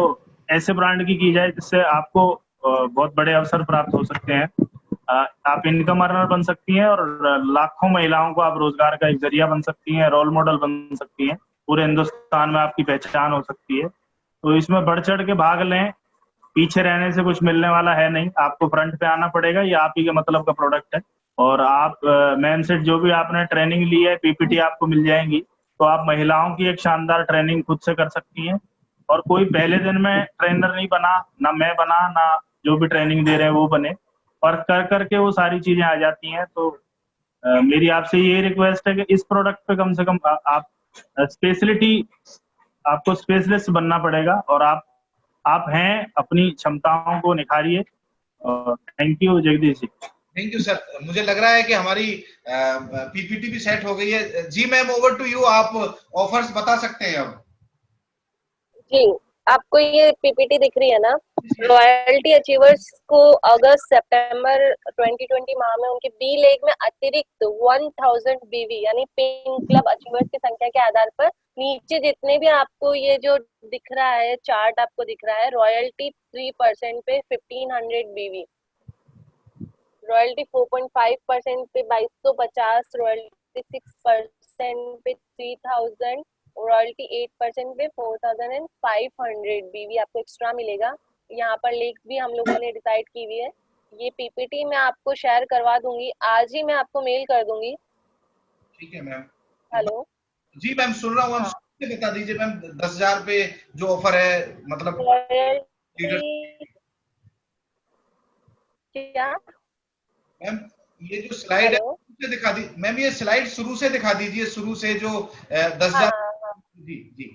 ऐसे ब्रांड की जाए जिससे आपको बहुत बड़े अवसर प्राप्त हो सकते हैं, आप इनकम अर्नर बन सकती हैं, और लाखों महिलाओं को आप रोजगार का एक जरिया बन सकती हैं, रोल मॉडल बन सकती हैं, पूरे हिंदुस्तान में आपकी पहचान हो सकती है। तो इसमें बढ़ चढ़ के भाग लें, पीछे रहने से कुछ मिलने वाला है नहीं, आपको फ्रंट पे आना पड़ेगा, ये आप ही के मतलब का प्रोडक्ट है। और आप मैम से जो भी आपने ट्रेनिंग ली है, पीपीटी आपको मिल जाएंगी, तो आप महिलाओं की एक शानदार ट्रेनिंग खुद से कर सकती हैं। और कोई पहले दिन में ट्रेनर नहीं बना, ना मैं बना, ना जो भी ट्रेनिंग दे रहे हैं वो बने, और कर करके वो सारी चीजें आ जाती हैं। तो मेरी आपसे ये रिक्वेस्ट है कि इस प्रोडक्ट पे कम से कम आप स्पेशलिटी, आपको स्पेशलिस्ट बनना पड़ेगा, और आप हैं, अपनी क्षमताओं को निखारिए। Thank you Jagdish ji. Thank you sir. मुझे लग रहा है कि हमारी पीपीटी भी सेट हो गई है। जी मैम, ओवर टू यू, आप ऑफर्स बता सकते हैं अब। जी, आपको ये पीपीटी दिख रही है ना, रॉयल्टी अचीवर्स को अगस्त सितंबर 2020 माह में उनके बी लेग में अतिरिक्त 1000 बीवी यानी पिंक क्लब अचीवर्स की संख्या के आधार पर नीचे जितने भी आपको ये जो दिख रहा है चार्ट आपको दिख रहा है, रॉयल्टी 3% पे 1500 बीवी, रॉयल्टी 4.5% पे 2250, रॉयल्टी 6% पे 3000, रॉयल्टी 8% पे 4500 बीवी आपको एक्स्ट्रा मिलेगा। यहाँ पर लिंक भी हम लोगों ने डिसाइड की हुई है, ये पीपीटी मैं आपको शेयर करवा दूंगी, आज ही मैं आपको मेल कर दूंगी। ठीक है मैम। हेलो जी मैम, सुन रहा हूँ। हम बता दीजिए मैम, 10,000 पे जो ऑफर है, मतलब क्या मैम, ये जो स्लाइड है दिखा दी मैम, ये स्लाइड शुरू से दिखा दीजिए, शुरू से जो 10,000। जी जी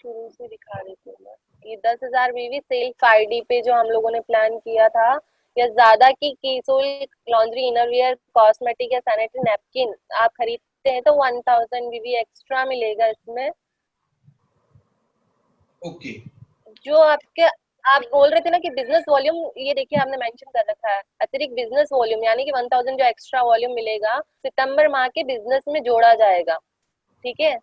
शुरू से दिखा रही थी मैं। ये 10,000 बीवी सेल फ्राइडे पे जो हम लोगों ने प्लान किया था, या ज्यादा की कीसोल लॉन्ड्री इनरवियर कॉस्मेटिक या सैनिटरी नैपकिन आप खरीदते हैं तो 1000 बीवी एक्स्ट्रा मिलेगा इसमें। ओके। जो आप बोल रहे थे ना कि बिजनेस वॉल्यूम, ये देखिए आपने मेंशन कर रखा है अतिरिक्त बिजनेस वॉल्यूम, यानी कि 1000 जो एक्स्ट्रा वॉल्यूम मिलेगा सितंबर माह के बिजनेस में जोड़ा जाएगा। ठीक है,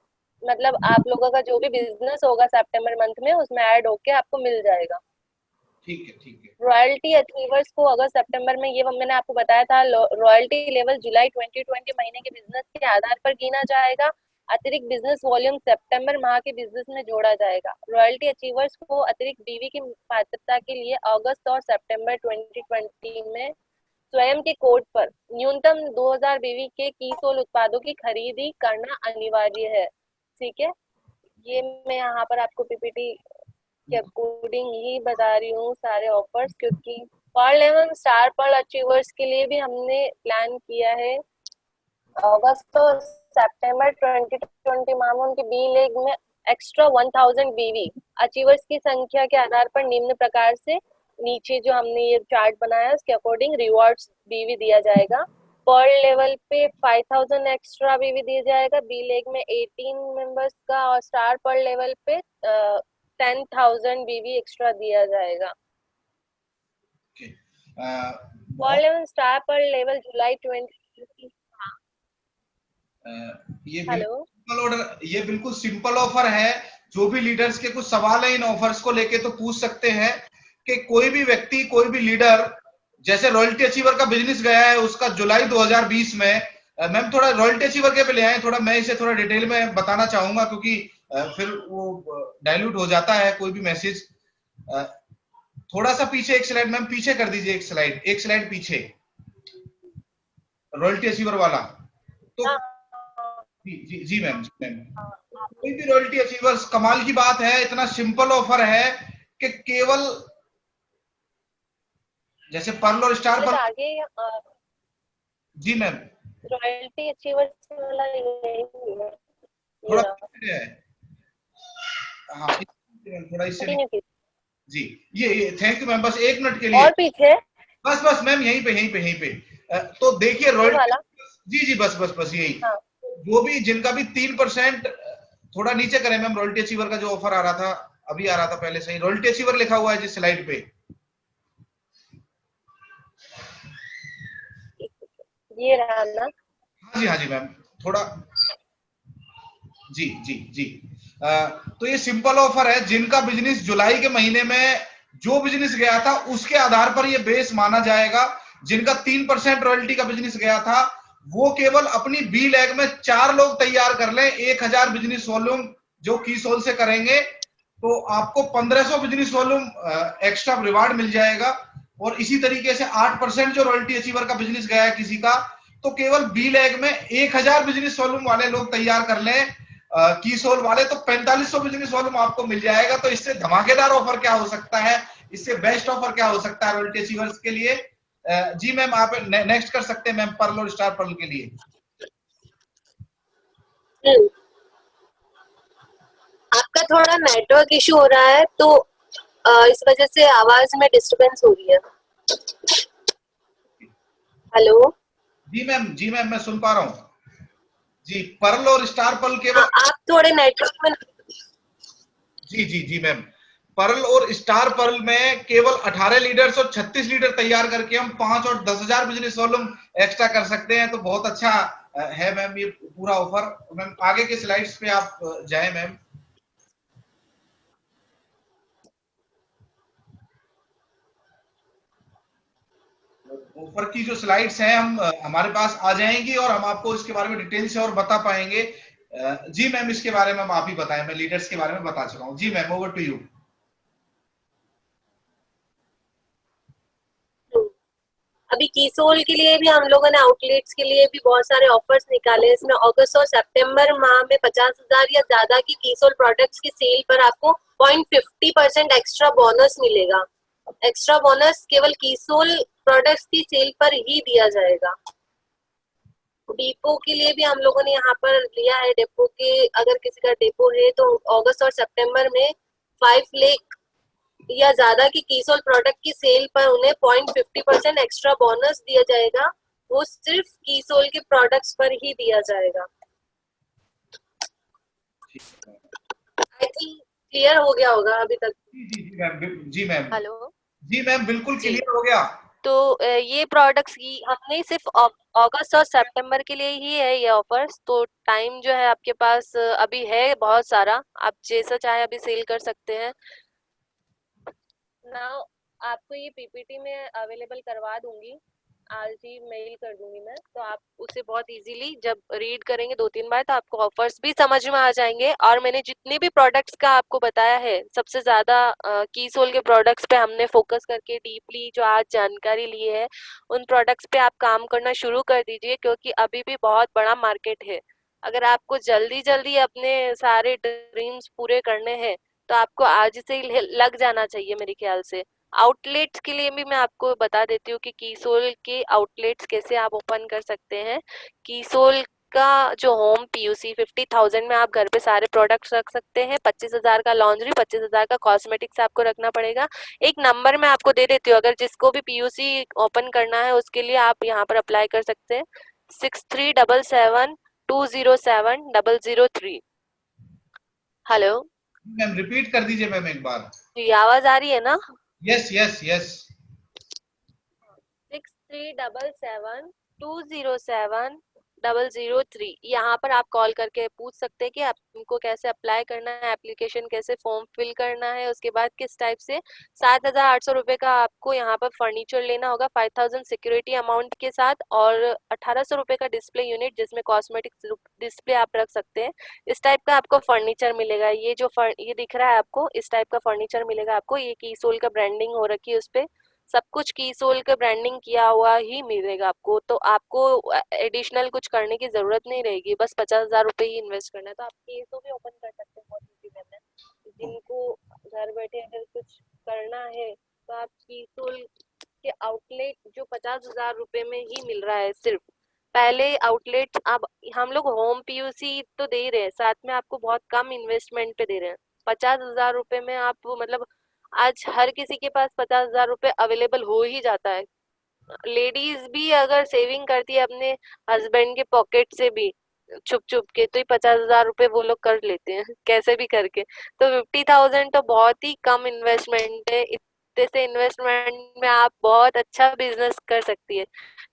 मतलब आप लोगों का जो भी बिजनेस होगा सितंबर मंथ में उसमें ऐड होके आपको मिल जाएगा। ठीक है, ठीक है। रॉयल्टी अचीवर्स को अगर सितंबर में, ये मैंने आपको बताया था, रॉयल्टी लेवल जुलाई 2020 महीने के बिजनेस के आधार पर गिना जाएगा। अतिरिक्त बिजनेस वॉल्यूम सितंबर माह के बिजनेस में जोड़ा जाएगा। रॉयल्टी अचीवर्स को अतिरिक्त बीवी की पात्रता के लिए अगस्त और सितंबर 2020 में स्वयं के कोड पर न्यूनतम 2000 बीवी के कीसोल उत्पादों की खरीदी करना अनिवार्य है। ठीक है, ये मैं यहाँ पर आपको पीपीटी के अकॉर्डिंग ही बता रही हूँ सारे ऑफर्स, क्योंकि पर्ल एवं स्टार पर्ल अचीवर्स के लिए भी हमने प्लान किया है अगस्त और सितंबर 2020 माह में उनके बी लेग में एक्स्ट्रा 1000 बीवी अचीवर्स की संख्या के आधार पर निम्न प्रकार से नीचे जो हमने ये चार्ट बनाया है उसके अकॉर्डिंग रिवॉर्ड्स बीवी दिया जाएगा। पर्ल लेवल पे 5000 एक्स्ट्रा बीवी दिया जाएगा, बी लेग में 18 मेंबर्स का, और स्टार पर्ल लेवल पे 10,000 बीवी एक्स्ट्रा दिया जाएगा। पर्ल एवं स्टार पर्ल लेवल जुलाई 2020। ये बिल्कुल सिंपल ऑफर है। जो भी लीडर्स के कुछ सवाल है इन ऑफर्स को लेके तो पूछ सकते हैं कि कोई भी व्यक्ति, कोई भी लीडर, जैसे रॉयल्टी अचीवर का बिजनेस गया है उसका जुलाई 2020 में, मैम थोड़ा रॉयल्टी अचीवर के पे ले आए, थोड़ा मैं इसे थोड़ा डिटेल में बताना चाहूंगा क्योंकि फिर वो डाइल्यूट हो जाता है कोई भी मैसेज। थोड़ा सा पीछे एक स्लाइड मैम पीछे कर दीजिए, एक स्लाइड पीछे, रॉयल्टी अचीवर वाला। तो जी मैम, कोई भी रॉयल्टी अचीवर्स, कमाल की बात है, इतना सिंपल ऑफर है कि केवल जैसे पर्ल और स्टार पर आगे जी मैम रॉयल्टी अचीवर्स वाला थोड़ा है, हाँ थोड़ा इससे जी, ये थैंक यू मैम, बस एक मिनट के लिए और पीछे, बस मैम यहीं पे तो देखिए रॉयल्टी जी बस यही। हाँ। जो भी जिनका भी 3%, थोड़ा नीचे करें मैम, रॉयल्टी अचीवर का जो ऑफर आ रहा था अभी आ रहा था पहले से ही, रॉयल्टी अचीवर लिखा हुआ है जिस स्लाइड पे, ये रहा ना। हाँ जी मैम, थोड़ा जी तो ये सिंपल ऑफर है। जिनका बिजनेस जुलाई के महीने में जो बिजनेस गया था उसके आधार पर ये बेस माना जाएगा। जिनका 3% रॉयल्टी का बिजनेस गया था वो केवल अपनी बी लेग में 4 लोग तैयार कर लें, 1000 बिजनेस वॉल्यूम जो कीसोल से करेंगे तो आपको 1500 बिजनेस वॉल्यूम एक्स्ट्रा रिवार्ड मिल जाएगा। और इसी तरीके से 8% जो रॉयल्टी अचीवर का बिजनेस गया है किसी का, तो केवल बी लेग में 1000 बिजनेस वॉल्यूम वाले लोग तैयार कर लें कीसोल वाले, तो 4500 बिजनेस वॉल्यूम आपको मिल जाएगा। तो इससे धमाकेदार ऑफर क्या हो सकता है, इससे बेस्ट ऑफर क्या हो सकता है रॉयल्टी अचीवर्स के लिए। जी मैम आप नेक्स्ट कर सकते हैं मैम, पर्ल और स्टार पर्ल के लिए। आपका थोड़ा नेटवर्क इशू हो रहा है तो इस वजह से आवाज में डिस्टरबेंस हो रही है। हेलो जी मैम मैं सुन पा रहा हूँ जी। पर्ल और स्टार पर्ल केवल आप थोड़े नेटवर्क में जी मैम, पर्ल और स्टार पर्ल में केवल 18 लीडर्स और 36 लीडर तैयार करके हम 5 और 10,000 बिजनेस वॉल्यूम एक्स्ट्रा कर सकते हैं। तो बहुत अच्छा है मैम ये पूरा ऑफर। मैम आगे के स्लाइड्स पे आप जाएं मैम। ऑफर की जो स्लाइड्स हैं हम हमारे पास आ जाएंगी और हम आपको इसके बारे में डिटेल से और बता पाएंगे। जी मैम इसके बारे में आप ही बताएं, मैं लीडर्स के बारे में बता चुका हूँ। जी मैम ओवर टू यू। अभी कीसोल के लिए भी हम लोगों ने आउटलेट्स के लिए भी बहुत सारे ऑफर्स निकाले। इसमें अगस्त और सितंबर माह में 50,000 या ज्यादा की कीसोल प्रोडक्ट्स की सेल पर आपको 0.50% एक्स्ट्रा बोनस मिलेगा। एक्स्ट्रा बोनस केवल कीसोल प्रोडक्ट्स की सेल पर ही दिया जाएगा। डिपो के लिए भी हम लोगों ने यहाँ पर लिया है। डिपो के अगर किसी का डिपो है तो अगस्त और सितंबर में 5 लाख या ज्यादा की कीसोल प्रोडक्ट की सेल पर उन्हें 0.50% एक्स्ट्रा बोनस दिया जाएगा। वो सिर्फ कीसोल के प्रोडक्ट्स पर ही दिया जाएगा। आई थिंक क्लियर हो गया होगा अभी तक। जी मैम हेलो जी मैम बिल्कुल क्लियर हो गया। तो ये प्रोडक्ट्स की हमने सिर्फ अगस्त और सितंबर के लिए ही है ये ऑफर्स। तो टाइम जो है आपके पास अभी है बहुत सारा, आप जैसा चाहे अभी सेल कर सकते हैं। नाउ आपको ये पीपीटी में अवेलेबल करवा दूंगी, आज ही मेल कर दूंगी मैं, तो आप उसे बहुत इजीली जब रीड करेंगे 2-3 बार तो आपको ऑफर्स भी समझ में आ जाएंगे। और मैंने जितने भी प्रोडक्ट्स का आपको बताया है सबसे ज्यादा कीसोल के प्रोडक्ट्स पे हमने फोकस करके डीपली जो आज जानकारी ली है, उन प्रोडक्ट्स पे आप काम करना शुरू कर दीजिए, क्योंकि अभी भी बहुत बड़ा मार्केट है। अगर आपको जल्दी जल्दी अपने सारे ड्रीम्स पूरे करने हैं तो आपको आज से ही लग जाना चाहिए मेरे ख्याल से। आउटलेट्स के लिए भी मैं आपको बता देती हूँ कि कीसोल के आउटलेट्स कैसे आप ओपन कर सकते हैं। कीसोल का जो होम पीयूसी 50,000 में आप घर पे सारे प्रोडक्ट्स रख सकते हैं। 25,000 का लॉन्ड्री, 25,000 का कॉस्मेटिक्स आपको रखना पड़ेगा। एक नंबर मैं आपको दे देती हूँ, अगर जिसको भी पीयूसी ओपन करना है उसके लिए आप यहाँ पर अप्लाई कर सकते हैं। 6377207003। हेलो मैम रिपीट कर दीजिए मैम एक बार। जी आवाज आ रही है ना? Yes yes yes. 6377207003। यहाँ पर आप कॉल करके पूछ सकते हैं कि आपको कैसे अप्लाई करना है, एप्लीकेशन कैसे फॉर्म फिल करना है, उसके बाद किस टाइप से। 7,800 रुपये का आपको यहाँ पर फर्नीचर लेना होगा 5,000 सिक्योरिटी अमाउंट के साथ, और 1,800 रुपये का डिस्प्ले यूनिट जिसमें कॉस्मेटिक्स डिस्प्ले आप रख सकते हैं। इस टाइप का आपको फर्नीचर मिलेगा। ये जो ये दिख रहा है आपको, इस टाइप का फर्नीचर मिलेगा आपको। ये कीसोल का ब्रांडिंग हो रखी है, उस पर सब कुछ कीसोल का ब्रांडिंग किया हुआ ही मिलेगा आपको। तो आपको एडिशनल कुछ करने की जरूरत नहीं रहेगी, बस 50,000 रुपये ही इन्वेस्ट करना है। तो आप कीसो भी ओपन कर सकते हैं बहुत इजी वे में। जिनको घर बैठे अगर कुछ करना है तो आप कीसोल के आउटलेट जो 50,000 रुपये में ही मिल रहा है सिर्फ। पहले आउटलेट अब हम लोग होम पीयूसी तो दे रहे हैं, साथ में आपको बहुत कम इन्वेस्टमेंट पे दे रहे हैं। 50,000 रुपये में आप मतलब आज हर किसी के पास 50,000 रुपये अवेलेबल हो ही जाता है। लेडीज भी अगर सेविंग करती है अपने हस्बैंड के पॉकेट से भी छुप छुप के, तो ही 50,000 रुपये वो लोग कर लेते हैं कैसे भी करके। तो 50,000 तो बहुत ही कम इन्वेस्टमेंट है। इतने से इन्वेस्टमेंट में आप बहुत अच्छा बिजनेस कर सकती है।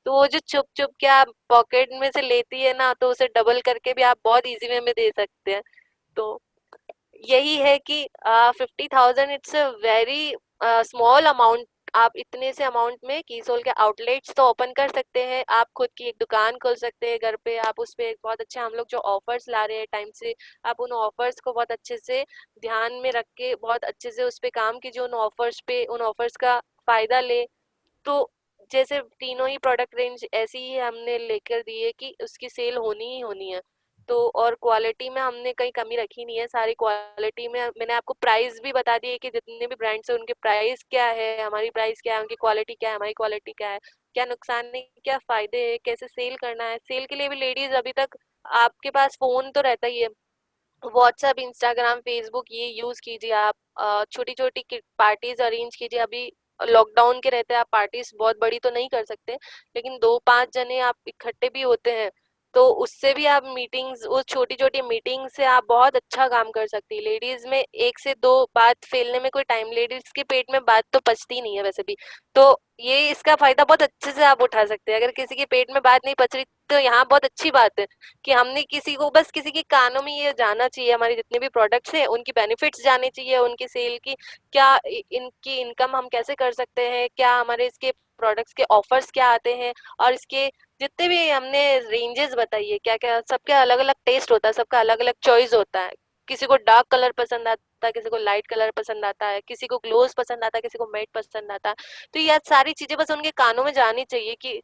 तो वो जो छुप छुप के आप पॉकेट में से लेती है ना, तो उसे डबल करके भी आप बहुत इजी वे में दे सकते हैं। तो यही है कि 50,000 it's a very small amount. आप इतने से अमाउंट में कीसोल के आउटलेट्स तो ओपन कर सकते हैं। आप खुद की एक दुकान खोल सकते हैं घर पे। आप उस पे बहुत अच्छे हम लोग जो ऑफर्स ला रहे हैं टाइम से, आप उन ऑफर्स को बहुत अच्छे से ध्यान में रख के बहुत अच्छे से उस पे काम कीजिए। उन ऑफर्स का फायदा ले। तो जैसे तीनों ही प्रोडक्ट रेंज ऐसी ही हमने लेकर दी है कि उसकी सेल होनी ही होनी है। तो और क्वालिटी में हमने कहीं कमी रखी नहीं है। सारी क्वालिटी में मैंने आपको प्राइस भी बता दी है कि जितने भी ब्रांड्स है उनके प्राइस क्या है, हमारी प्राइस क्या है, उनकी क्वालिटी क्या है, हमारी क्वालिटी क्या है, क्या नुकसान है, क्या फायदे है, कैसे सेल करना है। सेल के लिए भी लेडीज अभी तक आपके पास फोन तो रहता ही है, व्हाट्सएप, इंस्टाग्राम, फेसबुक ये यूज कीजिए। आप छोटी छोटी पार्टीज अरेंज कीजिए। अभी लॉकडाउन के रहते आप पार्टीज बहुत बड़ी तो नहीं कर सकते, लेकिन 2-5 जने आप इकट्ठे भी होते हैं तो उससे भी आप मीटिंग्स, उस छोटी छोटी मीटिंग से आप बहुत अच्छा काम कर सकती है। लेडीज में 1 से 2 बात फैलने में कोई टाइम, लेडीज के पेट में बात तो पचती नहीं है वैसे भी। तो ये इसका फायदा बहुत अच्छे से आप उठा सकते हैं। अगर किसी के पेट में बात नहीं पच रही तो यहाँ बहुत अच्छी बात है कि हमने किसी को बस किसी के कानों में ये जानना चाहिए, हमारे जितने भी प्रोडक्ट्स हैं उनकी बेनिफिट्स जानने चाहिए, उनकी सेल की क्या इनकी इनकम हम कैसे कर सकते हैं, क्या हमारे इसके प्रोडक्ट्स के ऑफर्स क्या आते हैं, और इसके जितने भी हमने रेंजेस बताई है क्या क्या, सबका अलग अलग टेस्ट होता है, सबका अलग अलग चॉइस होता है। किसी को डार्क कलर पसंद आता है, किसी को लाइट कलर पसंद आता है, किसी को ग्लोज पसंद आता है, किसी को मैट पसंद आता है। तो ये सारी चीजें बस उनके कानों में जानी चाहिए कि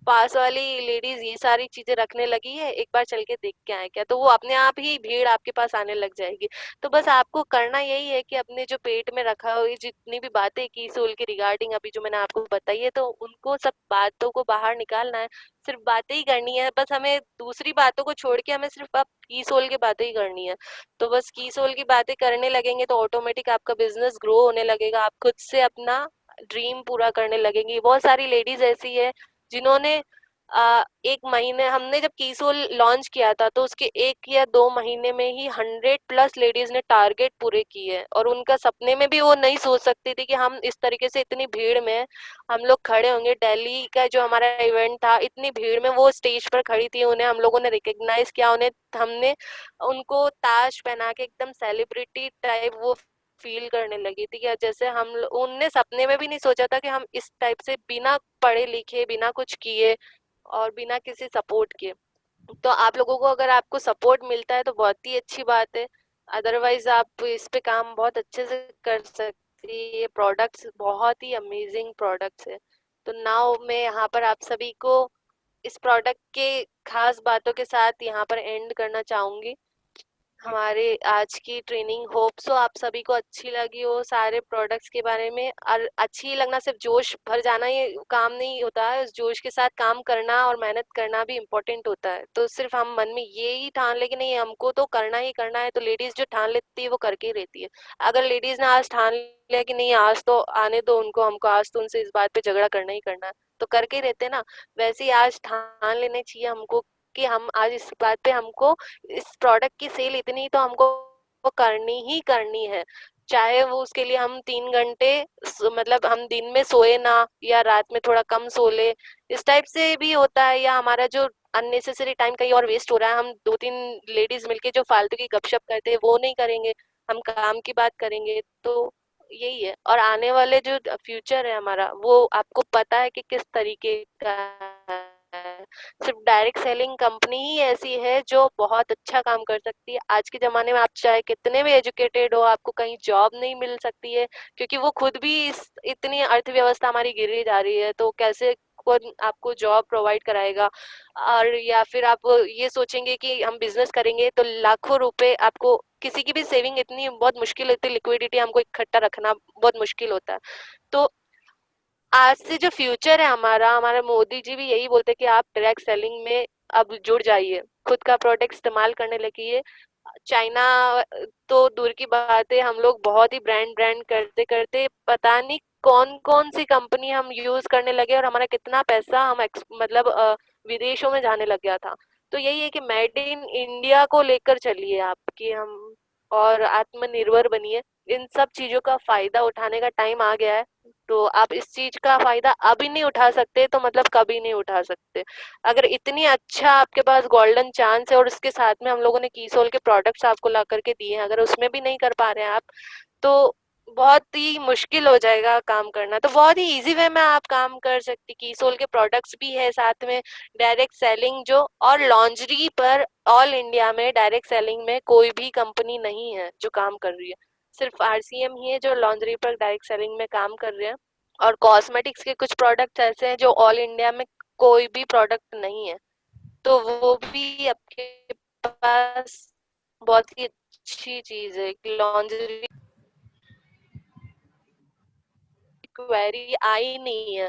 पास वाली लेडीज ये सारी चीजें रखने लगी है, एक बार चल के देख के आए क्या, तो वो अपने आप ही भीड़ आपके पास आने लग जाएगी। तो बस आपको करना यही है कि अपने जो पेट में रखा हुई जितनी भी बातें की सोल के रिगार्डिंग अभी जो मैंने आपको बताई है, तो उनको सब बातों को बाहर निकालना है। सिर्फ बातें ही करनी है, बस हमें दूसरी बातों को छोड़ के हमें सिर्फ अब की सोल की बातें ही करनी है। तो बस की सोल की बातें करने लगेंगे तो ऑटोमेटिक आपका बिजनेस ग्रो होने लगेगा, आप खुद से अपना ड्रीम पूरा करने लगेंगी। बहुत सारी लेडीज ऐसी है जिन्होंने 1 महीने, हमने जब कीसोल लॉन्च किया था तो उसके 1 या 2 महीने में ही 100+ लेडीज ने टारगेट पूरे किए, और उनका सपने में भी वो नहीं सोच सकती थी कि हम इस तरीके से इतनी भीड़ में हम लोग खड़े होंगे। दिल्ली का जो हमारा इवेंट था, इतनी भीड़ में वो स्टेज पर खड़ी थी, उन्हें हम लोगों ने रिकॉग्नाइज किया, उन्हें हमने उनको ताज पहना के एकदम सेलिब्रिटी टाइप वो फील करने लगी थी कि जैसे उनने सपने में भी नहीं सोचा था कि हम इस टाइप से बिना पढ़े लिखे, बिना कुछ किए और बिना किसी सपोर्ट के। तो आप लोगों को अगर आपको सपोर्ट मिलता है तो बहुत ही अच्छी बात है, अदरवाइज आप इस पे काम बहुत अच्छे से कर सकती है। ये प्रोडक्ट्स बहुत ही अमेजिंग प्रोडक्ट्स है। तो नाउ मैं यहाँ पर आप सभी को इस प्रोडक्ट के खास बातों के साथ यहाँ पर एंड करना चाहूंगी हमारे आज की ट्रेनिंग। होप सो आप सभी को अच्छी लगी हो सारे प्रोडक्ट्स के बारे में। और अच्छी लगना, सिर्फ जोश भर जाना ये काम नहीं होता है, उस जोश के साथ काम करना और मेहनत करना भी इम्पोर्टेंट होता है। तो सिर्फ हम मन में ये ही ठान ले कि नहीं हमको तो करना ही करना है, तो लेडीज जो ठान लेती है वो करके ही रहती है। अगर लेडीज ने आज ठान लिया कि नहीं आज तो आने दो उनको, हमको आज तो उनसे इस बात पे झगड़ा करना ही करना है, तो करके ही रहते ना। वैसे ही आज ठान लेने चाहिए हमको कि हम आज इस बात पे हमको इस प्रोडक्ट की सेल इतनी तो हमको करनी ही करनी है, चाहे वो उसके लिए हम 3 घंटे मतलब हम दिन में सोए ना या रात में थोड़ा कम सो ले, इस टाइप से भी होता है, या हमारा जो अननेसेसरी टाइम कहीं और वेस्ट हो रहा है, हम 2-3 लेडीज मिलके जो फालतू की गपशप करते हैं वो नहीं करेंगे, हम काम की बात करेंगे। तो यही है। और आने वाले जो फ्यूचर है हमारा वो आपको पता है कि किस तरीके का है। सिर्फ डायरेक्ट सेलिंग कंपनी ही ऐसी है जो बहुत अच्छा काम कर सकती है। आज के ज़माने में आप चाहे कितने भी एजुकेटेड हो, आपको कहीं जॉब नहीं मिल सकती है, क्योंकि वो खुद भी इतनी अर्थव्यवस्था हमारी गिरी जा रही है, तो कैसे कौन आपको जॉब प्रोवाइड कराएगा। और या फिर आप ये सोचेंगे कि हम बिजनेस करेंगे तो लाखों रुपए आपको, किसी की भी सेविंग इतनी बहुत मुश्किल होती है, लिक्विडिटी हमको इकट्ठा रखना बहुत मुश्किल होता है। तो आज से जो फ्यूचर है हमारा मोदी जी भी यही बोलते हैं कि आप डायरेक्ट सेलिंग में अब जुड़ जाइए, खुद का प्रोडक्ट इस्तेमाल करने लगिए। चाइना तो दूर की बात है, हम लोग बहुत ही ब्रांड करते करते पता नहीं कौन कौन सी कंपनी हम यूज करने लगे और हमारा कितना पैसा हम मतलब विदेशों में जाने लग गया था। तो यही है कि मेड इन इंडिया को लेकर चलिए आप, कि हम और आत्मनिर्भर बनिए। इन सब चीजों का फायदा उठाने का टाइम आ गया है, तो आप इस चीज का फायदा अभी नहीं उठा सकते तो मतलब कभी नहीं उठा सकते। अगर इतनी अच्छा आपके पास गोल्डन चांस है और उसके साथ में हम लोगों ने कीसोल के प्रोडक्ट्स आपको ला करके दिए हैं, अगर उसमें भी नहीं कर पा रहे हैं आप, तो बहुत ही मुश्किल हो जाएगा काम करना। तो बहुत ही इजी वे में आप काम कर सकती। कीसोल के प्रोडक्ट्स भी है साथ में, डायरेक्ट सेलिंग जो, और लॉन्जरी पर ऑल इंडिया में डायरेक्ट सेलिंग में कोई भी कंपनी नहीं है जो काम कर रही है, सिर्फ RCM ही है जो लॉन्जरी पर डायरेक्ट सेलिंग में काम कर रहे हैं। और कॉस्मेटिक्स के कुछ प्रोडक्ट्स ऐसे हैं जो ऑल इंडिया में कोई भी प्रोडक्ट नहीं है, तो वो भी आपके पास बहुत ही अच्छी चीज है। लॉन्जरी क्वेरी आई नहीं है,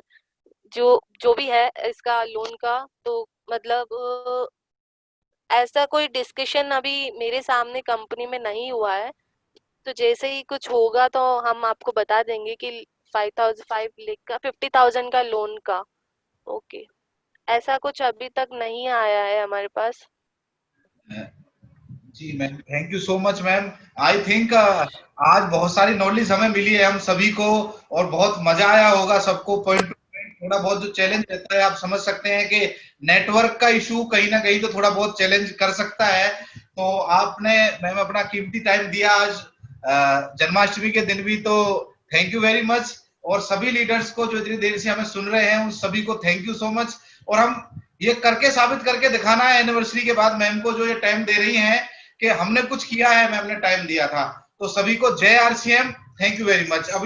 जो भी है इसका लोन का, तो मतलब ऐसा कोई डिस्कशन अभी मेरे सामने कंपनी में नहीं हुआ है। तो जैसे ही कुछ होगा तो हम आपको बता देंगे कि 50,000 का लोन का। ओके, ऐसा कुछ अभी तक नहीं आया है हमारे पास। जी ma'am, thank you so much ma'am. I think आज बहुत सारी नॉलेज हमें मिली है हम सभी को, और बहुत मजा आया होगा सबको। पॉइंट थोड़ा बहुत जो चैलेंज रहता है, आप समझ सकते हैं कि नेटवर्क का इशू कहीं ना कहीं तो थोड़ा बहुत चैलेंज कर सकता है। तो आपने मैम अपना कीमती टाइम दिया आज जन्माष्टमी के दिन भी, तो थैंक यू वेरी मच। और सभी लीडर्स को जो इतनी देर से हमें सुन रहे हैं उन सभी को थैंक यू सो मच। और हम ये करके साबित करके दिखाना है एनिवर्सरी के बाद मैम को, जो ये टाइम दे रही हैं कि हमने कुछ किया है, मैम ने टाइम दिया था। तो सभी को जय RCM, thank you very much. अभी